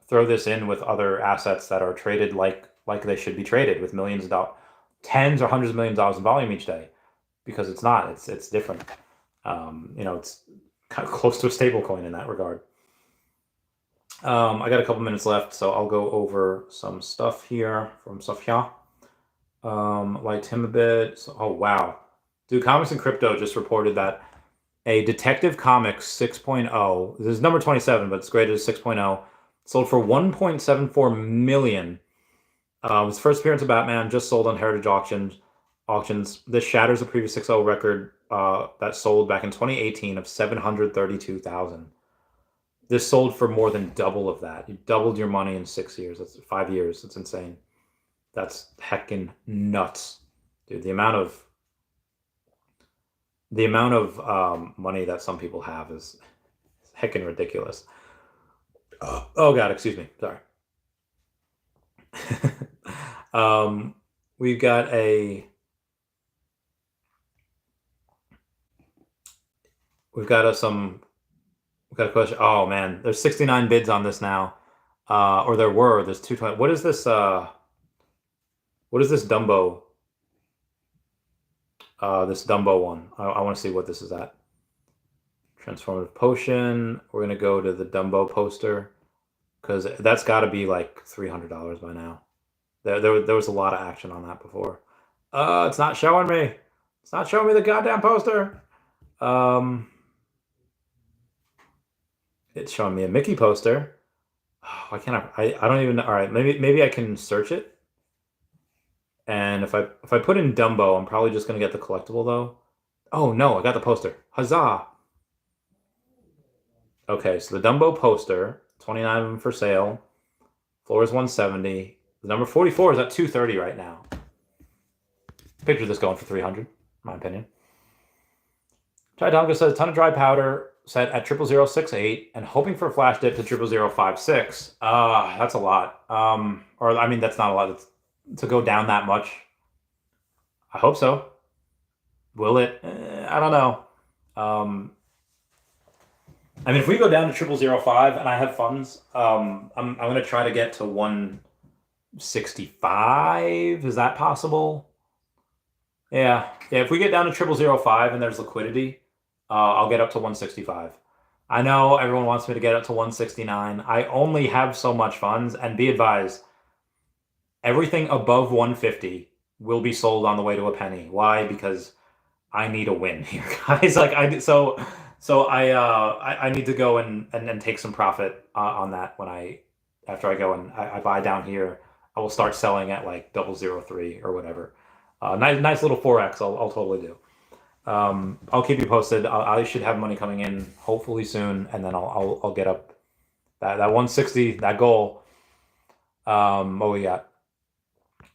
Speaker 1: throw this in with other assets that are traded like they should be traded, with millions of dollars, tens or hundreds of millions of dollars in volume each day, because it's not. It's different. It's kind of close to a stable coin in that regard. I got a couple minutes left, so I'll go over some stuff here from Nastascia. Liked him a bit. So, oh wow, dude! Comics and Crypto just reported that a Detective Comics 6.0, this is number 27, but it's graded as 6.0, sold for 1.74 million. His first appearance of Batman just sold on Heritage Auctions. This shatters a previous 6.0 record that sold back in 2018 of 732,000. This sold for more than double of that. You doubled your money in 6 years. That's 5 years. That's insane. That's heckin' nuts, dude. The amount of money that some people have is heckin' ridiculous. Oh God, excuse me. Sorry. We've got a question. Oh man, there's 69 bids on this now. Or there's 220. What is this Dumbo? This Dumbo one. I want to see what this is at. Transformative Potion. We're gonna go to the Dumbo poster, because that's got to be like $300 by now. There was a lot of action on that before. It's not showing me. It's not showing me the goddamn poster. It's showing me a Mickey poster. Oh, why can't I don't even know. All right, maybe I can search it. And if I put in Dumbo, I'm probably just gonna get the collectible though. Oh no, I got the poster. Huzzah! Okay, so the Dumbo poster, 29 of them for sale. Floor is 170. The number 44 is at 230 right now. Picture this going for 300, in my opinion. Chai Donga says, ton of dry powder set at 00068 and hoping for a flash dip to 00056. That's a lot. Or I mean, that's not a lot. To go down that much. I hope so. Will it? I don't know. I mean, if we go down to 00005 and I have funds, I'm gonna try to get to 165. Is that possible? Yeah. If we get down to 00005 and there's liquidity, I'll get up to 165. I know everyone wants me to get up to 169. I only have so much funds, and be advised, everything above 150 will be sold on the way to a penny. Why? Because I need a win here, guys. Like I need to go and take some profit on that after I go and I buy down here. I will start selling at like 003 or whatever. Nice little 4x. I'll totally do. I'll keep you posted. I should have money coming in hopefully soon, and then I'll get up that 160, that goal. What we got?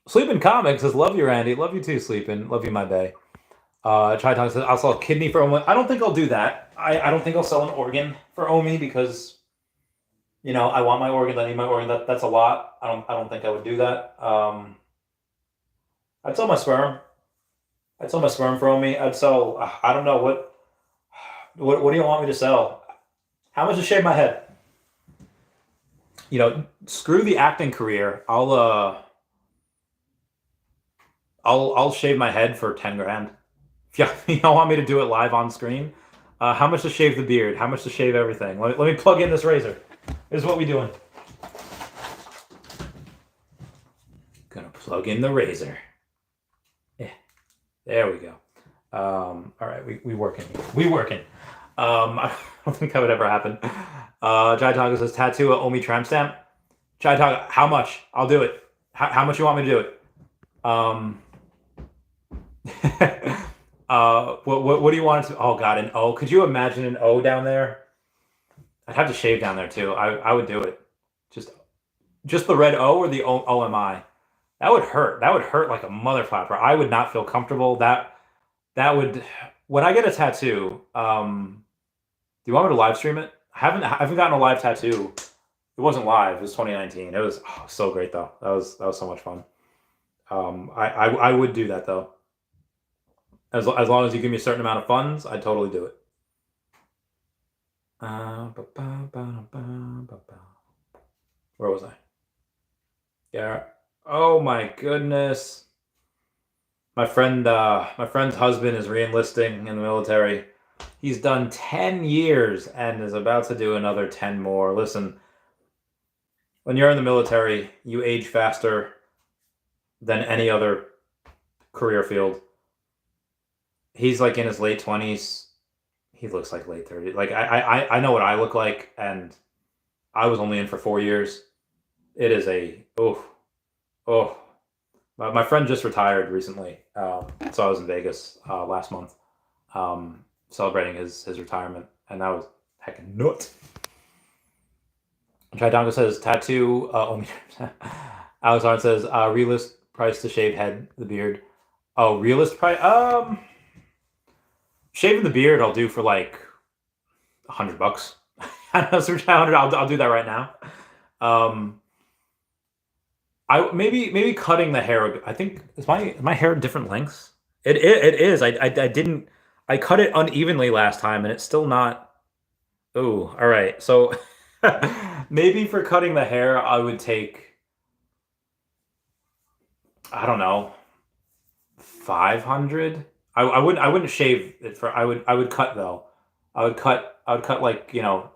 Speaker 1: Sleeping Comics says, love you, Randy. Love you too, Sleeping. Love you, my bae. Chai Tong says, I'll sell a kidney for Omi. I don't think I'll do that. I don't think I'll sell an organ for Omi because, I want my organs. I need my organ. That's a lot. I don't think I would do that. I'd sell my sperm. I'd sell my sperm for Omi. I'd sell, I don't know, what do you want me to sell? How much to shave my head? Screw the acting career. I'll shave my head for 10 grand. If you don't want me to do it live on screen, how much to shave the beard? How much to shave everything? Let me plug in this razor. This is what we doing. Gonna plug in the razor. Yeah, there we go. All right, we working here. We working. I don't think that would ever happen. Jai Taga says, tattoo a Omi tramp stamp. Jai Taga, how much? I'll do it. How much you want me to do it? What do you want to? Oh God, an O. Could you imagine an O down there? I'd have to shave down there too. I would do it. Just the red O or the OMI. That would hurt. That would hurt like a mother flapper. I would not feel comfortable. That would. When I get a tattoo, do you want me to live stream it? I haven't gotten a live tattoo. It wasn't live. It was 2019. It was so great though. That was so much fun. I would do that though. As long as you give me a certain amount of funds, I'd totally do it. Where was I? Yeah. Oh my goodness. My friend's husband is reenlisting in the military. He's done 10 years and is about to do another 10 more. Listen, when you're in the military, you age faster than any other career field. He's like in his late 20s. He looks like late 30s. Like I know what I look like, and I was only in for 4 years. It is oh. My friend just retired recently, so I was in Vegas last month, celebrating his retirement, and that was heckin' nuts. Chaidango says tattoo. Alex Arndt says realist price to shave head, the beard. Oh, realist price. Shaving the beard I'll do for like $100. I know, so I'll do that right now. I maybe cutting the hair. I think is my hair different lengths. It is. I didn't. I cut it unevenly last time, and it's still not. Oh, all right. So maybe for cutting the hair, I would take. I don't know. 500. I wouldn't shave it for. I would cut though. I would cut like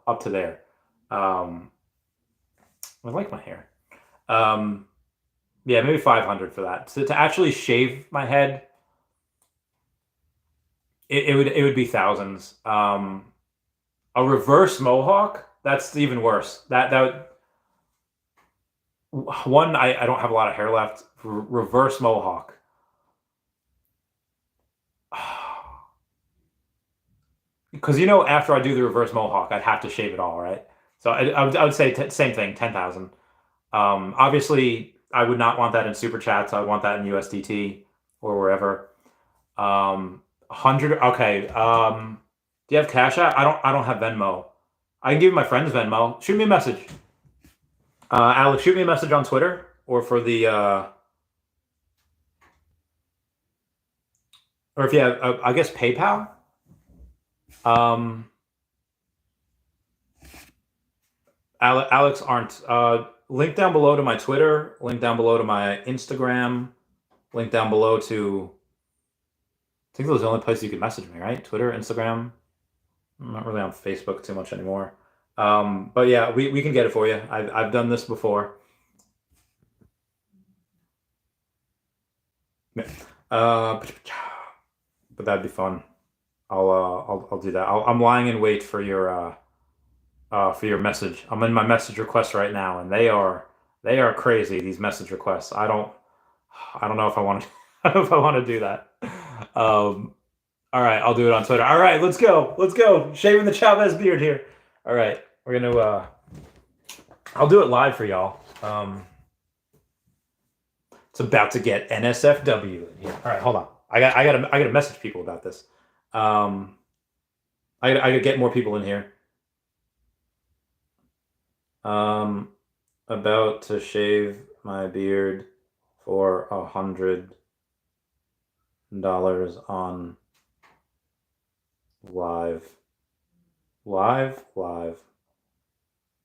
Speaker 1: up to there. I like my hair. Yeah, maybe 500 for that. So to actually shave my head, it would be thousands. A reverse mohawk, that's even worse. That would, one, I don't have a lot of hair left. Reverse mohawk. Because after I do the reverse mohawk, I'd have to shave it all, right? So I would say same thing, 10,000. Obviously, I would not want that in super chats. I would want that in USDT or wherever. 100. Okay. Do you have Cash App? I don't have Venmo. I can give you my friend's Venmo. Shoot me a message. Alex, shoot me a message on Twitter or for the or if you have, I guess PayPal. Alex Arndt. Link down below to my Twitter. Link down below to my Instagram. Link down below to. I think those are the only places you can message me, right? Twitter, Instagram. I'm not really on Facebook too much anymore. But yeah, we can get it for you. I've done this before. But that'd be fun. I'll do that. I'm lying in wait for your message. I'm in my message requests right now, and they are crazy. These message requests. I don't know if I want to. I don't know if I want to do that. All right, I'll do it on Twitter. All right, let's go. Shaving the Chavez beard here. All right, we're gonna. I'll do it live for y'all. It's about to get NSFW in here. All right, hold on. I gotta message people about this. I gotta get more people in here. About to shave my beard for $100 on live.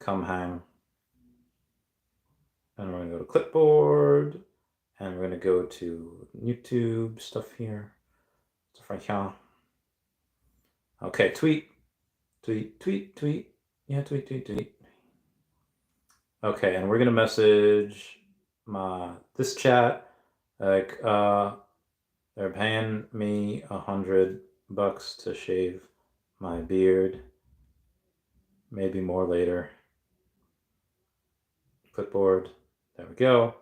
Speaker 1: Come hang. And we're gonna go to clipboard, and we're gonna go to YouTube stuff here. Stuff right here. Okay, tweet. Yeah, tweet. Okay, and we're gonna message this chat like they're paying me $100 to shave my beard. Maybe more later. Clipboard. There we go.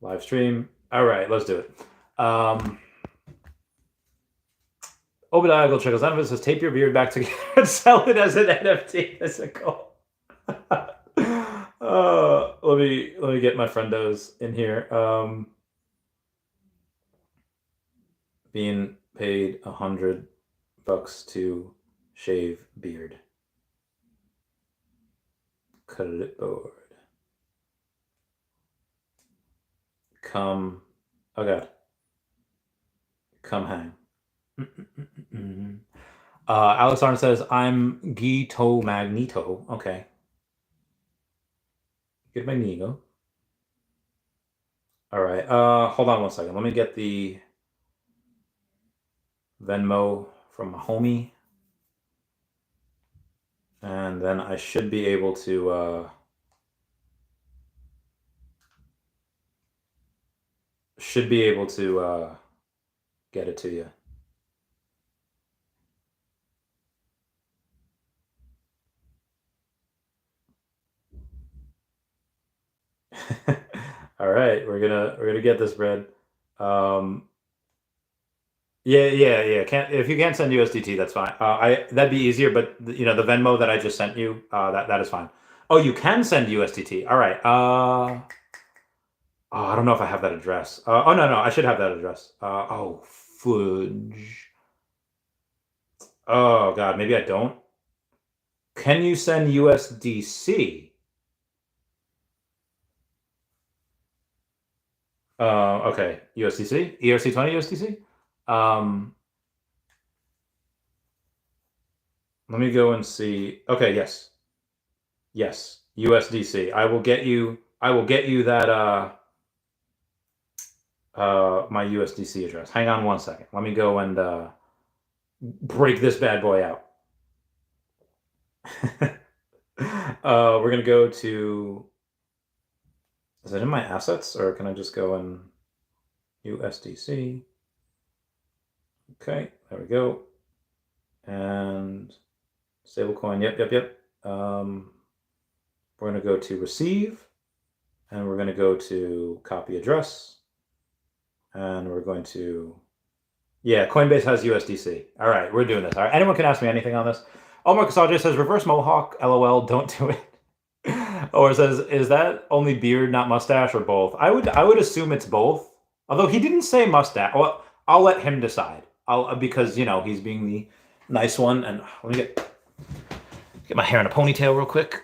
Speaker 1: Live stream. All right, let's do it. Obadiah Gold Checkles. None of it says tape your beard back together and sell it as an NFT physical. Let me get my friendos in here. Being paid $100 bucks to shave beard. Clipboard. Come. Oh god. Come hang. Alex Arn says, I'm Gito Magneto. Okay. Good Magneto. All right. Hold on one second. Let me get the Venmo from my homie. And then I should be able to get it to you. All right, we're gonna get this bread. Yeah. If you can't send USDT, that's fine. That'd be easier, but the Venmo that I just sent you, that is fine. Oh, you can send USDT. All right. Oh, I don't know if I have that address. Oh no, I should have that address. Oh fudge. Oh god, maybe I don't. Can you send USDC? Okay, USDC, ERC20 USDC. Let me go and see. Okay, yes, USDC. I will get you that my USDC address. Hang on one second. Let me go and break this bad boy out. We're gonna go to. Is it in my assets, or can I just go in USDC? Okay, there we go. And stablecoin. Yep. We're gonna go to receive, and we're gonna go to copy address, and we're going to. Yeah, Coinbase has USDC. All right, we're doing this. All right, anyone can ask me anything on this. Omar Casaja says reverse mohawk. LOL. Don't do it. Or says, is that only beard, not mustache, or both? I would assume it's both. Although he didn't say mustache. Well, I'll let him decide. Because he's being the nice one. And let me get my hair in a ponytail real quick.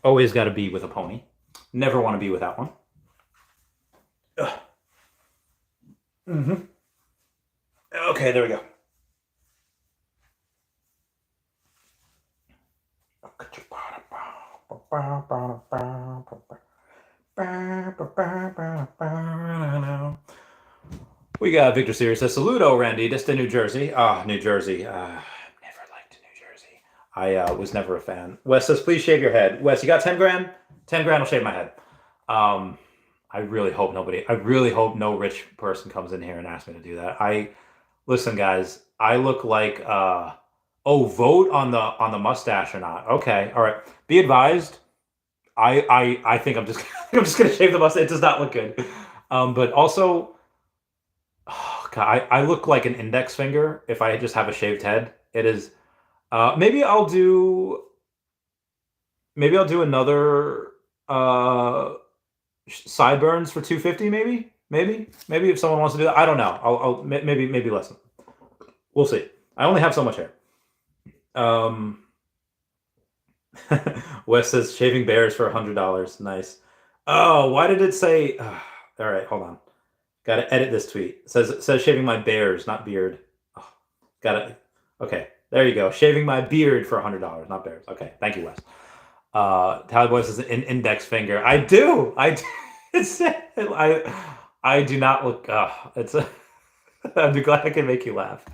Speaker 1: Always got to be with a pony. Never want to be without one. Okay, there we go. We got Victor Series says, Saludo, Randy. Just in New Jersey. New Jersey. Never liked New Jersey. I was never a fan. Wes says, please shave your head. Wes, you got 10 grand? 10 grand will shave my head. I really hope no rich person comes in here and asks me to do that. Listen, guys, I look like vote on the mustache or not. Okay, all right. Be advised. I think I'm just gonna shave the mustache. It does not look good. But also, God, I look like an index finger if I just have a shaved head. It is. Maybe I'll do another sideburns for 250. Maybe if someone wants to do that. I don't know. I'll maybe less. We'll see. I only have so much hair. Wes says shaving bears for $100. Nice. Oh, why did it say? All right, hold on. Got to edit this tweet. It says shaving my bears, not beard. Oh, got it. Okay, there you go. Shaving my beard for $100, not bears. Okay, thank you, Wes. Tyler Boy says an index finger. I do. It's I do not look. It's. I'm glad I can make you laugh.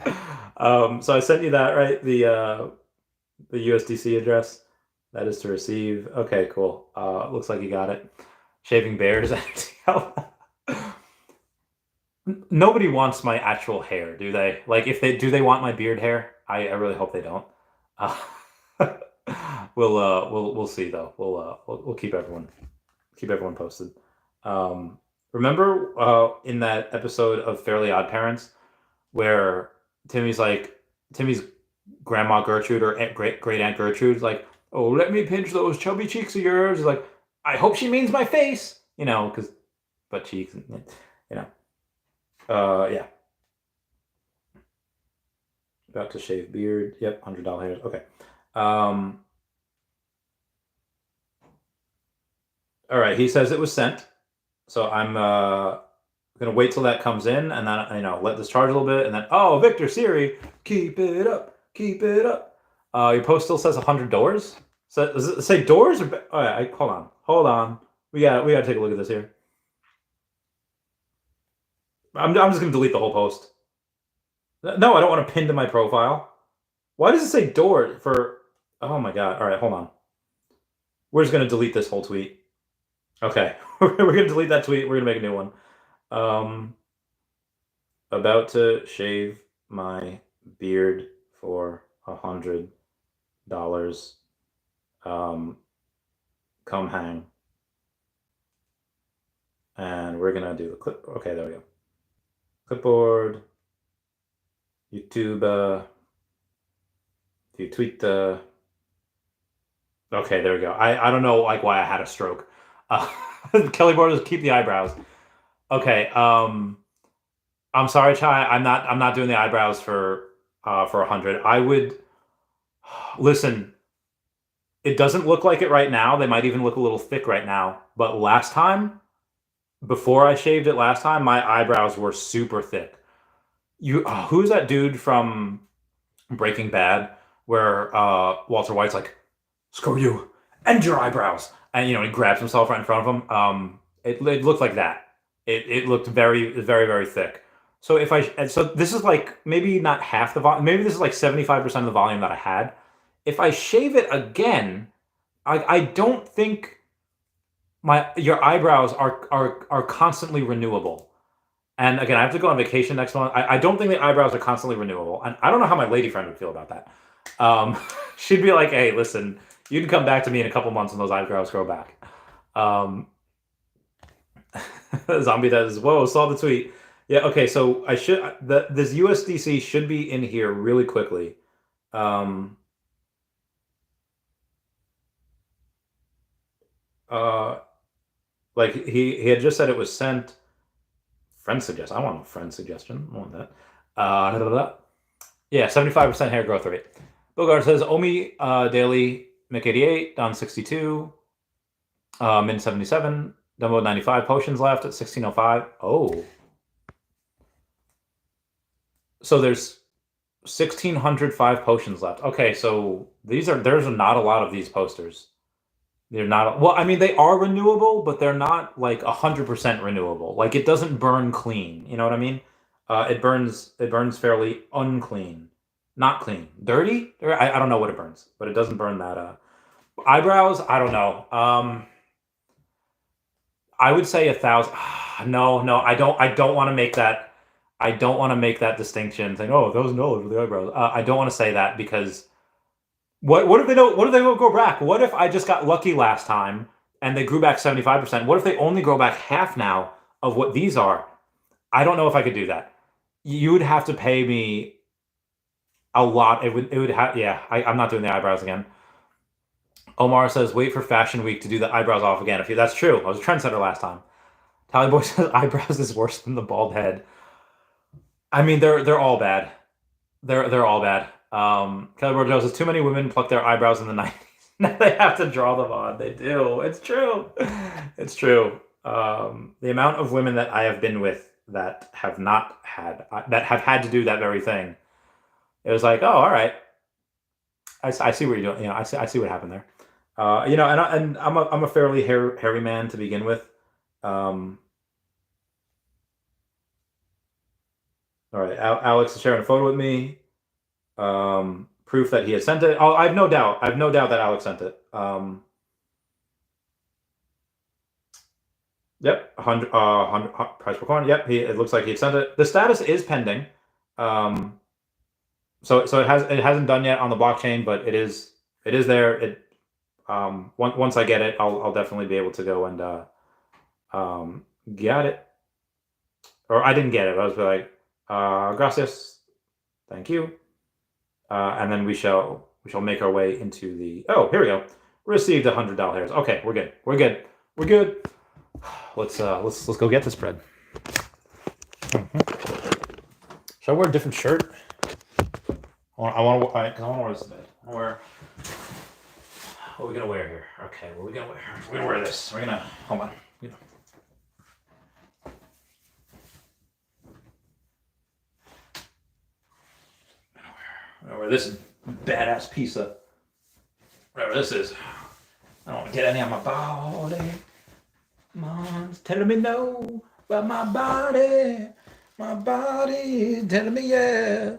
Speaker 1: So I sent you that, right? The USDC address. That is to receive. Okay, cool. Looks like you got it. Shaving bears. Nobody wants my actual hair, do they? Like, do they want my beard hair? I really hope they don't. We'll see though. We'll keep everyone posted. Remember in that episode of Fairly Odd Parents where Timmy's grandma Gertrude or great aunt Gertrude's like, oh, let me pinch those chubby cheeks of yours. He's like, I hope she means my face, because butt cheeks, yeah. About to shave beard. Yep, $100 hairs. Okay. All right. He says it was sent. So I'm gonna wait till that comes in, and then let this charge a little bit, and then Victor Siri, keep it up, keep it up. Your post still says $100. So does it say doors or? All right. Hold on. We gotta take a look at this here. I'm just gonna delete the whole post. No, I don't want to pin to my profile. Why does it say door for? Oh my god! All right, hold on. We're just gonna delete this whole tweet. Okay, we're gonna delete that tweet. We're gonna make a new one. About to shave my beard for $100. Come hang. And we're gonna do the clip. Okay, there we go. Clipboard. YouTube. You tweet the. Okay, there we go. I don't know why I had a stroke. Kelly Borders, keep the eyebrows. Okay. I'm sorry, Chai. I'm not doing the eyebrows for 100. I would listen. It doesn't look like it right now. They might even look a little thick right now. But last time, before I shaved it last time, my eyebrows were super thick. Who's that dude from Breaking Bad where Walter White's like, screw you, end your eyebrows, and he grabs himself right in front of him. It looked like that. It looked very, very, very thick. So this is like maybe not half the volume. Maybe this is like 75% of the volume that I had. If I shave it again, I don't think your eyebrows are constantly renewable. And again, I have to go on vacation next month. I don't think the eyebrows are constantly renewable. And I don't know how my lady friend would feel about that. She'd be like, hey, listen, you can come back to me in a couple months when those eyebrows grow back. Zombie does, whoa, saw the tweet. Yeah, okay, so this USDC should be in here really quickly. Like he had just said it was sent. Friend suggestion. I want a friend suggestion. I want that. Yeah, 75% hair growth rate. Bogart says Omi daily Mick 88 down 62, min 77, Dumbo 95 potions left at 1605. Oh, so there's 1605 potions left. Okay, so there's not a lot of these posters. They're not, well, I mean, they are renewable, but they're not like 100% renewable. Like it doesn't burn clean. You know what I mean? It burns fairly unclean, not clean, dirty. I don't know what it burns, but it doesn't burn that. Eyebrows, I don't know. I would say 1,000. No, I don't want to make that. I don't want to make that distinction. Saying, oh, $1,000 for the eyebrows. I don't want to say that because. What if they don't? What if they don't grow back? What if I just got lucky last time and they grew back 75%? What if they only grow back half now of what these are? I don't know if I could do that. You would have to pay me a lot. It would have. Yeah, I'm not doing the eyebrows again. Omar says, wait for Fashion Week to do the eyebrows off again. That's true. I was a trendsetter last time. Tally Boy says eyebrows is worse than the bald head. I mean, they're all bad. They're all bad. Kelly Bordeaux says too many women pluck their eyebrows in the 90s. Now they have to draw them on. They do. It's true. It's true. The amount of women that I have been with that have had to do that very thing. It was like, oh, all right. I see what you're doing. I see what happened there. And I'm a fairly hairy man to begin with. All right, Alex is sharing a photo with me. Proof that he had sent it. Oh, I have no doubt that Alex sent it. Yep, 100 price per coin. Yep, it looks like he had sent it. The status is pending. So it hasn't done yet on the blockchain, but it is there. Once I get it, I'll definitely be able to go and get it. Or I didn't get it. I was like, gracias, thank you. And then we shall make our way into the. Oh, here we go. Received $100 hairs. Okay, we're good. Let's go get this bread. Should I wear a different shirt? I want to wear this today. What are we gonna wear here? Okay, what are we gonna wear? We're gonna wear this. We're gonna hold on. I'm gonna wear this badass piece of whatever this is. I don't want to get any on my body. Mom's telling me no, but my body is telling me yes.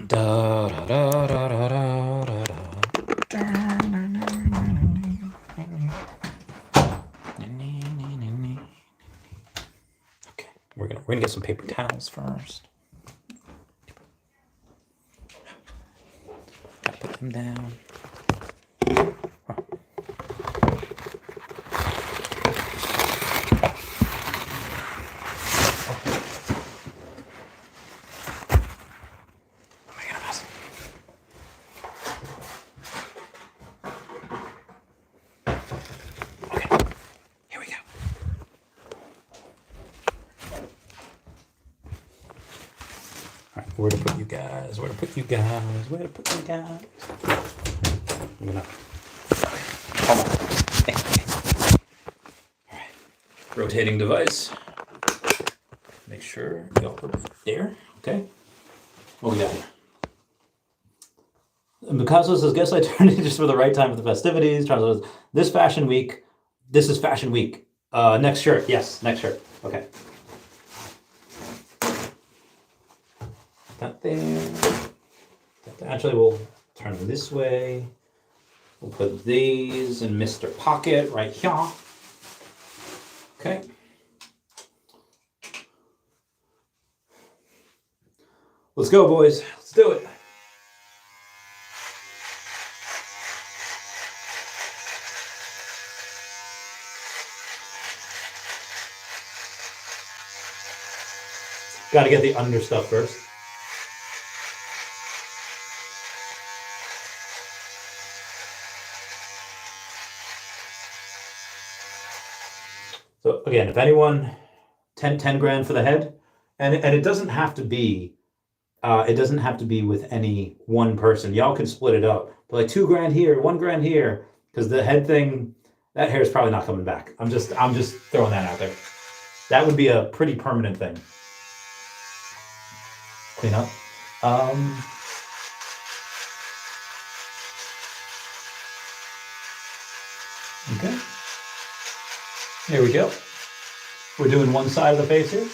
Speaker 1: Da da da da da da da. Okay, we're gonna get some paper towels first. Gotta put them down. Where to put you guys? Where to put you guys? Where to put you guys? I'm gonna. Hold on. All right. Rotating device. Make sure y'all put it there. Okay. What we got here? And Picasso says, "Guess I turned it just for the right time for the festivities." Charles says, "This fashion week. This is fashion week. Next shirt. Yes, next shirt. Okay." That there. Actually, we'll turn this way. We'll put these in Mr. Pocket right here. Okay. Let's go, boys. Let's do it. Got to get the under stuff first. So again, if anyone, 10 grand for the head, and it doesn't have to be, with any one person. Y'all can split it up, but like 2 grand here, 1 grand here, because the head thing, that hair is probably not coming back. I'm just throwing that out there. That would be a pretty permanent thing. Clean up. Okay. Here we go. We're doing one side of the face here.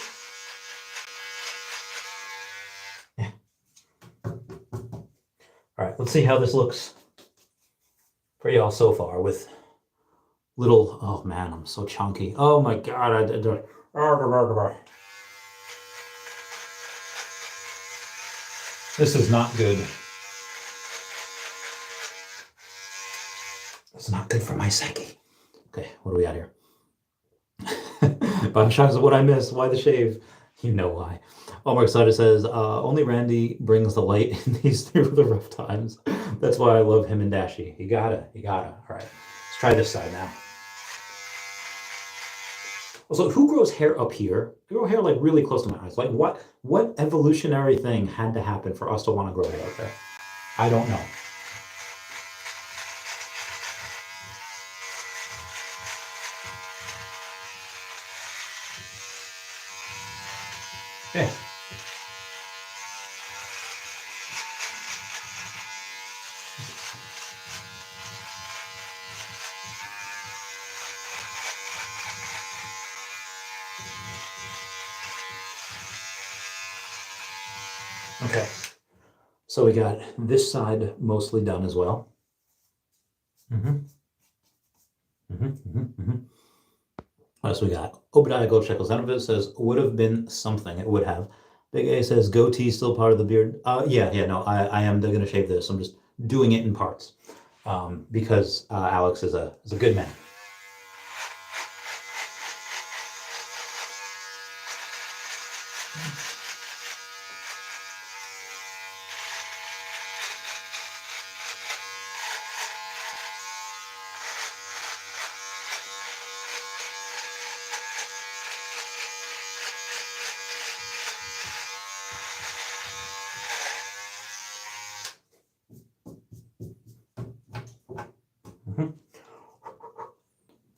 Speaker 1: Yeah. All right, let's see how this looks for y'all so far with little, oh man, I'm so chunky. Oh my God. This is not good. It's not good for my psyche. Okay, what do we got here? I'm shocked at what I missed. Why the shave? You know why. Hallmark says, only Randy brings the light in these through the rough times. That's why I love him and Dashi. You gotta. All right, let's try this side now. Also, who grows hair up here? I grow hair like really close to my eyes. Like what evolutionary thing had to happen for us to want to grow hair up there? I don't know. Yeah. Okay. So we got this side mostly done as well. What else we got? Obadiah Gold Shekels. None of it says would have been something. It would have. Big A says goatee still part of the beard. No, I am going to shave this. I'm just doing it in parts because Alex is a good man.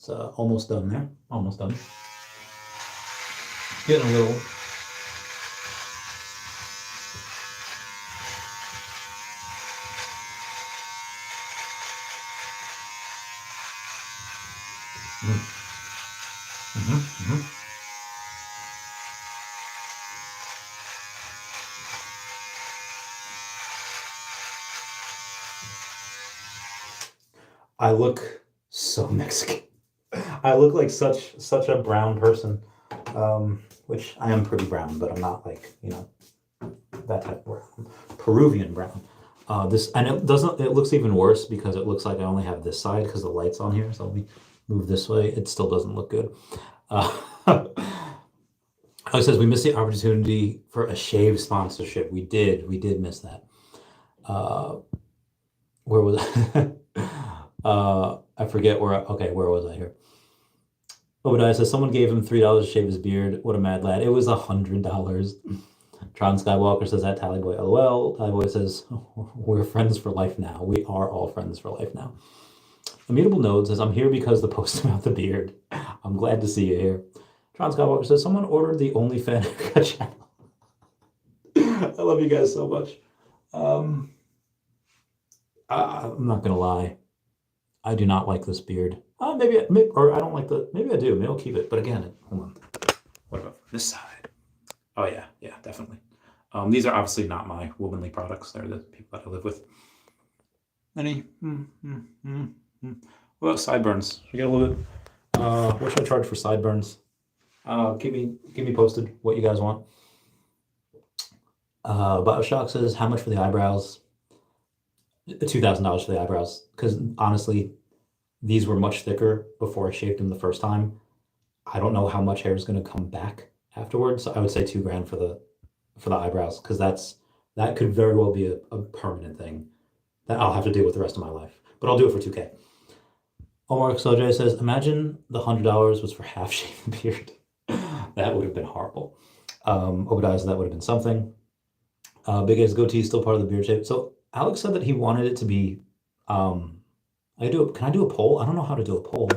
Speaker 1: It's almost done there. Almost done. Getting a little. I look so Mexican. I look like such a brown person, which I am pretty brown, but I'm not like, you know, that type of brown. Peruvian brown. This, and it doesn't. It looks even worse because it looks like I only have this side because the light's on here. So let me move this way. It still doesn't look good. Alex says we missed the opportunity for a shave sponsorship. We did miss that. Where was I? I forget where. Okay, where was I here? Obadiah says someone gave him $3 to shave his beard. What a mad lad! It was $100. Tron Skywalker says that Tallyboy LOL. Tallyboy says we're friends for life now. We are all friends for life now. Immutable Node says I'm here because the post about the beard. I'm glad to see you here. Tron Skywalker says someone ordered the OnlyFans channel. I love you guys so much. I'm not gonna lie. I do not like this beard. Maybe, or I don't like the. Maybe I do. Maybe I'll keep it. But again, hold on. What about this side? Oh yeah, definitely. These are obviously not my womanly products. They're the people that I live with. Any? What about sideburns? Should we get a little bit? What should I charge for sideburns? Keep me posted what you guys want. Bioshock says how much for the eyebrows? $2,000 for the eyebrows. Because honestly, these were much thicker before I shaved them the first time. I don't know how much hair is going to come back afterwards. So I would say $2,000 for the eyebrows, because that could very well be a permanent thing that I'll have to deal with the rest of my life. But I'll do it for $2,000. Omar Xoj says, imagine the $100 was for half shaven beard. That would have been horrible. Obadiah said that would have been something. Big A's goatee is still part of the beard shape. So Alex said that he wanted it to be. Can I do a poll? I don't know how to do a poll.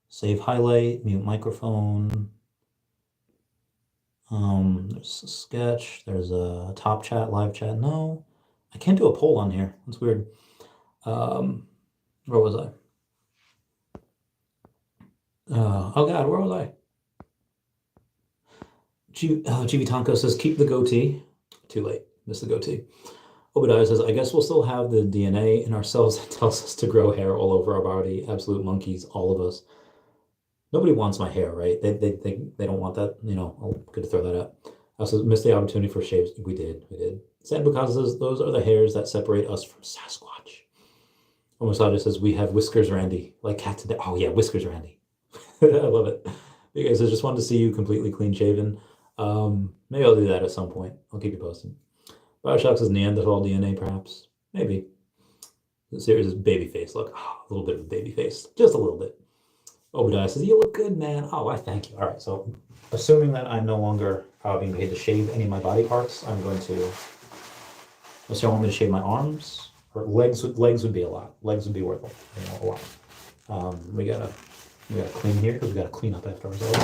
Speaker 1: Save highlight, mute microphone. There's a sketch. There's a top chat, live chat. No, I can't do a poll on here. That's weird. Where was I? Oh God, where was I? GV Tonko says keep the goatee. Too late. Missed the goatee. Obadiah says, I guess we'll still have the DNA in ourselves that tells us to grow hair all over our body. Absolute monkeys, all of us. Nobody wants my hair, right? They don't want that. You know, I'll good to throw that out. I also missed the opportunity for shaves. We did. Sad because those are the hairs that separate us from Sasquatch. Omasada says, we have Whiskers Randy. Like cat today. Oh yeah, Whiskers Randy. I love it. You guys, I just wanted to see you completely clean shaven. Maybe I'll do that at some point. I'll keep you posted. Bioshock says Neanderthal DNA, perhaps. Maybe. The series is baby face. Look, a little bit of a baby face. Just a little bit. Obadiah says, you look good, man. Oh, I thank you. All right, so assuming that I'm no longer being paid to shave any of my body parts, I'm going to, unless you want me to shave my arms, or legs would be a lot. Legs would be worth it, a lot. We gotta clean here, because we gotta clean up after ourselves.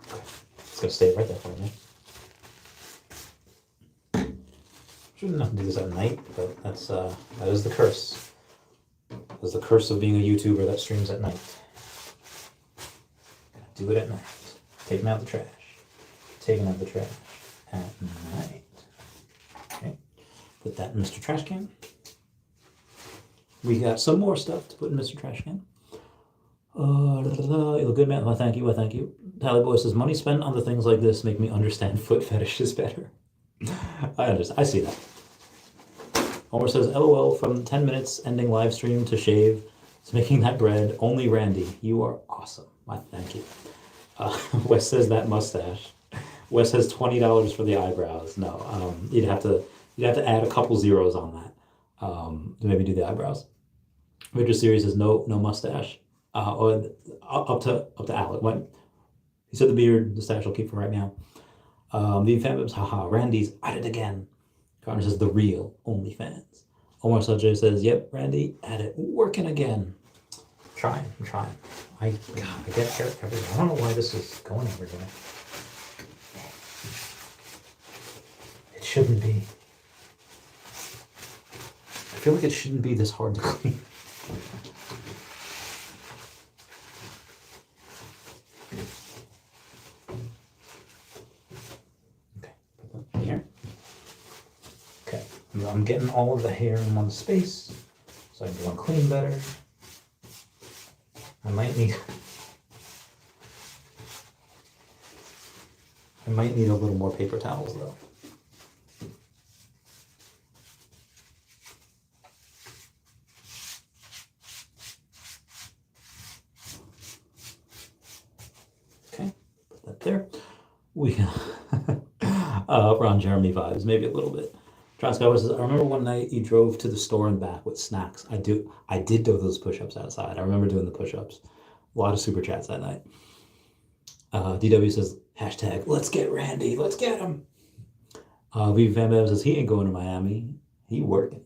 Speaker 1: Okay. It's gonna stay right there for me. Shouldn't have to do this at night, but that is the curse. That's the curse of being a YouTuber that streams at night. Gotta do it at night. Taking out the trash. Taking out the trash at night. Okay. Put that in Mr. Trash Can. We got some more stuff to put in Mr. Trash Can. You look good, man. Well, thank you. Thank you. Tally Boy says, money spent on the things like this make me understand foot fetishes better. I understand. I see that. Homer says, LOL, from 10 minutes ending live stream to shave to making that bread. Only Randy, you are awesome. I thank you. Wes says that mustache. Wes has $20 for the eyebrows. No, you'd have to add a couple zeros on that to maybe do the eyebrows. Victor Series says no mustache. Or up to Alec. When he said the beard, the stash I'll keep for right now. The fanbibs, haha, Randy's at it again. Connor says the real OnlyFans. Omar Sajay says, yep, Randy at it, working again.
Speaker 2: trying. I get hair everywhere. I don't know why this is going everywhere. It shouldn't be. I feel like it shouldn't be this hard to clean. Okay, put that here. Okay, I'm getting all of the hair in one space, so I can go and clean better. I might need a little more paper towels though. Okay, put that there. We Ron Jeremy vibes, maybe a little bit. Transcover says, I remember one night you drove to the store and back with snacks. I did do those push-ups outside. I remember doing the push-ups. A lot of super chats that night. DW says, hashtag, let's get Randy, let's get him. Vivi and E2 says, he ain't going to Miami. He working.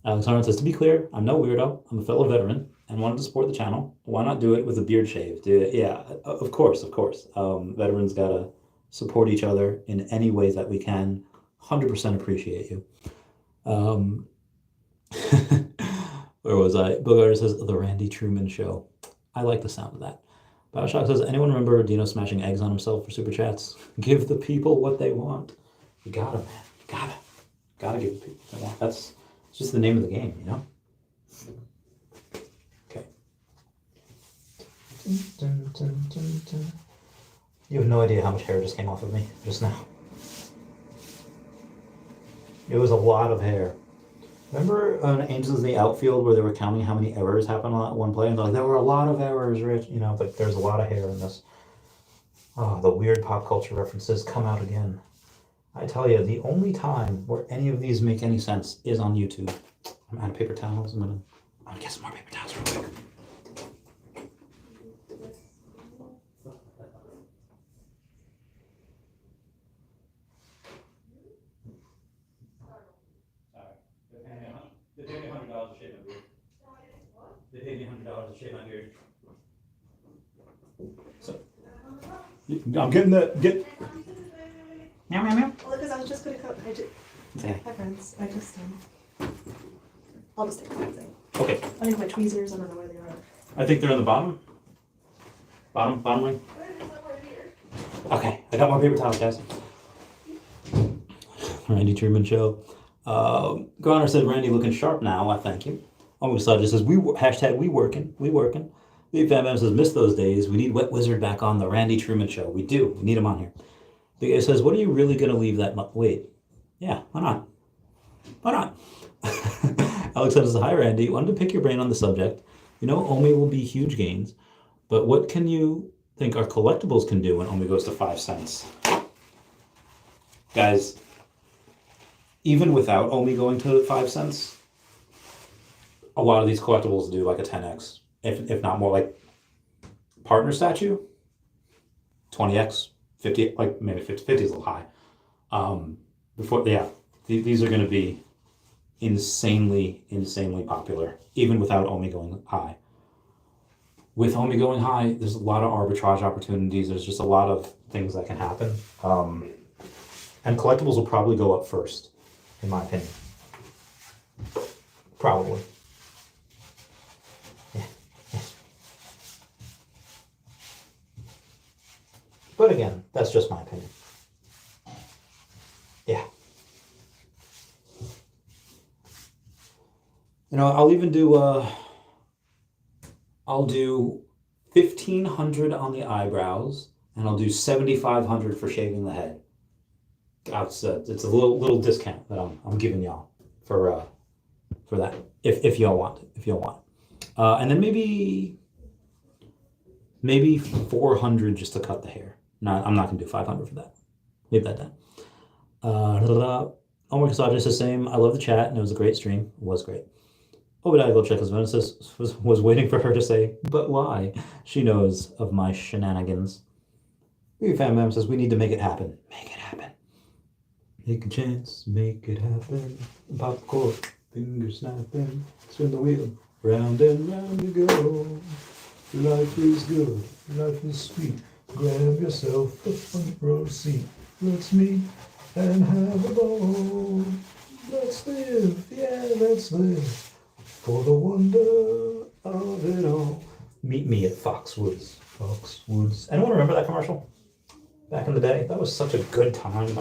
Speaker 2: Alex Harlan says, to be clear, I'm no weirdo. I'm a fellow veteran and wanted to support the channel. Why not do it with a beard shave? Do it. Yeah, of course. Veterans gotta support each other in any ways that we can. 100% appreciate you. Where was I? Bogart says, the Randy Truman Show. I like the sound of that. Bioshock says, anyone remember Dino smashing eggs on himself for super chats? Give the people what they want. You gotta, man. You gotta give the people what they want. That's just the name of the game, you know? Okay. You have no idea how much hair just came off of me just now. It was a lot of hair. Remember on Angels in the Outfield where they were counting how many errors happened on that one play? And they're like, there were a lot of errors, Rich. You know, but there's a lot of hair in this. Oh, the weird pop culture references come out again. I tell you, the only time where any of these make any sense is on YouTube. I'm out of paper towels. I'm gonna get some more paper towels real quick. They paid me $100 to shave my beard. They paid me $100 to shave my beard. So, I'm getting that. Meow, meow, meow.
Speaker 3: Well, because I was just going to cut.
Speaker 2: Okay.
Speaker 3: Hi, friends. I'll just take the whole thing.
Speaker 2: Okay.
Speaker 3: I think my tweezers, I don't know where they are.
Speaker 2: I think they're on the bottom. Bottom ring. Okay, I got more paper towels, guys. Randy Truman Show. Groner said, Randy looking sharp now. I thank you. Omi FUD says, hashtag we working. Lee Fam says, miss those days. We need Wet Wizard back on the Randy Truman Show. We do. We need him on here. The guy says, what are you really going to leave that wait. Yeah, why not? Why not? Alex says, hi, Randy. Wanted to pick your brain on the subject. You know, Omi will be huge gains, but what can you think our collectibles can do when Omi goes to 5 cents? Guys, even without Omi going to 5 cents, a lot of these collectibles do like a 10x, if not more. Like partner statue, 20x, 50, like maybe 50 is a little high. These are going to be insanely popular, even without Omi going high. With Omi going high, there's a lot of arbitrage opportunities. There's just a lot of things that can happen. And collectibles will probably go up first, in my opinion. Probably. Yeah. But again, that's just my opinion. Yeah. You know, I'll even do I'll do 1,500 on the eyebrows, and I'll do 7,500 for shaving the head. It's a little discount that I'm giving y'all for that if y'all want and then maybe 400 just to cut the hair. No, I'm not gonna do 500 for that. Leave that down. Homework Massage is the same. I love the chat and it was a great stream. It was great. Obadiah Gold Checklist Genesis was waiting for her to say, but why? She knows of my shenanigans. Vivi Fan Mem says we need to make it happen. Make it happen. Take a chance, make it happen. Popcorn, finger snapping, spin the wheel. Round and round you go. Life is good, life is sweet. Grab yourself a front row seat. Let's meet and have a ball. Let's live, yeah, let's live for the wonder of it all. Meet me at Foxwoods. Foxwoods. Anyone remember that commercial? Back in the day? That was such a good time.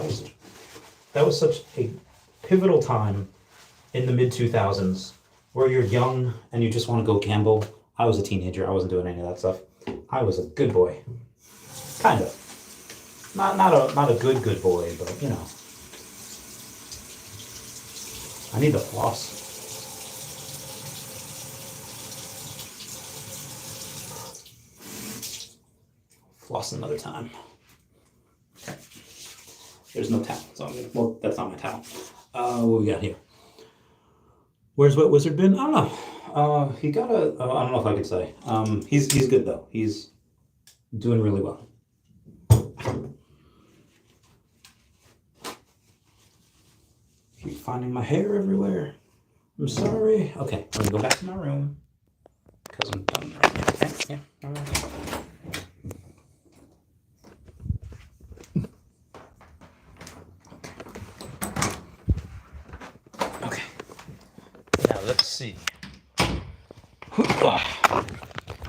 Speaker 2: That was such a pivotal time in the mid-2000s where you're young and you just want to go gamble. I was a teenager. I wasn't doing any of that stuff. I was a good boy. Kind of. Not a good boy, but you know. I need the floss. Floss another time. Okay. There's no towel, so I'm gonna, well, that's not my towel. What we got here? Where's Wet Wizard been? I don't know. He got a. I don't know if I could say. He's good though. He's doing really well. Keep finding my hair everywhere. I'm sorry. Okay, I'm gonna go back to my room because I'm done right now. Okay, yeah. All right. Okay. Now let's see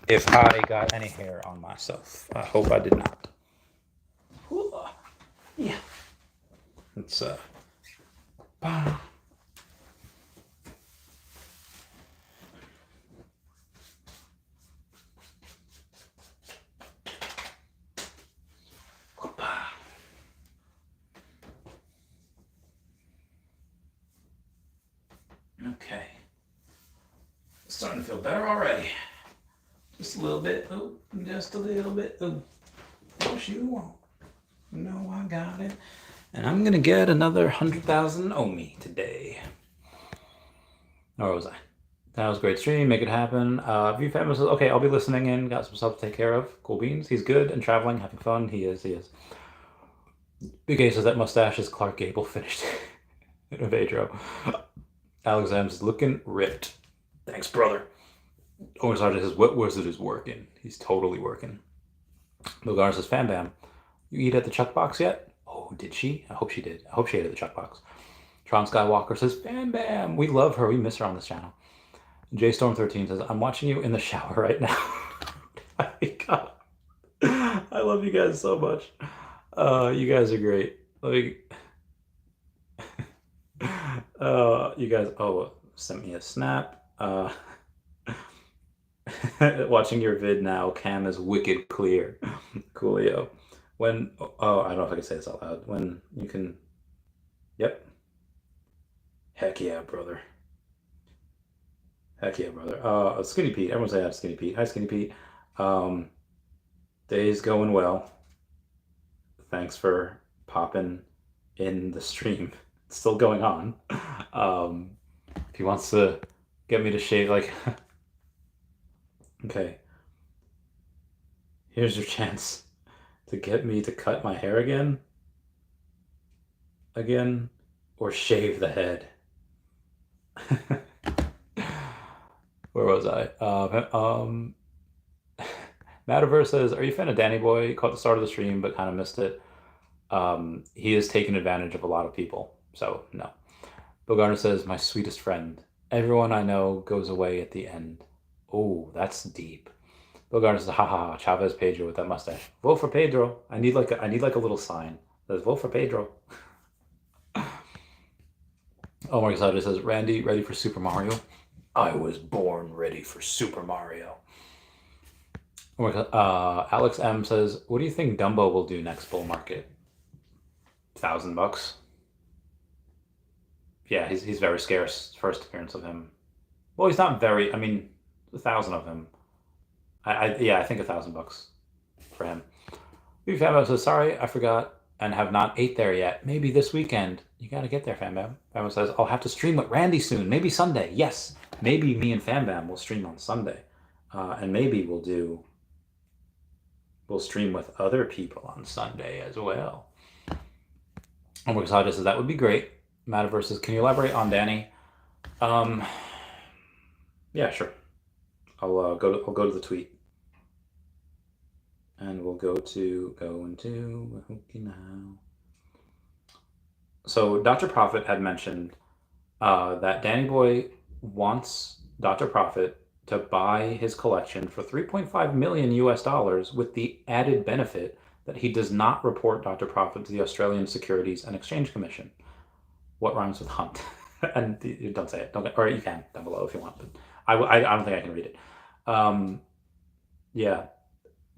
Speaker 2: if I got any hair on myself. I hope I did not. Yeah. It's okay. Starting to feel better already. Just a little bit. Oh, just a little bit. Oh, what you want? No, I got it. And I'm gonna get another 100,000 Omi today. Or was I? That was a great stream. Make it happen. View family says, okay, I'll be listening in. Got some stuff to take care of. Cool beans. He's good and traveling, having fun. He is. Big A says that mustache is Clark Gable finished in a Vedro. Alex M's is looking ripped. Thanks, brother. Owen Sargent says, what wizard is working? He's totally working. Bill Garner says, Fam Bam, you eat at the Chuck Box yet? Oh, did she? I hope she did. I hope she ate at the Chuck Box. Tron Skywalker says, Fam Bam, we love her. We miss her on this channel. JStorm13 says, I'm watching you in the shower right now. Oh my God. I love you guys so much. You guys are great. You guys, sent me a snap. Watching your vid now, cam is wicked clear. Coolio. When, I don't know if I can say this out loud. When you can, yep. Heck yeah, brother. Heck yeah, brother. Skinny Pete. Everyone say hi to Skinny Pete. Hi, Skinny Pete. Day's going well. Thanks for popping in the stream. It's still going on. If he wants to get me to shave, like, okay. Here's your chance to get me to cut my hair again, or shave the head. Where was I? Metaverse says, are you a fan of Danny Boy? Caught the start of the stream, but kind of missed it. He is taking advantage of a lot of people, so no. Bill Garner says, my sweetest friend. Everyone I know goes away at the end. Oh, that's deep. Bill Garner says, ha ha ha, Chavez Pedro with that mustache. Vote for Pedro. I need like a little sign that says, vote for Pedro. Omar Casada says, Randy, ready for Super Mario? I was born ready for Super Mario. Alex M says, what do you think Dumbo will do next bull market? $1,000? Yeah, he's very scarce. First appearance of him. Well, he's not very, I mean, 1,000 of him. Yeah, I think $1,000 for him. Fambam says, sorry, I forgot and have not ate there yet. Maybe this weekend. You gotta get there, Fambam. Fambam says, I'll have to stream with Randy soon. Maybe Sunday. Yes, maybe me and Fambam will stream on Sunday. And maybe we'll stream with other people on Sunday as well. Omar Casada says, that would be great. Metaverse says, can you elaborate on Danny? Yeah, sure.
Speaker 1: I'll go to the tweet, and we'll go into Wahookie now. So Dr. Profit had mentioned that Danny Boy wants Dr. Profit to buy his collection for 3.5 million US dollars with the added benefit that he does not report Dr. Profit to the Australian Securities and Exchange Commission. What rhymes with hunt? And don't say it. Or you can down below if you want, but I don't think I can read it. Yeah,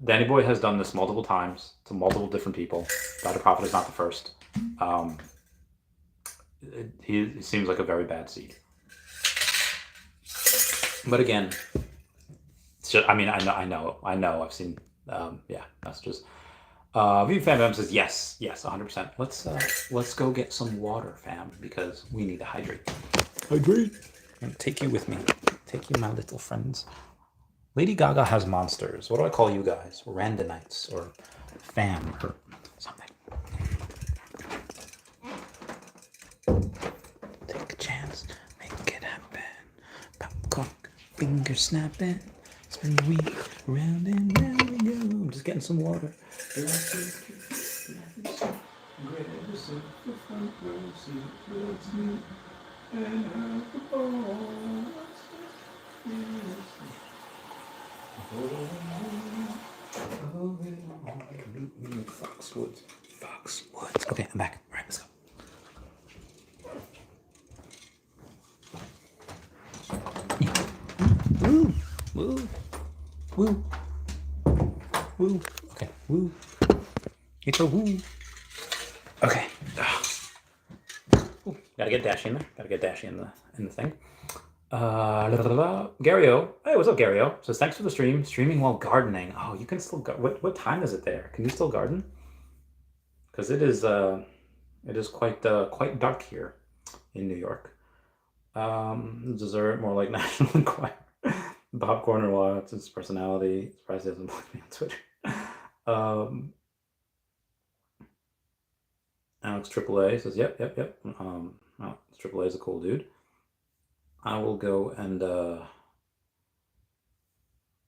Speaker 1: Danny Boy has done this multiple times to multiple different people. Dr. Profit is not the first. He seems like a very bad seed. But again, it's just, I mean, I know. I've seen, messages. Vivi Fam says yes, 100%. Let's go get some water, fam, because we need to hydrate. Hydrate. I'm gonna take you with me. Take you, my little friends. Lady Gaga has monsters. What do I call you guys? Randonites or fam or something. Take a chance, make it happen. Popcorn, finger snapping. Spin the wheel, round and round we go. I'm just getting some water. Foxwoods. Okay, I'm back. All right, let's go. Woo, woo, woo, woo. Okay, woo. It's a woo. Okay. Ooh, gotta get Dashy in there. Gotta get Dashy in the thing. Gario. Hey, what's up, Gario? Says thanks for the stream. Streaming while gardening. Oh, you can still what time is it there? Can you still garden? Because it is quite dark here in New York. Dessert, more like National Enquirer. Bob Corner Watts, his personality. Surprised he doesn't block me on Twitter. Alex AAA says, yep. Alex AAA is a cool dude. I will go and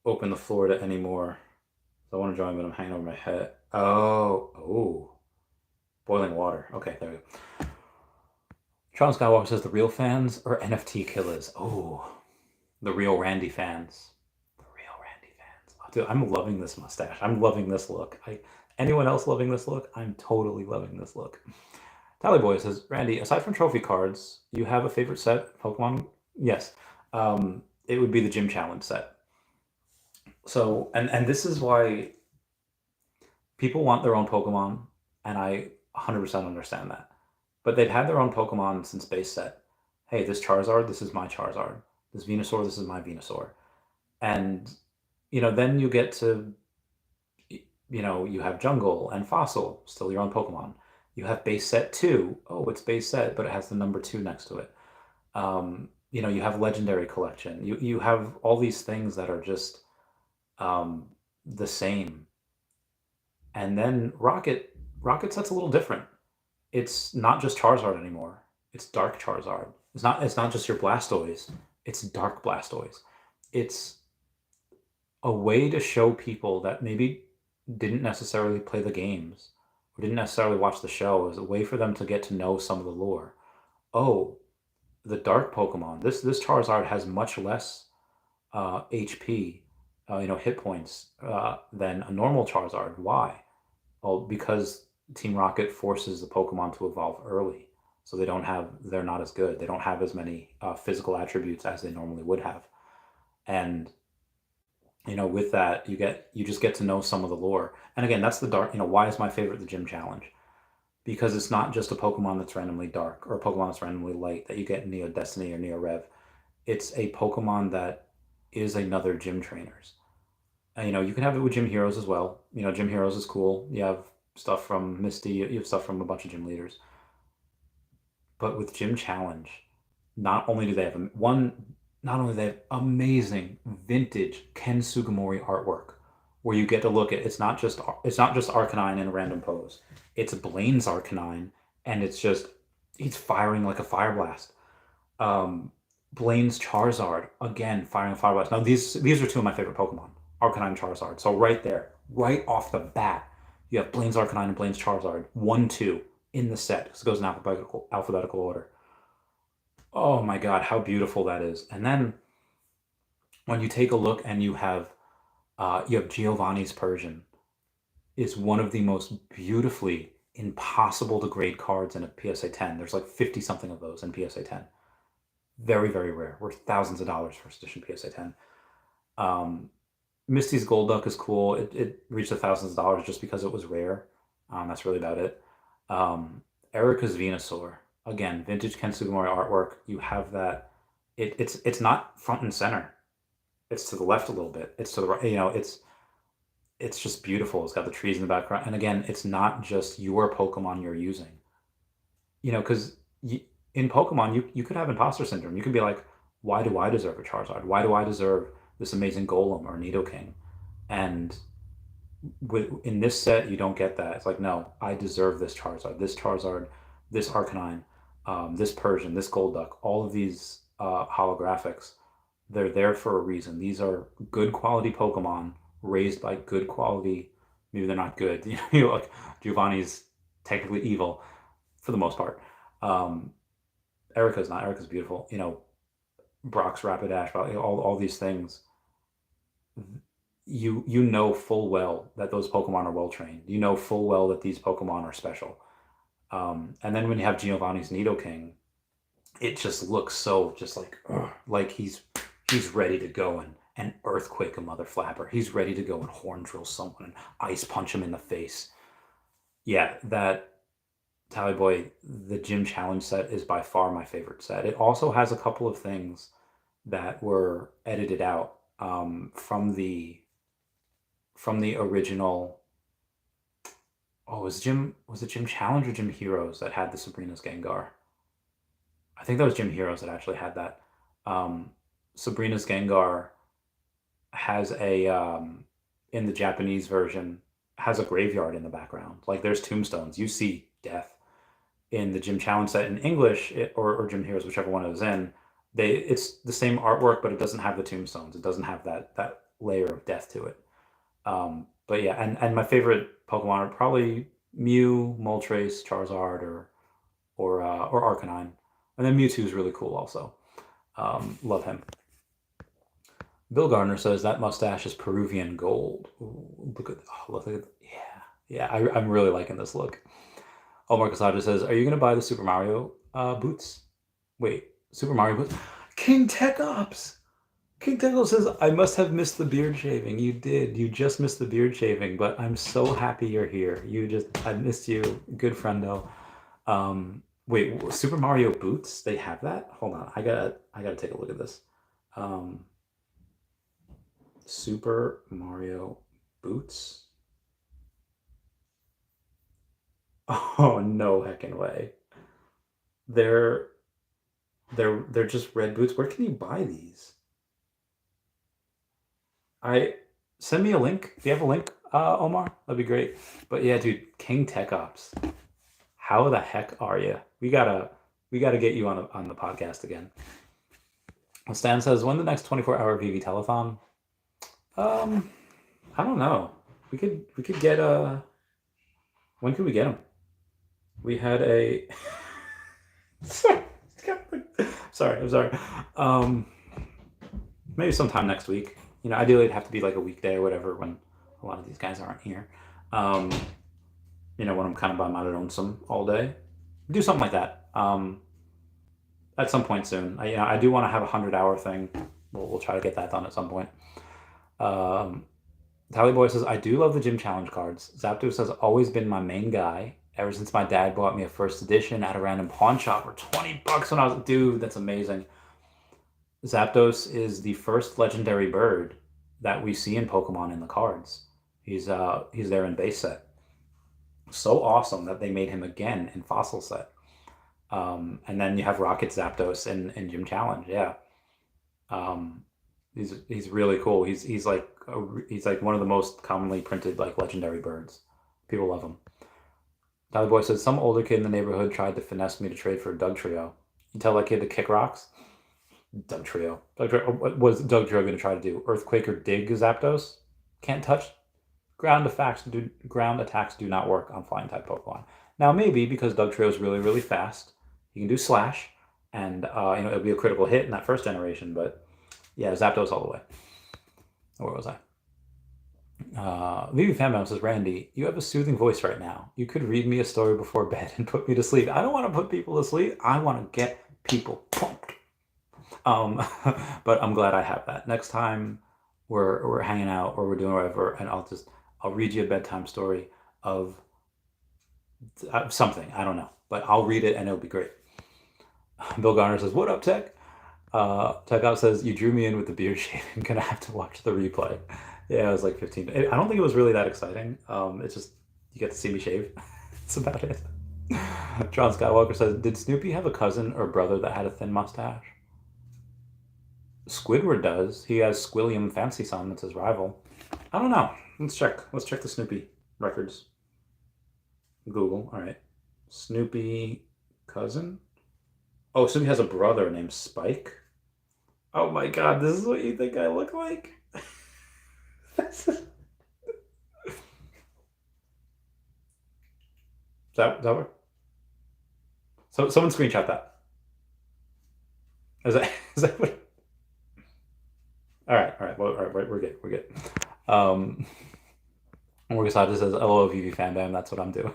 Speaker 1: open the floor to any more. So I want to join, but I'm hanging over my head. Oh. Boiling water. Okay, there we go. Sean Skywalker says the real fans or NFT killers. Oh, the real Randy fans. The real Randy fans. Oh, dude, I'm loving this mustache. I'm loving this look. Anyone else loving this look? I'm totally loving this look. Tally Boy says, Randy, aside from trophy cards, you have a favorite set of Pokemon? Yes. It would be the Gym Challenge set. So, and this is why people want their own Pokemon, and I 100% understand that. But they've had their own Pokemon since base set. Hey, this Charizard, this is my Charizard. This Venusaur, this is my Venusaur. And, then you get to, you have Jungle and Fossil, still your own Pokemon. You have base set 2. Oh, it's base set, but it has the number 2 next to it. You have Legendary Collection. You have all these things that are just the same. And then Rocket set's a little different. It's not just Charizard anymore. It's Dark Charizard. It's not just your Blastoise. It's Dark Blastoise. It's a way to show people that maybe didn't necessarily play the games or didn't necessarily watch the show, as a way for them to get to know some of the lore. Oh, the Dark Pokemon. This Charizard has much less HP, hit points than a normal Charizard. Why? Well, because Team Rocket forces the Pokemon to evolve early, so they're not as good. They don't have as many physical attributes as they normally would have, and with that, you just get to know some of the lore. And again, that's the dark. Why is my favorite the Gym Challenge? Because it's not just a Pokemon that's randomly dark or a Pokemon that's randomly light that you get in Neo Destiny or Neo Rev. It's a Pokemon that is another gym trainer's. And, you can have it with Gym Heroes as well. Gym Heroes is cool. You have stuff from Misty, you have stuff from a bunch of gym leaders. But with Gym Challenge, not only do they have amazing vintage Ken Sugimori artwork, where you get to look at it's not just Arcanine in a random pose. It's Blaine's Arcanine, and he's firing like a fire blast. Blaine's Charizard, again, firing a fire blast. Now, these are two of my favorite Pokemon, Arcanine and Charizard. So right there, right off the bat, you have Blaine's Arcanine and Blaine's Charizard, 1-2 in the set, because it goes in alphabetical order. Oh my god, how beautiful that is. And then when you take a look and you have Giovanni's Persian, is one of the most beautifully impossible to grade cards in a PSA 10. There's like 50 something of those in PSA 10. Very, very rare. Worth thousands of dollars first edition PSA 10. Misty's Golduck is cool. It reached the thousands of dollars just because it was rare. That's really about it. Erica's Venusaur. Again, vintage Ken Sugimori artwork. You have that. It's not front and center. It's to the left a little bit. It's to the right. You know, it's just beautiful. It's got the trees in the background. And again, it's not just your Pokemon you're using. You know, because in Pokemon, you could have imposter syndrome. You could be like, why do I deserve a Charizard? Why do I deserve this amazing Golem or Nidoking? And in this set, you don't get that. It's like, no, I deserve this Charizard, this Arcanine, this Persian, this Golduck, all of these holographics. They're there for a reason. These are good quality Pokemon raised by good quality. Maybe they're not good. You know, like Giovanni's technically evil for the most part. Erica's not. Erica's beautiful. You know, Brock's Rapidash, all these things. You know full well that those Pokemon are well trained. You know full well that these Pokemon are special. And then when you have Giovanni's Nidoking, it just looks so just like he's ready to go and earthquake a mother flapper. He's ready to go and horn drill someone and ice punch him in the face. Yeah, that Tally Boy, the Gym Challenge set is by far my favorite set. It also has a couple of things that were edited out from the original. Oh, was it Gym Challenge or Gym Heroes that had the Sabrina's Gengar? I think that was Gym Heroes that actually had that. Sabrina's Gengar has a in the Japanese version has a graveyard in the background. Like there's tombstones. You see death. In the Gym Challenge set in English or Gym Heroes, whichever one it was in, it's the same artwork, but it doesn't have the tombstones. It doesn't have that layer of death to it. But yeah, and my favorite Pokemon are probably Mew, Moltres, Charizard, or Arcanine, and then Mewtwo is really cool also. Love him. Bill Garner says that mustache is Peruvian gold. Ooh, look at yeah. I'm really liking this look. Omar Casada says, "Are you gonna buy the Super Mario boots?" Wait, Super Mario boots? King Tech Ops. King Tech Ops says, "I must have missed the beard shaving." You did. You just missed the beard shaving, but I'm so happy you're here. I missed you. Good friendo. Wait, Super Mario boots? They have that? Hold on. I gotta take a look at this. Super Mario boots? Oh, no heckin' way. They're just red boots. Where can you buy these? Send me a link. Do you have a link, Omar? That'd be great. But yeah, dude, King Tech Ops. How the heck are you? We gotta get you on the podcast again. Stan says, when the next 24-hour VV telethon? I don't know. We could get when could we get them? We had a sorry, I'm sorry. Maybe sometime next week. You know, ideally it'd have to be like a weekday or whatever when a lot of these guys aren't here. You know, when I'm kind of by my lonesome all day. Do something like that. At some point soon. I do want to have a 100-hour thing. We'll try to get that done at some point. Tally Boy says, I do love the Gym Challenge cards. Zapdos has always been my main guy ever since my dad bought me a first edition at a random pawn shop for $20 when I was dude. That's amazing. Zapdos is the first legendary bird that we see in Pokemon in the cards. He's there in base set. So awesome that they made him again in fossil set. And then you have Rocket Zapdos in Gym Challenge. Yeah. He's really cool. He's like one of the most commonly printed like legendary birds. People love him. Dolly Boy says, some older kid in the neighborhood tried to finesse me to trade for a Doug Trio. You tell that kid to kick rocks? Doug Trio. What was Doug Trio going to try to do? Earthquake or dig Zapdos? Can't touch. Ground attacks do not work on flying type Pokemon. Now maybe because Doug Trio is really, really fast, he can do Slash, and it'll be a critical hit in that first generation. But yeah, Zapdos all the way. Where was I? Vivi Fanbound says, Randy, you have a soothing voice right now. You could read me a story before bed and put me to sleep. I don't want to put people to sleep. I want to get people pumped. But I'm glad I have that. Next time we're hanging out or we're doing whatever, and I'll read you a bedtime story of something. I don't know, but I'll read it and it'll be great. Bill Garner says, what up, Tech? Tech Out says, you drew me in with the beard shaving. Gonna have to watch the replay. Yeah, it was like 15. I don't think it was really that exciting. It's just, you get to see me shave. That's about it. John Skywalker says, did Snoopy have a cousin or brother that had a thin mustache? Squidward does. He has Squilliam Fancy Son, that's his rival. I don't know. Let's check. Let's check the Snoopy records. Google. All right. Snoopy cousin? Oh, Snoopy has a brother named Spike. Oh my god, this is what you think I look like? Does that work? So someone screenshot that. Is that what? All right. Well, all right, we're good. Morgan Saja says, "LOL, Vivi Fanbam." That's what I'm doing.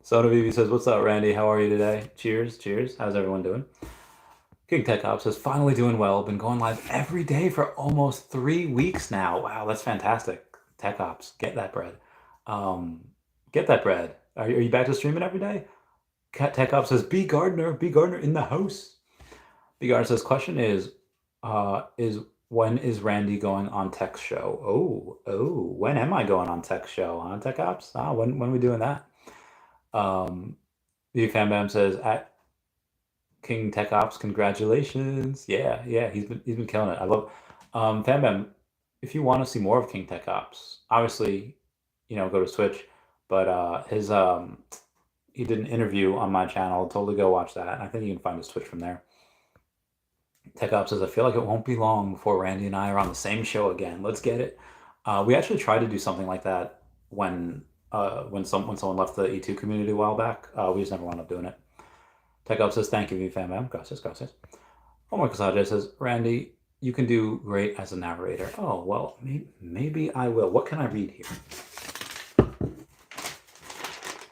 Speaker 1: Soda Vivi says, "What's up, Randy? How are you today? Cheers. How's everyone doing?" King Tech Op says, "Finally doing well. Been going live every day for almost 3 weeks now. Wow, that's fantastic. Tech Ops, get that bread. Get that bread. Are you back to streaming every day?" Tech Op says, B Gardner in the house. B Gardner says, question is when is Randy going on Tech's show? Oh, when am I going on Tech's show? On Tech Ops? When are we doing that? Vivi Fanbam says, at King Tech Ops, congratulations. Yeah, he's been killing it. I love Fanbam. If you want to see more of King Tech Ops, obviously, go to Twitch. But he did an interview on my channel. Totally go watch that. I think you can find his Twitch from there. Tech Ops says, I feel like it won't be long before Randy and I are on the same show again. Let's get it. We actually tried to do something like that when someone left the E2 community a while back. We just never wound up doing it. Tech Ops says, thank you, VFam. Gracias. Omar Kasaja says, Randy, you can do great as a narrator. Oh, well, maybe I will. What can I read here?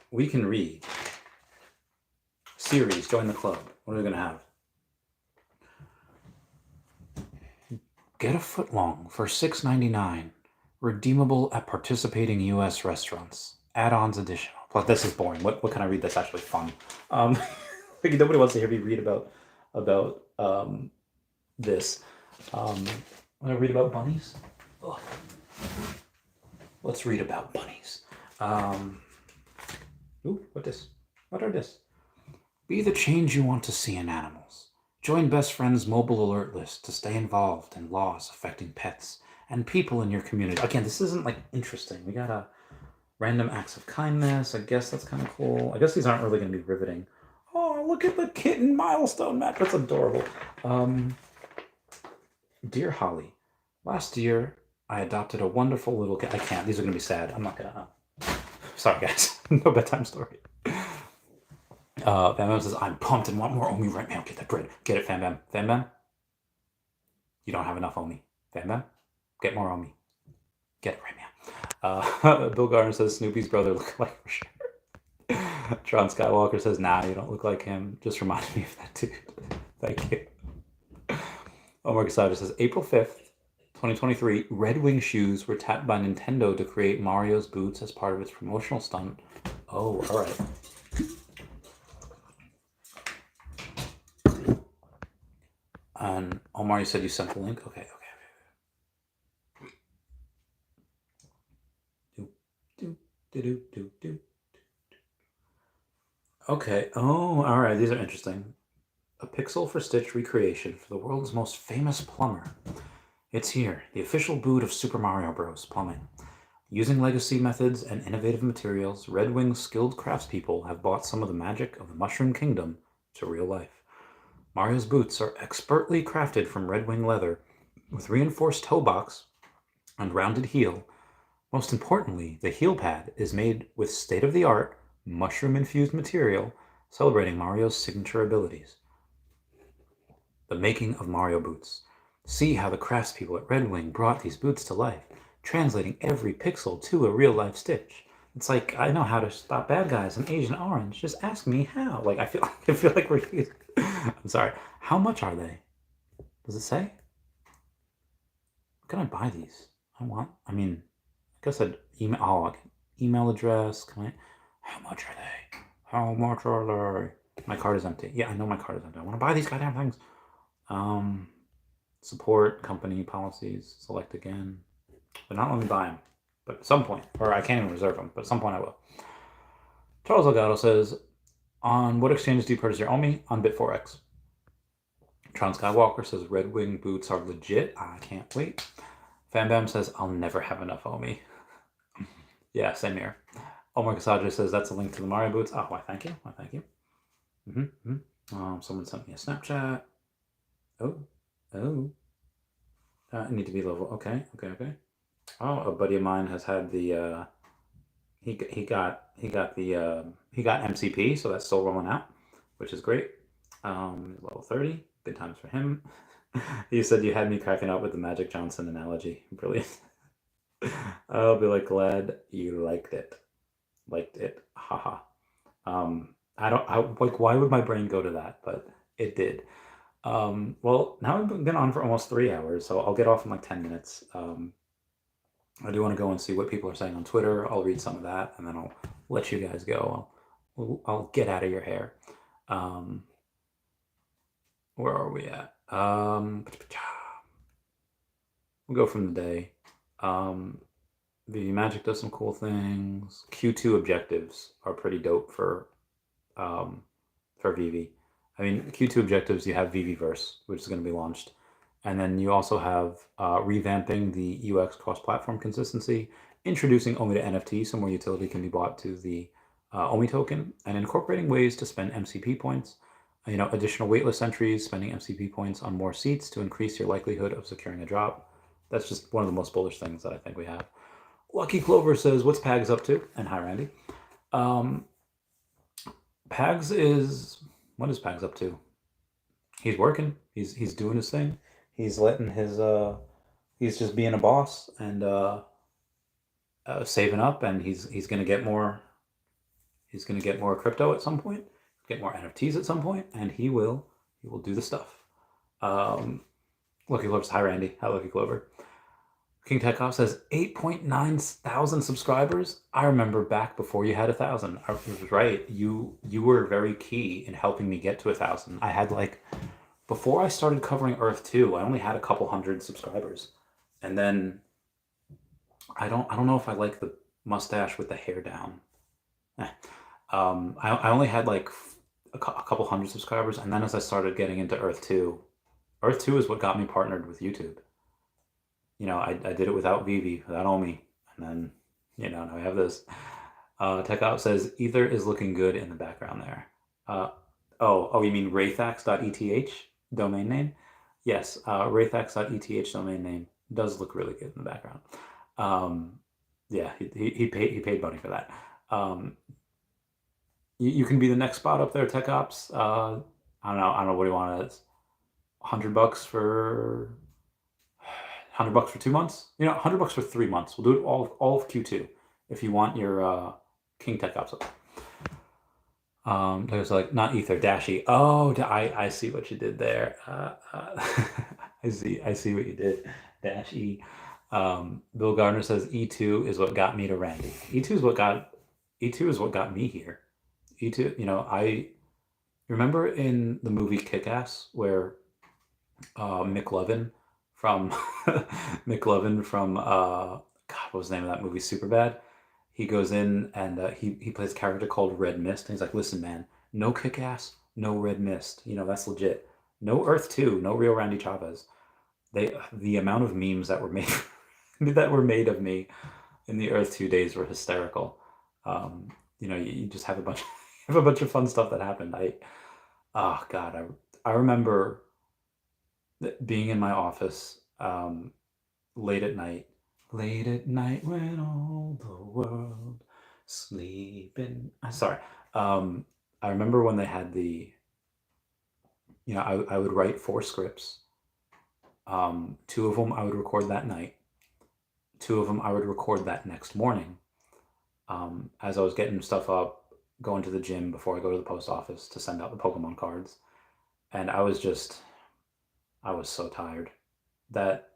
Speaker 1: We can read. Series, join the club. What are we going to have? Get a footlong for $6.99. Redeemable at participating U.S. restaurants. Add-ons additional. Plus, this is boring. What can I read that's actually fun? Nobody wants to hear me read about this. Want to read about bunnies? Ugh. Let's read about bunnies. What are this? Be the change you want to see in animals. Join Best Friend's mobile alert list to stay involved in laws affecting pets and people in your community. Again, this isn't like interesting. We got a random acts of kindness. I guess that's kind of cool. I guess these aren't really going to be riveting. Oh, look at the kitten milestone map. That's adorable. Dear Holly, last year I adopted a wonderful little cat. I can't. These are going to be sad. I'm not going to. Sorry, guys. No bedtime story. Bam Bam says, I'm pumped and want more Omi right now. Get that bread. Get it, Fam Bam. Fam Bam? You don't have enough Omi. Fam Bam? Get more Omi. Get it right now. Bill Gardner says, Snoopy's brother look like for sure. Tron Skywalker says, nah, you don't look like him. Just reminded me of that too. Thank you. Omar Gasada says, April 5th, 2023, Red Wing shoes were tapped by Nintendo to create Mario's boots as part of its promotional stunt. Oh, all right. And Omar, you said you sent the link? Okay. Okay. Oh, all right. These are interesting. A pixel for Stitch recreation for the world's most famous plumber. It's here, the official boot of Super Mario Bros. Plumbing. Using legacy methods and innovative materials, Red Wing's skilled craftspeople have brought some of the magic of the Mushroom Kingdom to real life. Mario's boots are expertly crafted from Red Wing leather with reinforced toe box and rounded heel. Most importantly, the heel pad is made with state-of-the-art, mushroom-infused material, celebrating Mario's signature abilities. The making of Mario boots. See how the craftspeople at Red Wing brought these boots to life, translating every pixel to a real-life stitch. It's like, I know how to stop bad guys in Agent Orange. Just ask me how. Like, I feel like we're... I'm sorry. How much are they? Does it say? Can I buy these? I guess I'd email, email address. How much are they? How much are they? My card is empty. Yeah, I know my card is empty. I want to buy these goddamn things. Support, company policies, select again. They're not letting me buy them. But at some point, or I can't even reserve them, but at some point I will. Charles Delgado says, on what exchanges do you purchase your Omi? On Bit4X. Tron Skywalker says, Red Wing boots are legit. I can't wait. Fambam says, I'll never have enough Omi. Yeah, same here. Omar Kasadra says, that's a link to the Mario boots. Oh, why, thank you. Why, thank you. Someone sent me a Snapchat. Oh. I need to be level. Okay. Oh, a buddy of mine has had the he got MCP, so that's still rolling out, which is great. Level 30, good times for him. You said you had me cracking up with the Magic Johnson analogy. Brilliant. I'll be like, glad you liked it. Haha. Why would my brain go to that? But it did. Well, now I've been on for almost 3 hours, so I'll get off in like 10 minutes. I do want to go and see what people are saying on Twitter. I'll read some of that, and then I'll let you guys go. I'll get out of your hair. Where are we at? We'll go from the day. The Magic does some cool things. Q2 objectives are pretty dope for Vivi. I mean, Q2 objectives, you have Viviverse, which is going to be launched. And then you also have revamping the UX cross-platform consistency, introducing Omi to NFT, so more utility can be brought to the Omi token, and incorporating ways to spend MCP points. Additional waitlist entries, spending MCP points on more seats to increase your likelihood of securing a drop. That's just one of the most bullish things that I think we have. Lucky Clover says, what's Pags up to? And hi, Randy. Pags is... What is Pags up to? He's working. He's doing his thing. He's letting his... he's just being a boss and saving up, and he's going to get more... He's going to get more crypto at some point, get more NFTs at some point, and he will do the stuff. Lucky Clover says, hi, Randy. Hi, Lucky Clover. King Tech Off says 8.9 thousand subscribers. I remember back before you had 1,000. I was right. You were very key in helping me get to 1,000. I had before I started covering Earth 2, I only had a couple hundred subscribers, and then I don't know if I like the mustache with the hair down. I only had a couple hundred subscribers, and then as I started getting into Earth 2 is what got me partnered with YouTube. I did it without Vivi, without Omi, and then, now I have this. Tech Out says, Ether is looking good in the background there. Oh, you mean Raythax.eth domain name? Yes, Raythax.eth domain name does look really good in the background. Yeah, he paid money for that. You can be the next spot up there, Tech Ops. I don't know what do you want. It's $100 for... $100 for 2 months? $100 for 3 months. We'll do it all of Q2 if you want your King Tech Ops up. There's not Ether, Dashy. Oh, I see what you did there. I see what you did, Dashy. Bill Gardner says E2 is what got me to Randy. E2 is what got me here. E2, I remember in the movie Kick-Ass where McLovin from God, what was the name of that movie? Superbad. He goes in and he plays a character called Red Mist, and he's like, listen, man, no Kick-Ass, no Red Mist. That's legit. No Earth 2, no real Randy Chavez. The amount of memes that were made of me in the Earth 2 days were hysterical. You just have a bunch of fun stuff that happened. I I remember being in my office late at night when all the world sleeping. Sorry. I remember when they had the, I would write 4 scripts. 2 of them I would record that night. 2 of them I would record that next morning. As I was getting stuff up, going to the gym before I go to the post office to send out the Pokemon cards. And I was so tired. That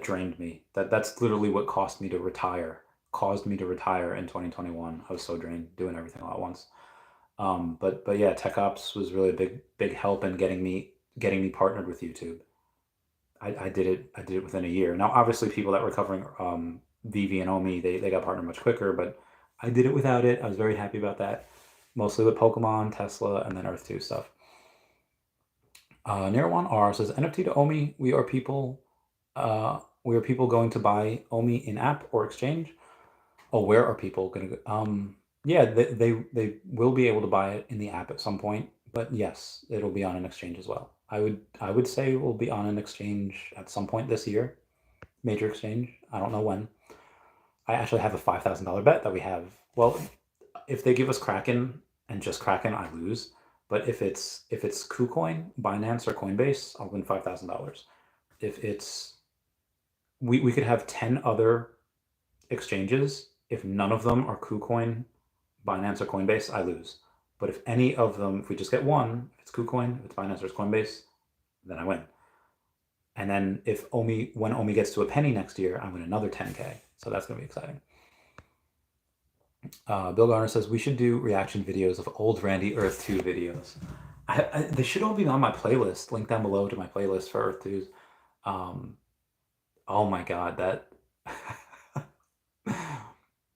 Speaker 1: drained me. That's literally what caused me to retire in 2021. I was so drained doing everything all at once. But yeah, Tech Ops was really a big help in getting me partnered with YouTube. I did it within a year. Now, obviously, people that were covering Vivi and Omi, they got partnered much quicker, but I did it without it. I was very happy about that. Mostly with Pokemon, Tesla, and then Earth 2 stuff. Nirwan R says, NFT to Omi, we are people going to buy Omi in app or exchange. Oh, where are people going to go? Yeah, they will be able to buy it in the app at some point, but yes, it'll be on an exchange as well. I would say we'll be on an exchange at some point this year, major exchange. I don't know when. I actually have a $5,000 bet that we have. Well, if they give us Kraken and just Kraken, I lose. But if it's KuCoin, Binance, or Coinbase, I'll win $5,000. If it's we could have 10 other exchanges. If none of them are KuCoin, Binance, or Coinbase, I lose. But if any of them, if we just get one, if it's KuCoin, if it's Binance or it's Coinbase, then I win. And then when Omi gets to a penny next year, I win another 10K. So that's going to be exciting. Bill Garner says, we should do reaction videos of old Randy Earth 2 videos. They should all be on my playlist. Link down below to my playlist for Earth 2s. Oh my God, that...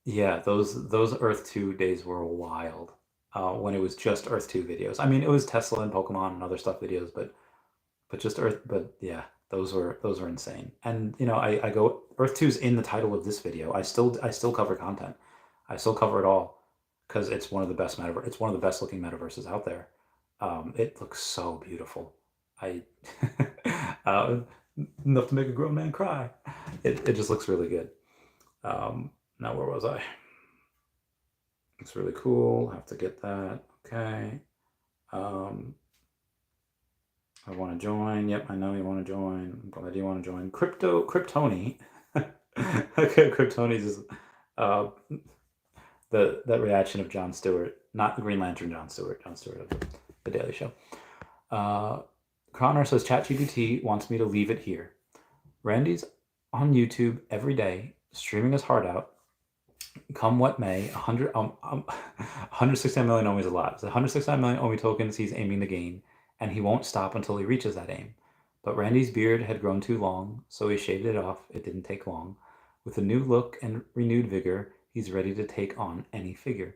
Speaker 1: Yeah, those Earth 2 days were wild. When it was just Earth 2 videos. I mean, it was Tesla and Pokemon and other stuff videos, but just Earth. But yeah, those were insane. And I go, Earth 2's in the title of this video. I still cover content. I still cover it all because it's one of the best It's one of the best looking metaverses out there. It looks so beautiful. Enough to make a grown man cry. It just looks really good. Now where was I? It's really cool. Have to get that. Okay. I want to join. Yep, I know you want to join. I'm glad you want to join. Kryptoni. Okay, Kryptoni's is that reaction of Jon Stewart, not the Green Lantern Jon Stewart of The Daily Show. Connor says, ChatGPT wants me to leave it here. Randy's on YouTube every day, streaming his heart out. Come what may, 169 million Omi is a lot. It's 169 million Omi tokens he's aiming to gain, and he won't stop until he reaches that aim. But Randy's beard had grown too long, so he shaved it off. It didn't take long. With a new look and renewed vigor, he's ready to take on any figure.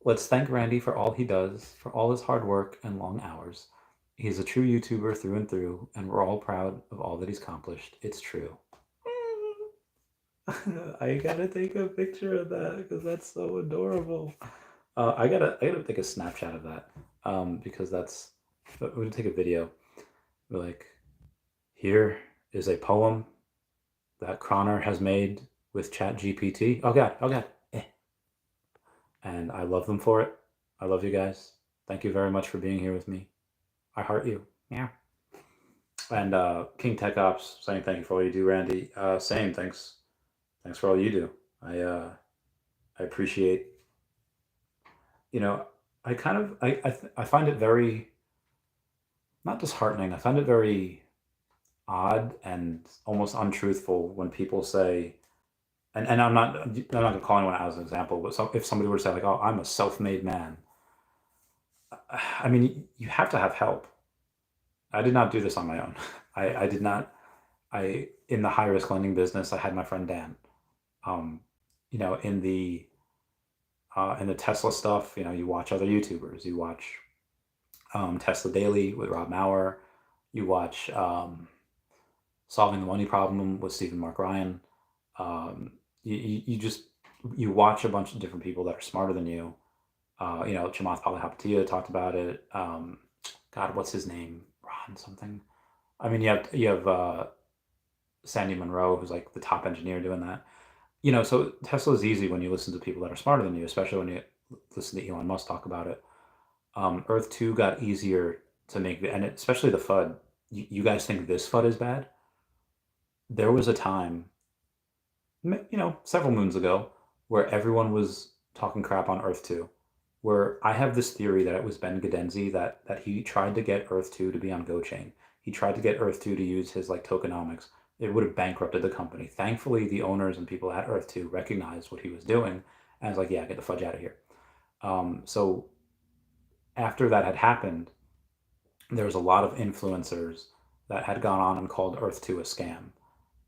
Speaker 1: Let's thank Randy for all he does, for all his hard work and long hours. He's a true YouTuber through and through, and we're all proud of all that he's accomplished. It's true. I gotta take a picture of that because that's so adorable. I gotta take a Snapchat of that because we're gonna take a video. We're like, here is a poem that Connor has made with ChatGPT. Oh God. And I love them for it. I love you guys. Thank you very much for being here with me. I heart you. Yeah. And King Tech Ops saying thank you for all you do, Randy. Same, thanks. Thanks for all you do. I appreciate. I find it very, not disheartening. I find it very odd and almost untruthful when people say, and I'm not gonna call anyone out as an example, but if somebody were to say like, "Oh, I'm a self-made man," I mean, you have to have help. I did not do this on my own. I did not. In the high-risk lending business, I had my friend Dan. In the Tesla stuff, you watch other YouTubers. You watch Tesla Daily with Rob Maurer. You watch Solving the Money Problem with Stephen Mark Ryan. You watch a bunch of different people that are smarter than you. Chamath Palihapitiya talked about it. God, what's his name? Ron something. I mean, you have Sandy Monroe, who's like the top engineer doing that. So Tesla is easy when you listen to people that are smarter than you, especially when you listen to Elon Musk talk about it. Earth 2 got easier to make, and especially the FUD. You guys think this FUD is bad? There was a time, several moons ago, where everyone was talking crap on Earth 2. Where I have this theory that it was Ben Gadenzi that he tried to get Earth 2 to be on GoChain. He tried to get Earth 2 to use his like tokenomics. It would have bankrupted the company. Thankfully, the owners and people at Earth 2 recognized what he was doing and was like, yeah, get the fudge out of here. So after that had happened, there was a lot of influencers that had gone on and called Earth 2 a scam.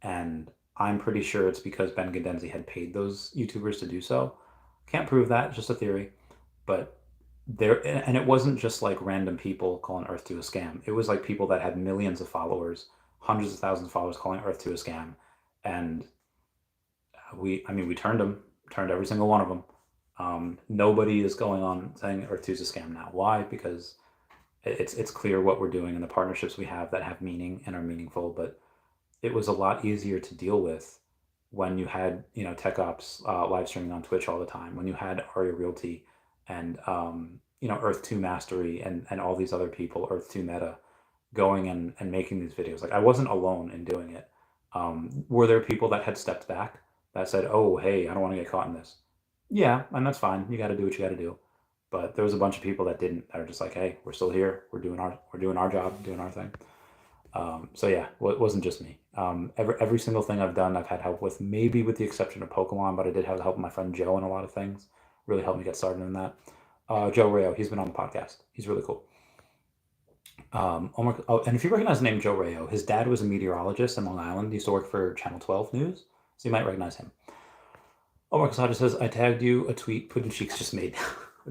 Speaker 1: And I'm pretty sure it's because Ben Gadenzi had paid those YouTubers to do so. Can't prove that, just a theory. But and it wasn't just like random people calling Earth 2 a scam. It was like people that had millions of followers, hundreds of thousands of followers calling Earth 2 a scam. And we turned every single one of them. Nobody is going on saying Earth 2 is a scam now. Why? Because it's clear what we're doing and the partnerships we have that have meaning and are meaningful. But it was a lot easier to deal with when you had tech ops live streaming on Twitch all the time. When you had Arya Realty and Earth 2 Mastery and all these other people, Earth 2 Meta, going and making these videos. Like I wasn't alone in doing it. Were there people that had stepped back that said, "Oh, hey, I don't want to get caught in this"? Yeah, and that's fine. You got to do what you got to do. But there was a bunch of people that didn't. That are just like, "Hey, we're still here. We're doing our job, doing our thing." So yeah, it wasn't just me. Every single thing I've done, I've had help with, maybe with the exception of Pokemon, but I did have the help of my friend Joe in a lot of things. Really helped me get started in that. Joe Rayo, he's been on the podcast. He's really cool. And if you recognize the name Joe Rayo, his dad was a meteorologist in Long Island. He used to work for Channel 12 News, so you might recognize him. Omar Casada says, "I tagged you a tweet Puddin Cheeks just made."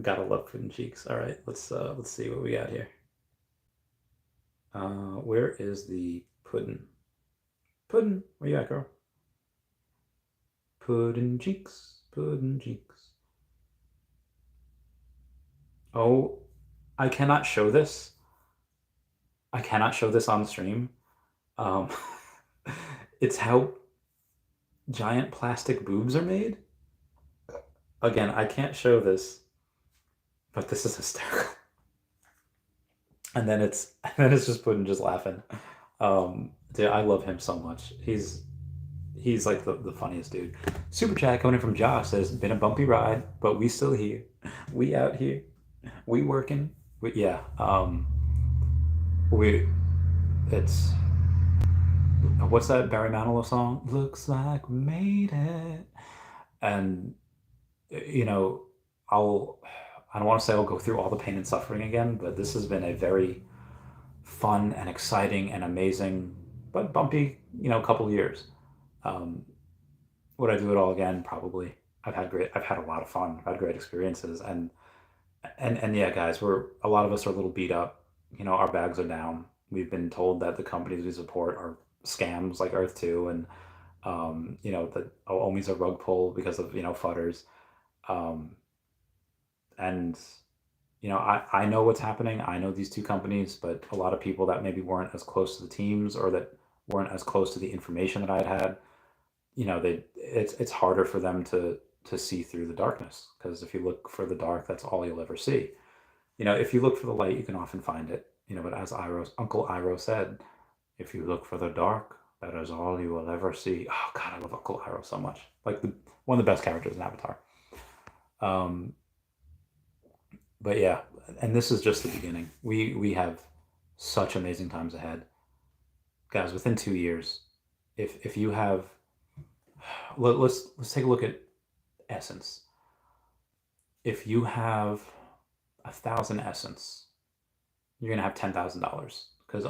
Speaker 1: Gotta love Puddin Cheeks. All right, let's see what we got here. Where is the Puddin? Puddin, where you at, girl? Puddin Cheeks, Puddin Cheeks. Oh, I cannot show this. I cannot show this on stream. It's how giant plastic boobs are made. Again, I can't show this, but this is hysterical. And then it's just Puddin just laughing. Dude, I love him so much. He's like the funniest dude. Super chat coming in from Josh says, "Been a bumpy ride, but we still here. We out here. We working. Yeah. It's what's that Barry Manilow song? Looks like we made it." And I don't want to say I'll go through all the pain and suffering again, but this has been a very fun and exciting and amazing, but bumpy, couple years. Would I do it all again? Probably. I've had a lot of fun. I've had great experiences, and yeah, guys, a lot of us are a little beat up. Our bags are down. We've been told that the companies we support are scams like Earth 2, and the Omi's a rug pull because of fudders. And I know what's happening. I know these two companies, but a lot of people that maybe weren't as close to the teams or that weren't as close to the information that I had, it's harder for them to see through the darkness, because if you look for the dark, that's all you'll ever see. If you look for the light, you can often find it. But as Uncle Iroh said, if you look for the dark, that is all you will ever see. Oh God, I love Uncle Iroh so much. Like one of the best characters in Avatar. But yeah, and this is just the beginning. We have such amazing times ahead, guys. Within 2 years, if you have, let's take a look at Essence. If you have 1,000 Essence, you're gonna have $10,000, because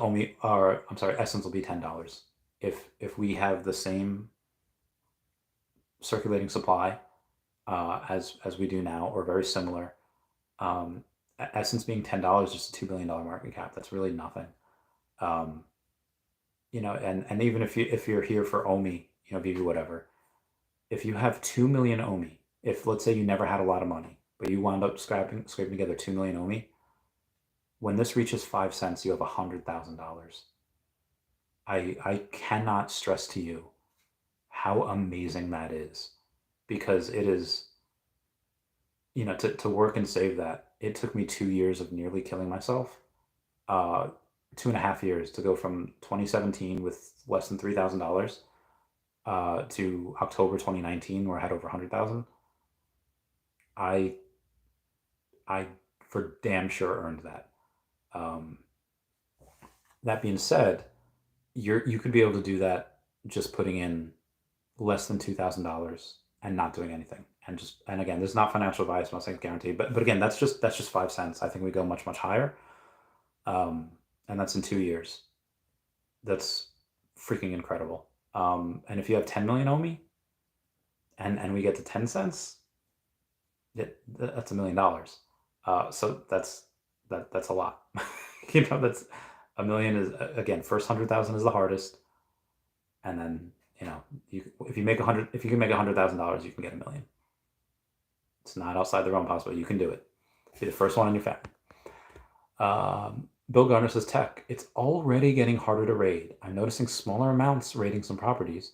Speaker 1: Essence will be $10. If we have the same circulating supply as we do now, or very similar. Essence being $10 is just a $2 billion market cap. That's really nothing. And even if you're here for Omi, Vivi, whatever, if you have 2 million Omi, if let's say you never had a lot of money, but you wound up scraping together 2 million Omi, When this reaches 5 cents, you have $100,000. I cannot stress to you how amazing that is, because it is, to work and save that. It took me 2 years of nearly killing myself, 2.5 years to go from 2017 with less than $3,000 to October 2019 where I had over 100,000. I for damn sure earned that. That being said, you could be able to do that just putting in less than $2,000 and not doing anything. And again, this is not financial advice, I'm not saying it's guaranteed, but again, that's just 5 cents. I think we go much, much higher. And that's in 2 years. That's freaking incredible. And if you have 10 million Omi and we get to 10 cents, that's $1 million. So that's a lot. That's $1 million is, again, first 100,000 is the hardest. And then, if you can make $100,000, you can get $1 million. It's not outside the realm possible. You can do it. Be the first one in your family. Bill Garner says, tech, it's already getting harder to raid. I'm noticing smaller amounts raiding some properties.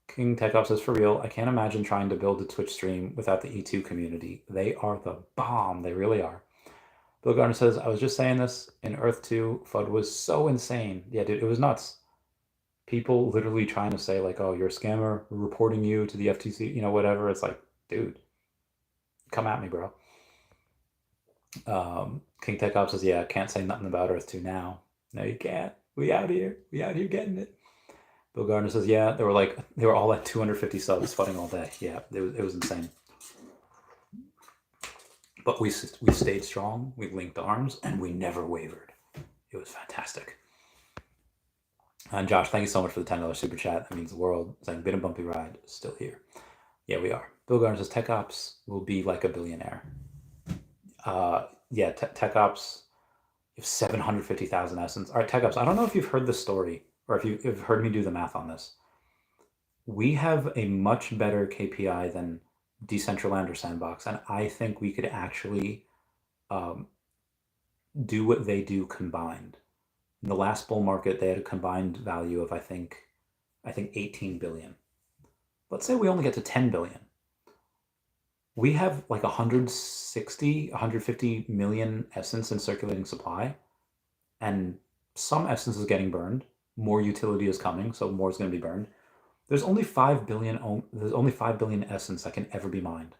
Speaker 1: King Tech Up says, for real, I can't imagine trying to build a Twitch stream without the E2 community. They are the bomb. They really are. Bill Garner says, I was just saying this, in Earth 2, FUD was so insane. Yeah, dude, it was nuts. People literally trying to say, like, oh, you're a scammer, we're reporting you to the FTC, whatever. It's like, dude, come at me, bro. King Tech Op says, yeah, can't say nothing about Earth 2 now. No, you can't. We out here getting it. Bill Gardner says, yeah, they were all at 250 subs fighting all day. Yeah, it was insane. But we stayed strong, we linked arms, and we never wavered. It was fantastic. And Josh, thank you so much for the $10 super chat. That means the world. It's like, been a bumpy ride, still here. Yeah, we are. Bill Gardner says, Tech Ops will be like a billionaire. Yeah, Tech Ops, you have 750,000 essence. All right, Tech Ops, I don't know if you've heard the story or if you've heard me do the math on this. We have a much better KPI than Decentraland or Sandbox, and I think we could actually do what they do combined. In the last bull market, they had a combined value of, I think 18 billion. Let's say we only get to 10 billion. We have like 150 million essence in circulating supply, and some essence is getting burned. More utility is coming, so more is going to be burned. There's only 5 billion. There's only 5 billion essence that can ever be mined.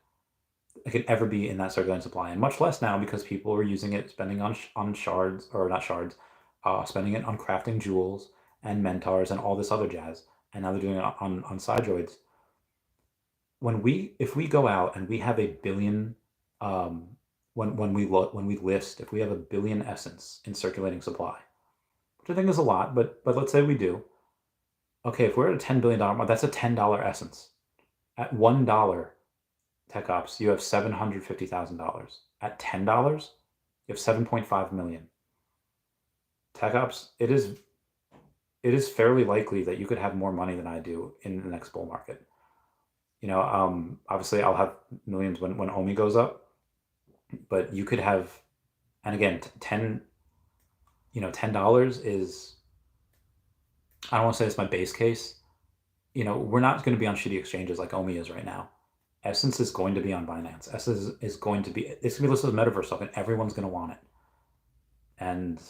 Speaker 1: It can ever be in that circulating supply, and much less now because people are using it, spending on shards, or not shards, spending it on crafting jewels and mentars and all this other jazz. And now they're doing it on sidroids. If we go out and we have a billion, when we list, if we have 1 billion essence in circulating supply, which I think is a lot, but let's say we do. Okay, if we're at a $10 billion mark, that's a $10 essence. At $1 Tech Ops, you have $750,000. At $10, you have 7.5 million. Tech Ops, it is fairly likely that you could have more money than I do in the next bull market. Obviously I'll have millions when Omi goes up, but you could have, and again, $10 is, I don't want to say it's my base case. We're not going to be on shitty exchanges like Omi is right now. Essence is going to be on Binance. Essence is going to be, it's going to be listed as metaverse token. Everyone's going to want it. And,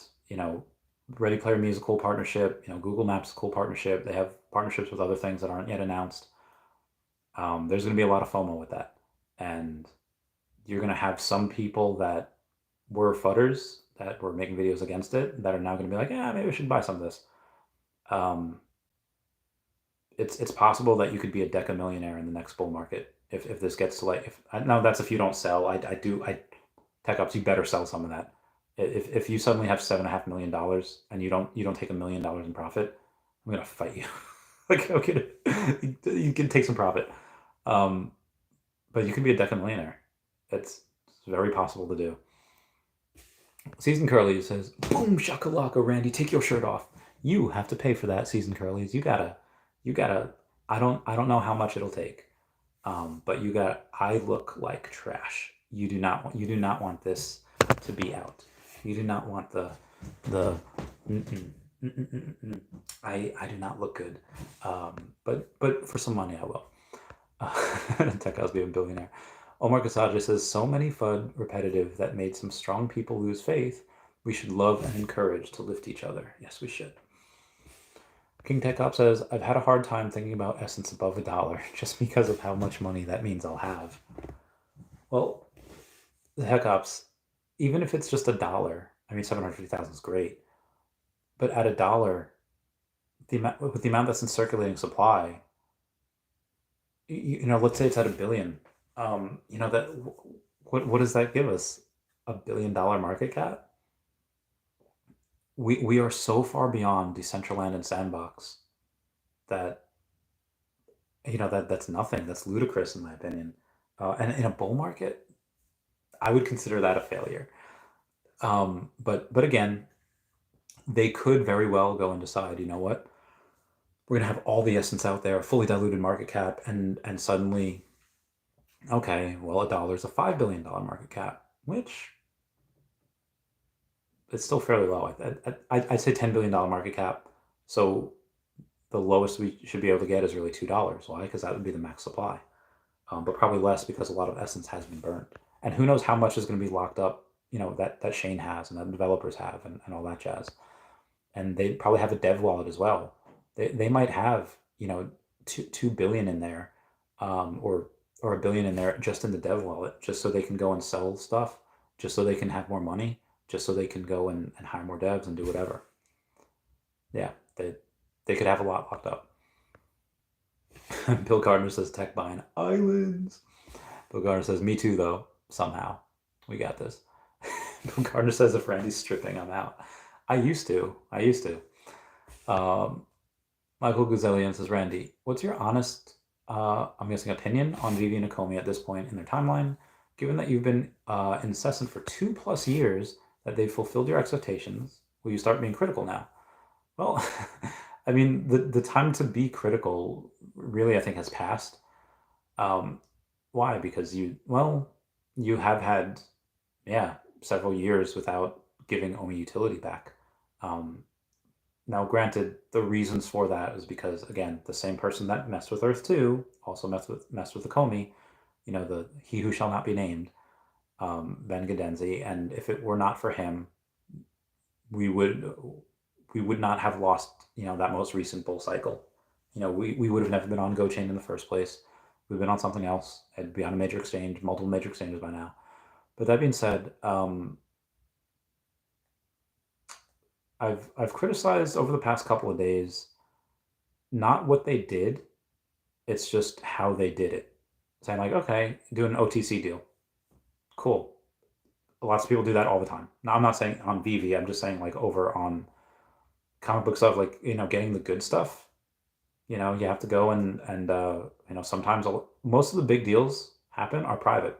Speaker 1: Ready Player Me is a cool partnership. Google Maps is a cool partnership. They have partnerships with other things that aren't yet announced. There's going to be a lot of FOMO with that. And you're going to have some people that were fudders, that were making videos against it, that are now going to be like, yeah, maybe I should buy some of this. It's possible that you could be a deca millionaire in the next bull market if this gets to now that's if you don't sell. Tech Ops, you better sell some of that. If you suddenly have $7.5 million and you don't take $1 million in profit, I'm gonna fight you. Like, okay, you can take some profit, but you can be a deca millionaire. It's very possible to do. Season Curly says, "Boom shakalaka, Randy, take your shirt off. You have to pay for that, Season Curlies. You gotta. I don't know how much it'll take, but I look like trash. You do not want this to be out. You do not want the mm-mm, mm-mm. I do not look good. But for some money I will. Tech House being a billionaire. Omar Kasaja says, so many FUD repetitive that made some strong people lose faith. We should love and encourage to lift each other. Yes, we should. King Tech Cop says, I've had a hard time thinking about Essence above $1 just because of how much money that means I'll have. Well, the Tech Ops, even if it's just $1, I mean, 750,000 is great. But at $1, with the amount that's in circulating supply, let's say it's at $1 billion. That what does that give us? $1 billion market cap? We are so far beyond Decentraland and Sandbox that that's nothing. That's ludicrous in my opinion. And in a bull market, I would consider that a failure. But again, they could very well go and decide, you know what? We're gonna have all the Essence out there, fully diluted market cap, and suddenly, okay, well, $1 is a $5 billion market cap, which it's still fairly low. I'd say $10 billion market cap. So the lowest we should be able to get is really $2. Why? Because that would be the max supply. But probably less because a lot of Essence has been burned. And who knows how much is going to be locked up, that Shane has and that developers have and all that jazz. And they probably have a dev wallet as well. They might have, $2 billion in there, or $1 billion in there just in the dev wallet, just so they can go and sell stuff, just so they can have more money, just so they can go and hire more devs and do whatever. Yeah, they could have a lot locked up. Bill Gardner says tech buying islands. Bill Gardner says, me too, though, somehow. We got this. Bill Gardner says, if Randy's stripping, I'm out. I used to. Michael Guzelian says, Randy, what's your honest, I'm guessing, opinion on Vivi and Omi at this point in their timeline? Given that you've been incessant for 2+ years, that they've fulfilled your expectations, will you start being critical now? Well, I mean, the time to be critical really, I think, has passed. Why? Because you have had, several years without giving Omi utility back. Now, granted, the reasons for that is because, again, the same person that messed with Earth 2 also messed with the Omi, the he who shall not be named, Ben Gadenzi, and if it were not for him, we would not have lost, that most recent bull cycle. We would have never been on GoChain in the first place. We've been on something else. It'd be on a major exchange, multiple major exchanges by now. But that being said, I've criticized over the past couple of days, not what they did, it's just how they did it. Saying like, okay, do an OTC deal. Cool. Lots of people do that all the time. Now, I'm not saying on Vivi, I'm just saying like over on comic book stuff, like, getting the good stuff. You have to go and sometimes most of the big deals are private.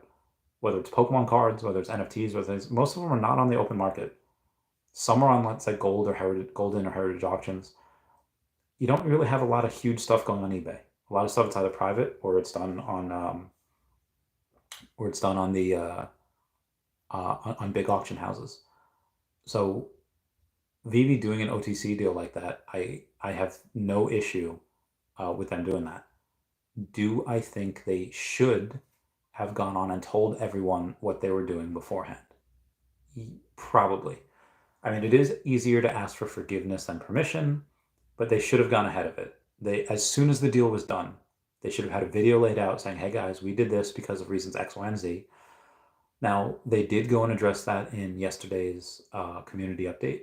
Speaker 1: Whether it's Pokemon cards, whether it's NFTs, most of them are not on the open market. Some are on, let's say, golden or heritage auctions. You don't really have a lot of huge stuff going on eBay. A lot of stuff it's either private or it's done on the on big auction houses. So Vivi doing an OTC deal like that, I have no issue with them doing that. Do I think they should have gone on and told everyone what they were doing beforehand? Probably. I mean, it is easier to ask for forgiveness than permission, but they should have gone ahead of it. As soon as the deal was done, they should have had a video laid out saying, hey guys, we did this because of reasons X, Y, and Z. Now, they did go and address that in yesterday's community update.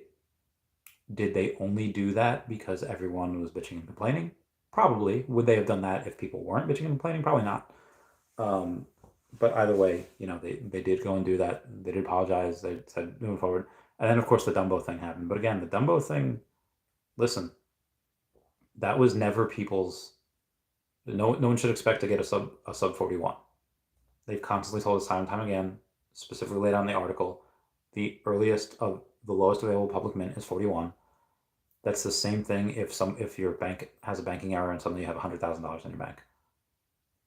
Speaker 1: Did they only do that because everyone was bitching and complaining? Probably. Would they have done that if people weren't bitching and complaining? Probably not. But either way, they did go and do that. They did apologize. They said moving forward. And then, of course, the Dumbo thing happened. But again, the Dumbo thing, listen, that was never people's... No one should expect to get a sub 41. They've constantly told us time and time again, specifically laid out in the article, the lowest available public mint is 41. That's the same thing if your bank has a banking error and suddenly you have $100,000 in your bank.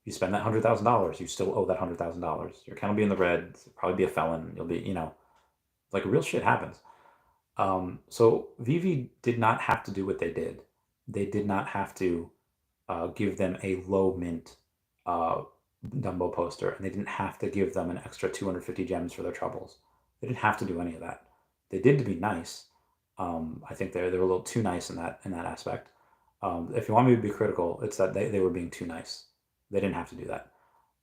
Speaker 1: You spend that $100,000, you still owe that $100,000. Your account will be in the red, you'll probably be a felon, you'll be, Like real shit happens. So Vivi did not have to do what they did. They did not have to give them a low mint uh, Dumbo poster, and they didn't have to give them an extra 250 gems for their troubles. They didn't have to do any of that. They did to be nice. I think they were a little too nice in that aspect. If you want me to be critical, it's that they were being too nice. They didn't have to do that,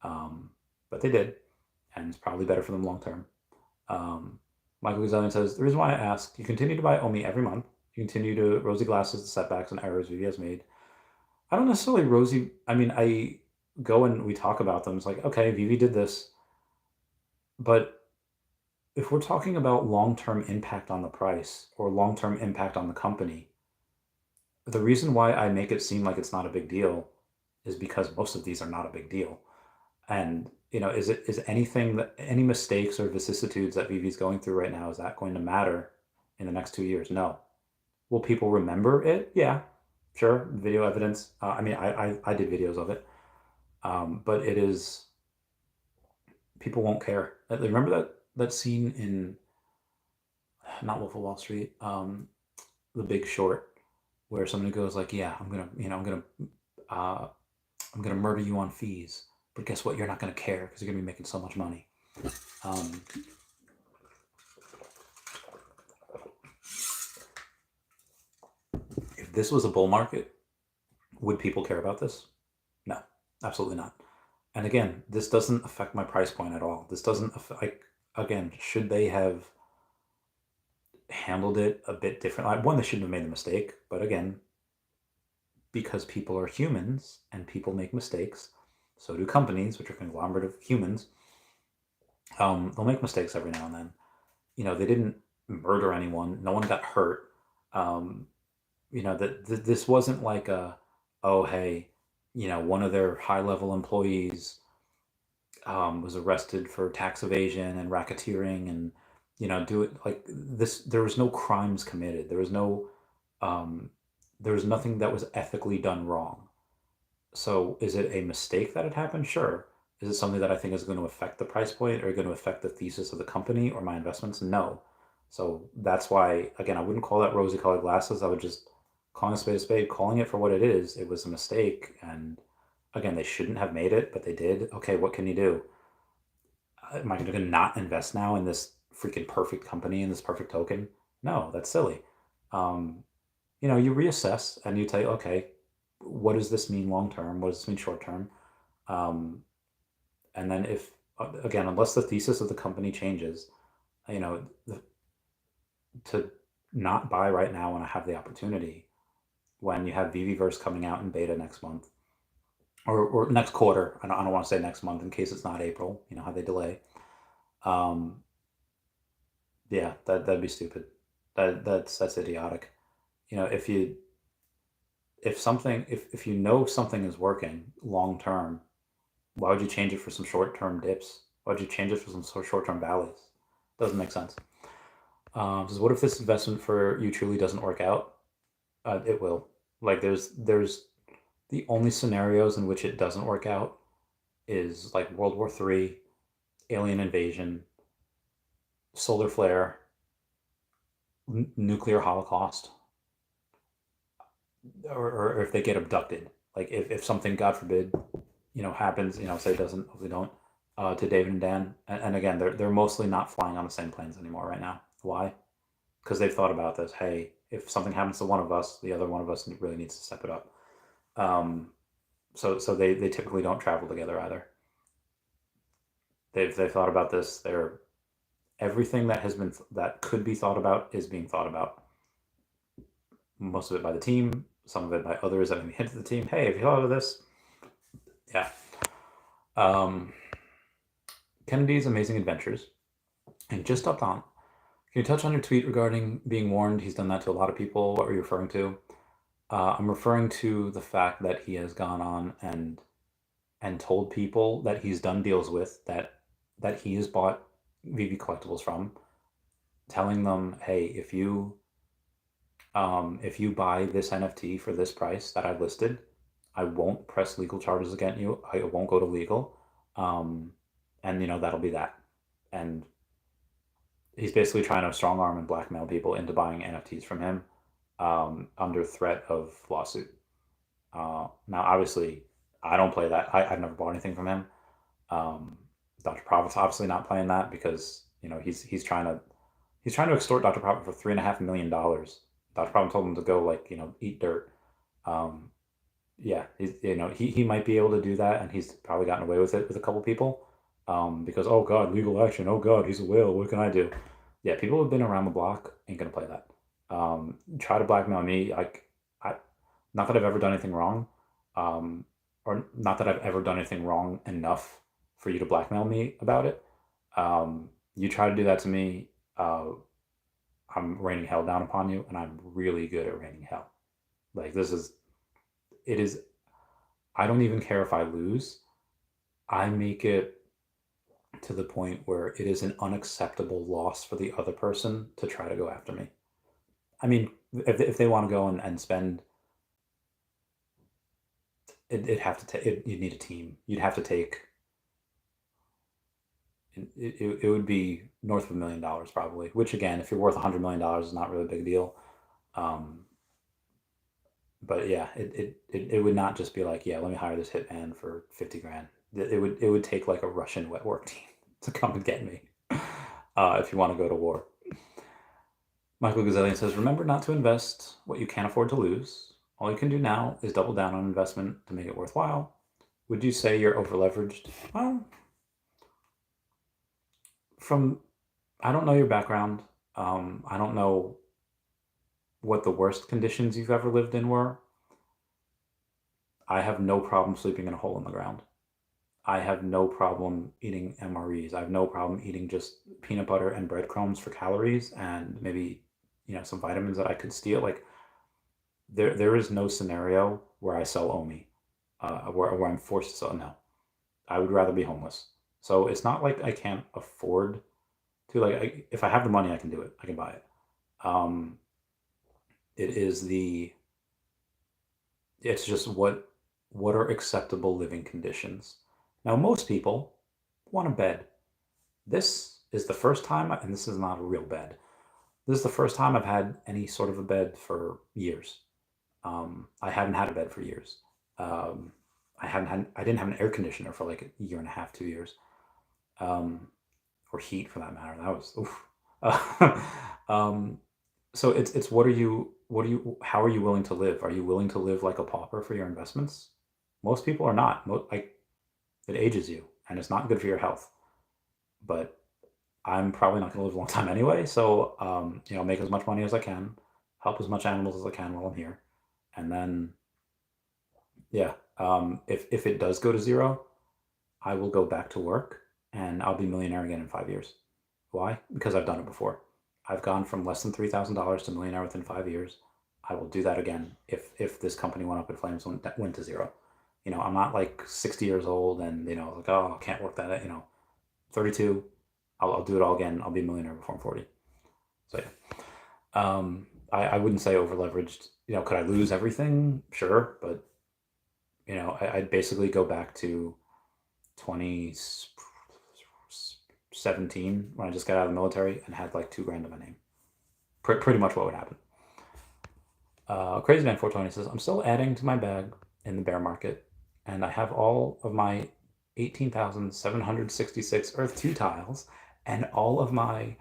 Speaker 1: but they did, and it's probably better for them long term. Michael Gazelian says, the reason why I ask, you continue to buy Omi every month. You continue to rosy glasses the setbacks and errors Vivi has made. I don't necessarily rosy. I mean, I go and we talk about them. It's like, okay, Vivi did this. But if we're talking about long-term impact on the price or long-term impact on the company, the reason why I make it seem like it's not a big deal is because most of these are not a big deal. And is anything that any mistakes or vicissitudes that Vivi's going through right now, is that going to matter in the next 2 years? No. Will people remember it? Yeah, sure. Video evidence. I mean, I did videos of it, but it is people won't care. Remember that scene in not Wolf of Wall Street, The Big Short, where somebody goes like, "Yeah, I'm gonna murder you on fees, but guess what? You're not gonna care because you're gonna be making so much money." If this was a bull market, would people care about this? No, absolutely not. And again, this doesn't affect my price point at all. This doesn't affect, again, should they have handled it a bit different? One, they shouldn't have made the mistake, but again, because people are humans and people make mistakes, so do companies, which are conglomerate of humans. They'll make mistakes every now and then. They didn't murder anyone. No one got hurt. This wasn't like oh, hey, one of their high-level employees was arrested for tax evasion and racketeering and, do it like this. There was no crimes committed. There was nothing that was ethically done wrong. So is it a mistake that it happened? Sure. Is it something that I think is going to affect the price point or going to affect the thesis of the company or my investments? No. So that's why, again, I wouldn't call that rosy colored glasses. I would just calling a spade, calling it for what it is. It was a mistake. And again, they shouldn't have made it, but they did. Okay, what can you do? Am I going to not invest now in this freaking perfect company and this perfect token? No, that's silly. You reassess and you tell, okay, what does this mean long term? What does this mean short term? And then if, again, unless the thesis of the company changes, to not buy right now when I have the opportunity, when you have Viviverse coming out in beta next month or next quarter. I don't want to say next month in case it's not April, how they delay. Yeah, that'd be stupid. That's idiotic. If you know something is working long term, why would you change it for some short term dips? Why would you change it for some short term valleys? Doesn't make sense. So what if this investment for you truly doesn't work out? It will. Like there's the only scenarios in which it doesn't work out is like World War III, alien invasion, solar flare, nuclear holocaust, or if they get abducted. Like if something, God forbid, happens, say it doesn't, hopefully don't, to David and Dan. And again, they're mostly not flying on the same planes anymore right now. Why? Because they've thought about this. Hey, if something happens to one of us, the other one of us really needs to step it up. So they typically don't travel together either. They've thought about this. Everything that could be thought about is being thought about. Most of it by the team, some of it by others that maybe hint to the team. Hey, have you thought of this? Yeah. Kennedy's Amazing Adventures. And just up on. Can you touch on your tweet regarding being warned? He's done that to a lot of people. What are you referring to? I'm referring to the fact that he has gone on and told people that he's done deals with that he has bought Vivi collectibles from, telling them, hey, if you buy this NFT for this price that I've listed, I won't press legal charges against you. I won't go to legal, and that'll be that. And he's basically trying to strong arm and blackmail people into buying NFTs from him under threat of lawsuit. Now, obviously, I don't play that. I've never bought anything from him. Dr. Prophet's obviously not playing that because he's trying to extort Dr. Prophet for $3.5 million. Dr. Prophet told him to go eat dirt. Yeah, he might be able to do that, and he's probably gotten away with it with a couple people. Because oh god, legal action. Oh god, he's a whale. What can I do? Yeah, people who've been around the block ain't gonna play that. Try to blackmail me. Not that I've ever done anything wrong, or not that I've ever done anything wrong enough for you to blackmail me about it. You try to do that to me, I'm raining hell down upon you, and I'm really good at raining hell. Like it is. I don't even care if I lose. I make it to the point where it is an unacceptable loss for the other person to try to go after me. I mean, if they want to go and spend, it'd have to take. You'd need a team. You'd have to take. It would be north of $1 million probably. Which again, if you're worth $100 million, is not really a big deal. But yeah, it would not just be like, yeah, let me hire this hitman for 50 grand. It would take like a Russian wet work team to come and get me if you want to go to war. Michael Gazelian says, remember not to invest what you can't afford to lose. All you can do now is double down on investment to make it worthwhile. Would you say you're over leveraged? Well, I don't know your background. I don't know what the worst conditions you've ever lived in were. I have no problem sleeping in a hole in the ground. I have no problem eating MREs. I have no problem eating just peanut butter and breadcrumbs for calories and maybe, some vitamins that I could steal. Like there is no scenario where I sell Omi, where I'm forced to sell. No, I would rather be homeless. So it's not like I can't afford to, if I have the money, I can do it. I can buy it. It's just what are acceptable living conditions. Now, most people want a bed. This is the first time, and this is not a real bed. This is the first time I've had any sort of a bed for years. I hadn't had a bed for years. I didn't have an air conditioner for like a year and a half, 2 years. Or heat for that matter. That was, oof. So it's how are you willing to live? Are you willing to live like a pauper for your investments? Most people are not. It ages you, and it's not good for your health. But I'm probably not going to live a long time anyway. So make as much money as I can, help as much animals as I can while I'm here, and then yeah, if it does go to zero, I will go back to work, and I'll be a millionaire again in 5 years. Why? Because I've done it before. I've gone from less than $3,000 to millionaire within 5 years. I will do that again if this company went up in flames, went to zero. I'm not like 60 years old and like, oh, I can't work that. 32, I'll do it all again. I'll be a millionaire before I'm 40. So yeah, I wouldn't say over leveraged. Could I lose everything? Sure, but I'd basically go back to 2017 when I just got out of the military and had like $2 grand in my name. Pretty much what would happen. Crazy Man 420 says, I'm still adding to my bag in the bear market, and I have all of my 18,766 Earth 2 tiles and all of my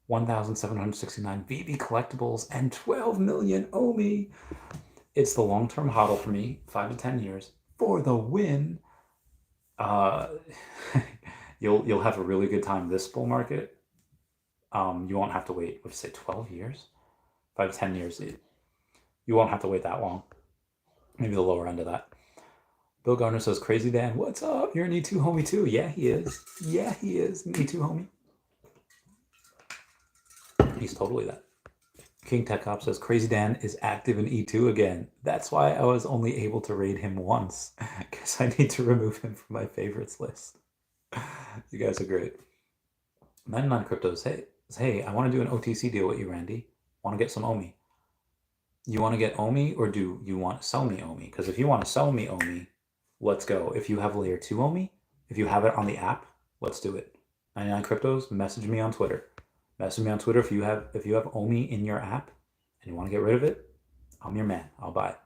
Speaker 1: 1,769 Veve collectibles and 12 million Omi. It's the long-term hodl for me, 5 to 10 years for the win. You'll have a really good time this bull market. You won't have to wait, what did you say, 12 years? 5 to 10 years. You won't have to wait that long. Maybe the lower end of that. Bill Garner says, Crazy Dan, what's up? You're an E2 homie too. Yeah, he is. Yeah, he is an E2 homie. He's totally that. King Tech Cop says, Crazy Dan is active in E2 again. That's why I was only able to raid him once, because I need to remove him from my favorites list. You guys are great. 99 Cryptos, hey, I want to do an OTC deal with you, Randy. Want to get some Omi. You want to get Omi, or do you want to sell me Omi? Because if you want to sell me Omi, let's go. If you have layer 2 Omi, if you have it on the app, let's do it. 99 Cryptos, message me on Twitter. Message me on Twitter if you have Omi in your app and you want to get rid of it. I'm your man. I'll buy it.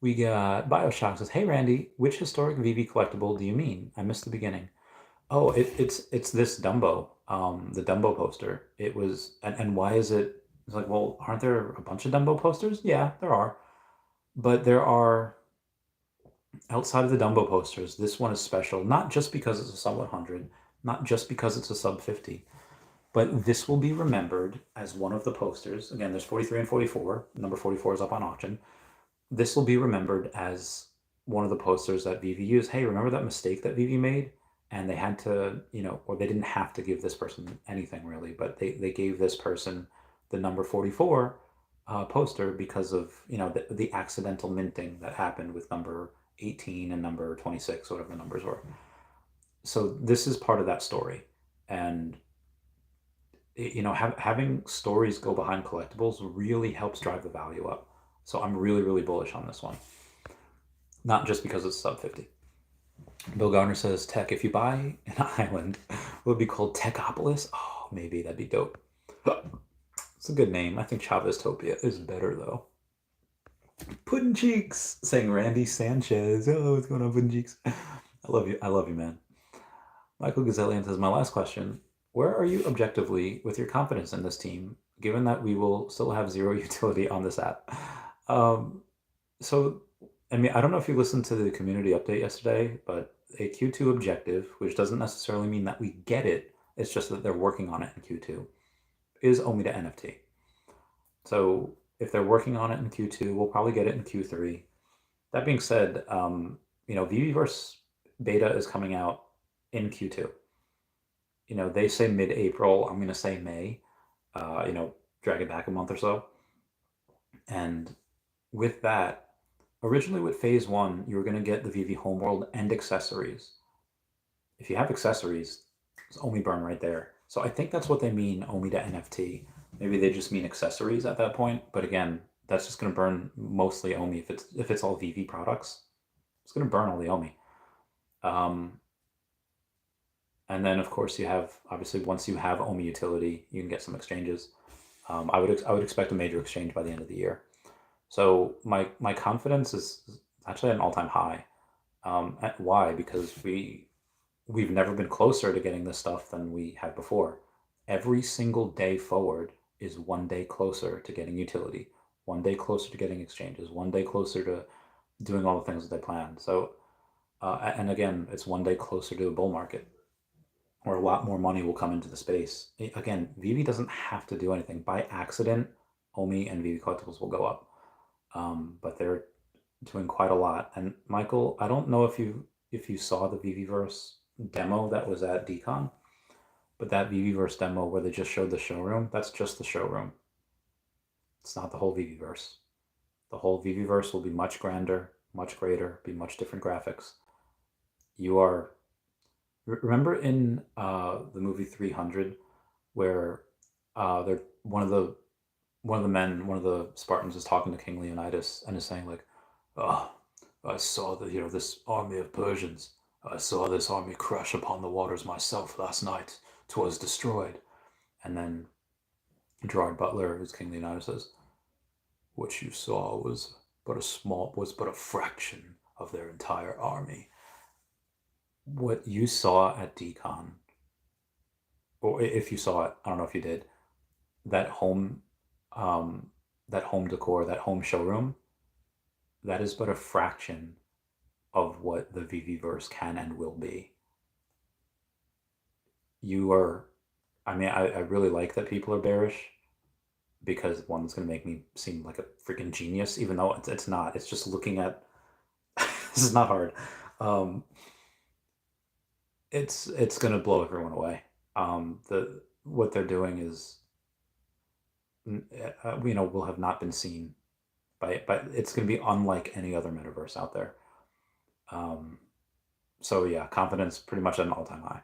Speaker 1: We got Bioshock says, "Hey Randy, which historic Vivi collectible do you mean? I missed the beginning." Oh, it's this Dumbo, the Dumbo poster. It was, and why is it? It's like, well, aren't there a bunch of Dumbo posters? Yeah, there are, but there are outside of the Dumbo posters. This one is special, not just because it's a sub 100, not just because it's a sub 50, but this will be remembered as one of the posters. Again, there's 43 and 44. Number 44 is up on auction. This will be remembered as one of the posters that Vivi used. Hey, remember that mistake that Vivi made? And they had to, or they didn't have to give this person anything really, but they gave this person the number 44 poster because of, the accidental minting that happened with number 18 and number 26, whatever the numbers were. So this is part of that story. And, having stories go behind collectibles really helps drive the value up. So I'm really, really bullish on this one. Not just because it's sub 50. Bill Garner says, Tech, if you buy an island, will it be called Techopolis? Oh, maybe that'd be dope. It's a good name. I think Chavez Topia is better though. Puddin' Cheeks saying Randy Sanchez. Oh, what's going on, Puddin' Cheeks? I love you, man. Michael Gazellian says, my last question. Where are you objectively with your confidence in this team, given that we will still have zero utility on this app? So, I mean, I don't know if you listened to the community update yesterday, but a Q2 objective, which doesn't necessarily mean that we get it, it's just that they're working on it in Q2, is Omi to NFT. So if they're working on it in Q2, we'll probably get it in Q3. That being said, Viviverse beta is coming out in Q2. They say mid-April. I'm going to say May. Drag it back a month or so. And with that, originally with phase 1, you were going to get the Vivi homeworld and accessories. If you have accessories, it's Omi burn right there. So I think that's what they mean, Omi to NFT. Maybe they just mean accessories at that point. But again, that's just going to burn mostly Omi. If it's all Vivi products, it's going to burn all the Omi. And then of course you have, obviously once you have Omi utility, you can get some exchanges. I would expect a major exchange by the end of the year. So my confidence is actually at an all-time high. Why? Because we've never been closer to getting this stuff than we have before. Every single day forward is one day closer to getting utility, one day closer to getting exchanges, one day closer to doing all the things that they planned. So, and again, it's one day closer to a bull market, where a lot more money will come into the space. Again, Vivi doesn't have to do anything. By accident, Omi and Vivi collectibles will go up. But they're doing quite a lot. And Michael, I don't know if you saw the Viviverse demo that was at DCon, but that Viviverse demo where they just showed the showroom, that's just the showroom. It's not the whole Viviverse. The whole Viviverse will be much grander, much greater, be much different graphics. Remember in the movie 300 where they're one of the Spartans is talking to King Leonidas and is saying like, "Oh, I saw this army of Persians. I saw this army crash upon the waters myself last night. 'Twas destroyed." And then Gerard Butler, who's King Leonidas, says, "What you saw was but a fraction of their entire army." What you saw at DCon, or if you saw it, I don't know if you did, that home decor, that home showroom, that is but a fraction of what the Viviverse can and will be. I really like that people are bearish, because one, it's going to make me seem like a freaking genius, even though it's not. It's just looking at, this is not hard. It's going to blow everyone away. What they're doing is, will have not been seen by it's going to be unlike any other metaverse out there. So yeah, confidence pretty much at an all-time high.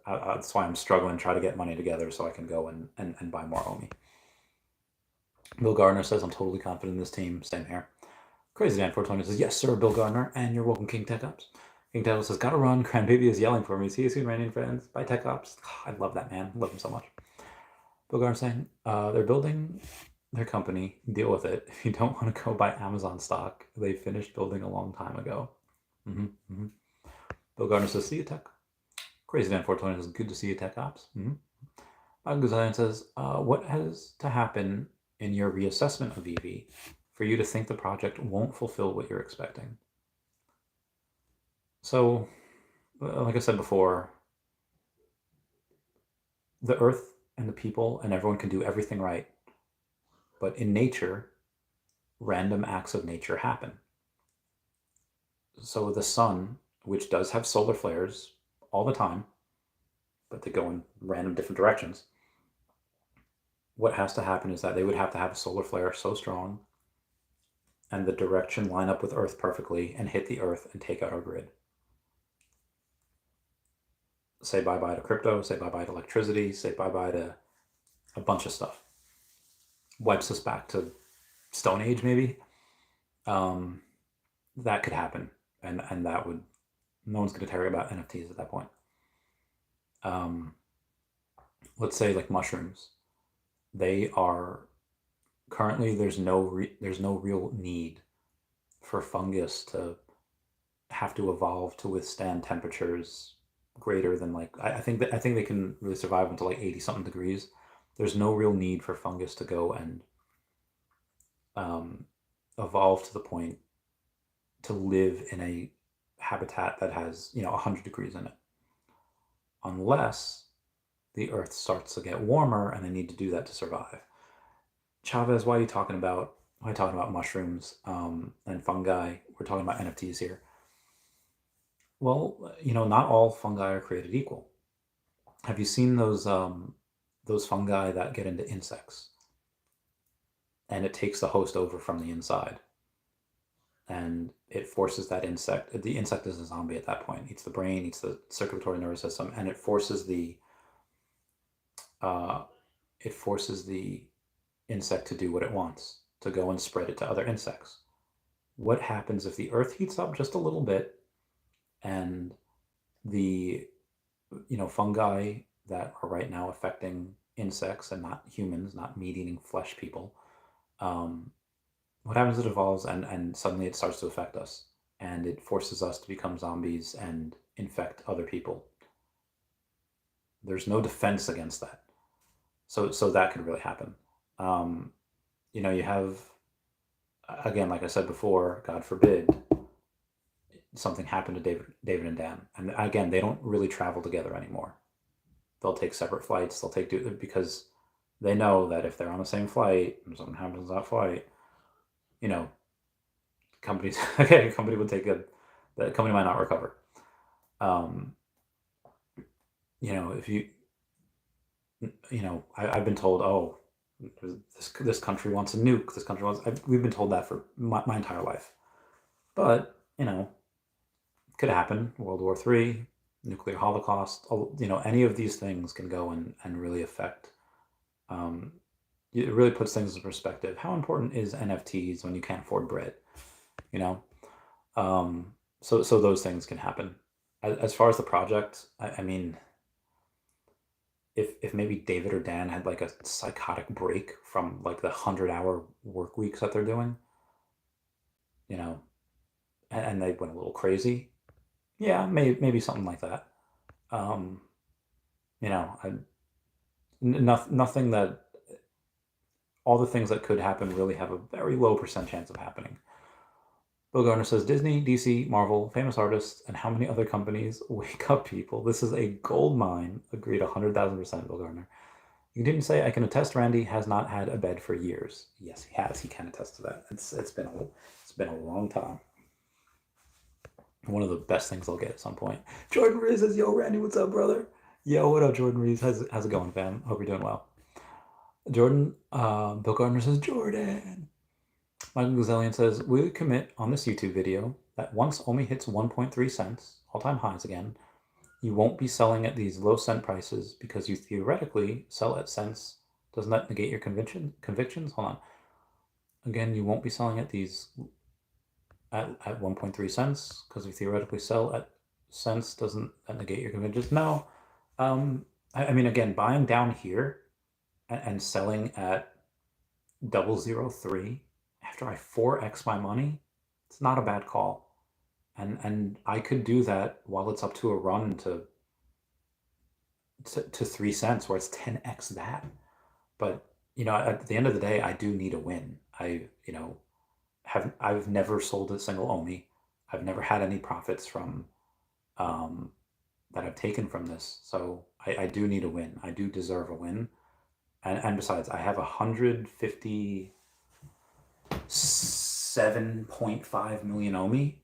Speaker 1: That's why I'm struggling to try to get money together so I can go and buy more Omi. Bill Gardner says, I'm totally confident in this team. Same here. Crazy Dan 420 says, yes, sir, Bill Gardner, and you're welcome, King Tech Ops. King Tech says, gotta run. Grandbaby is yelling for me. See you soon, Randy and friends. Bye, Tech Ops. I love that man. Love him so much. Bill Garner saying they're building their company. Deal with it. If you don't want to go buy Amazon stock, they finished building a long time ago. Bill Gardner says, see you, tech. Crazy Dan 420 says, good to see you, tech ops. Gazillion says, what has to happen in your reassessment of Veve for you to think the project won't fulfill what you're expecting? So, like I said before, the earth and the people and everyone can do everything right. But in nature, random acts of nature happen. So the sun, which does have solar flares all the time, but they go in random different directions, what has to happen is that they would have to have a solar flare so strong and the direction line up with Earth perfectly and hit the Earth and take out our grid. Say bye-bye to crypto, say bye-bye to electricity, say bye-bye to a bunch of stuff. Wipes us back to Stone Age, maybe. That could happen. And that would, no one's going to tell you about NFTs at that point. Let's say like mushrooms. They are currently there's no real need for fungus to have to evolve to withstand temperatures greater than like I think they can really survive until like 80 something degrees. There's no real need for fungus to go and evolve to the point to live in a habitat that has 100 degrees in it, unless the earth starts to get warmer and they need to do that to survive. Chavez, why are you talking about mushrooms and fungi? We're talking about NFTs here. Well, not all fungi are created equal. Have you seen those fungi that get into insects? And it takes the host over from the inside. And it forces that insect. The insect is a zombie at that point. Eats the brain, eats the circulatory nervous system, and it forces the insect to do what it wants, to go and spread it to other insects. What happens if the earth heats up just a little bit and the fungi that are right now affecting insects and not humans, not meat-eating flesh people, what happens is it evolves and suddenly it starts to affect us and it forces us to become zombies and infect other people. There's no defense against that. So that could really happen. You have, again, like I said before, God forbid, something happened to David and Dan. And again, they don't really travel together anymore. They'll take separate flights. Because they know that if they're on the same flight and something happens on that flight, companies, the company might not recover. I've been told, this country wants a nuke. We've been told that for my entire life. But, could happen. World War III, nuclear holocaust, any of these things can go and really affect. It really puts things in perspective. How important is NFTs when you can't afford bread? So those things can happen. As far as the project, I mean, if maybe David or Dan had like a psychotic break from like the 100-hour work weeks that they're doing, and they went a little crazy, yeah, maybe something like that. Nothing that, all the things that could happen really have a very low % chance of happening. Bill Gardner says, Disney, DC, Marvel, famous artists, and how many other companies? Wake up, people. This is a gold mine. Agreed 100,000%, Bill Gardner. You continue to say, I can attest Randy has not had a bed for years. Yes, he has. He can attest to that. It's been a long time. One of the best things I'll get at some point. Jordan Reeves says, yo, Randy, what's up, brother? Yo, what up, Jordan Reeves? How's it going, fam? Hope you're doing well. Jordan, Bill Gardner says, Jordan. Michael Gazillion says, we commit on this YouTube video that once Omi hits 1.3 cents, all-time highs again, you won't be selling at these low cent prices because you theoretically sell at cents. Doesn't that negate your convictions? Hold on. Again, you won't be selling at these at 1.3 cents because you theoretically sell at cents. Doesn't that negate your convictions? No. I mean, again, buying down here and selling at 003 after I 4x my money, it's not a bad call. And I could do that while it's up to a run to 3 cents, where it's 10x that. But at the end of the day, I do need a win. I've never sold a single Omi. I've never had any profits from that I've taken from this. So I do need a win. I do deserve a win. And besides, I have 157.5 million Omi.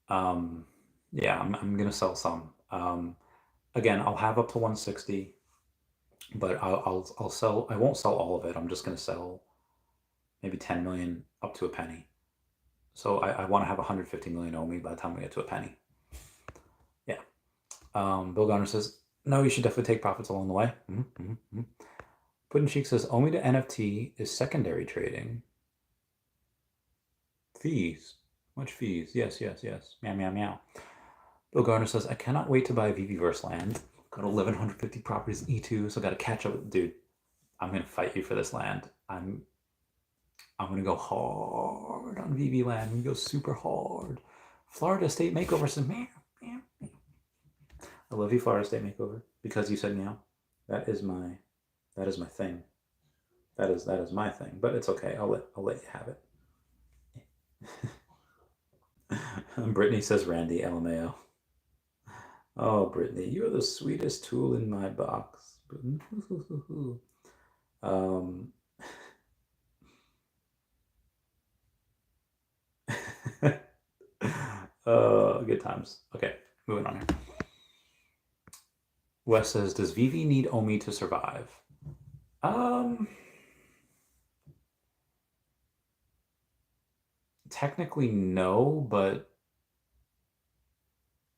Speaker 1: Yeah, I'm gonna sell some. Again, I'll have up to 160, but I'll sell. I won't sell all of it. I'm just gonna sell maybe 10 million up to a penny. So I want to have 150 million Omi by the time we get to a penny. Yeah. Bill Garner says, no, you should definitely take profits along the way. Puddin' Cheek says, Omi to NFT is secondary trading. Fees. Much fees. Yes. Meow, meow, meow. Bill Garner says, I cannot wait to buy Viviverse land. Got 1,150 properties in E2, so got to catch up with, dude. I'm going to fight you for this land. I'm going to go hard on Vivi land. I'm going to go super hard. Florida State Makeover says, meow, meow, meow. I love you, Florida State Makeover, because you said meow. That is my thing. That is my thing. But it's okay. I'll let you have it. Brittany says Randy, LMAO. Oh, Brittany, you're the sweetest tool in my box. Good times. Okay, moving on here. Wes says, does Vivi need Omi to survive? Technically no, but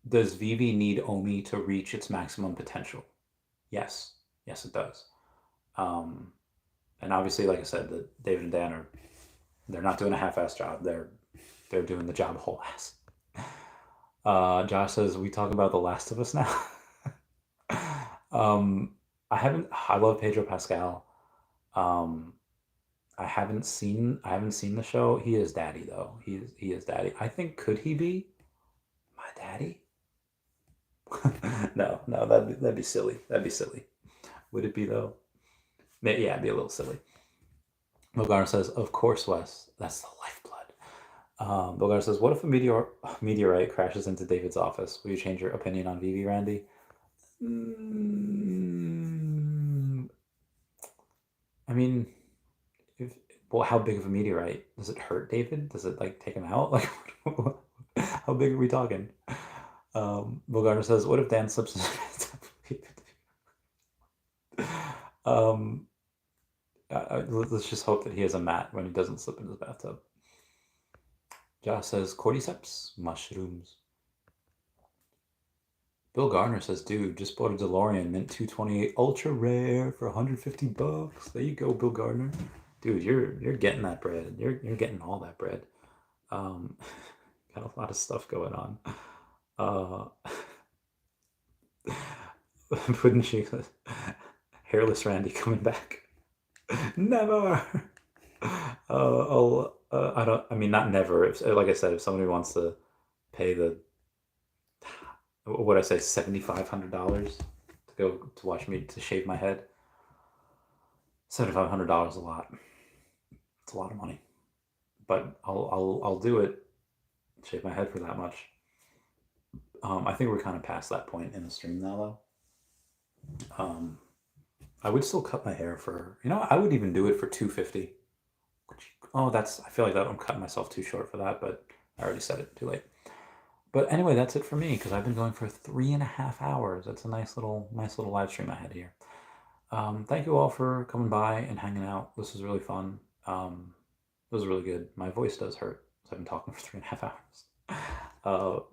Speaker 1: does Vivi need Omi to reach its maximum potential? Yes, it does. And obviously, like I said, David and Dan they're not doing a half-ass job. They're doing the job whole ass. Josh says, we talk about The Last of Us now. I love Pedro Pascal. I haven't seen the show. He is daddy though. He is daddy. I think, could he be my daddy? No, that'd be silly. Would it be though? Yeah, it'd be a little silly. Bogar says, of course, Wes. That's the lifeblood. Bogar says, what if a meteorite crashes into David's office? Will you change your opinion on Vivi, Randy? I mean, how big of a meteorite? Does it hurt David? Does it take him out? Like, how big are we talking? Bogarner says, what if Dan slips in his bathtub? Let's just hope that he has a mat when he doesn't slip in his bathtub. Josh says, cordyceps, mushrooms. Bill Garner says, dude, just bought a DeLorean, mint 228 ultra rare for $150. There you go, Bill Gardner. Dude, you're getting that bread. You're getting all that bread. Got a lot of stuff going on. Puddin' Cheek says, hairless Randy coming back. Never. Not never. Like I said, if somebody wants to pay what I say, $7,500 to go to watch me to shave my head. $7,500 is a lot. It's a lot of money, but I'll do it. Shave my head for that much. I think we're kind of past that point in the stream now, though. I would still cut my hair for, I would even do it for $250. I feel like that I'm cutting myself too short for that, but I already said it, too late. But anyway, that's it for me, because I've been going for 3.5 hours. That's a nice little live stream I had here. Thank you all for coming by and hanging out. This was really fun. It was really good. My voice does hurt, so I've been talking for 3.5 hours.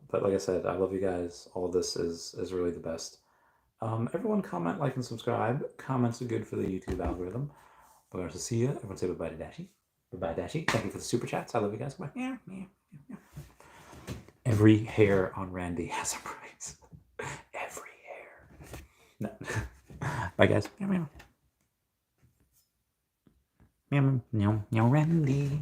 Speaker 1: But like I said, I love you guys. All of this is really the best. Everyone comment, like, and subscribe. Comments are good for the YouTube algorithm. But nice to see you. Everyone say bye-bye to Dashi. Bye-bye, Dashi. Thank you for the super chats. I love you guys. Bye. Yeah. Every hair on Randy has a price. Every hair. No. Bye, guys. Meow, meow, meow, Randy.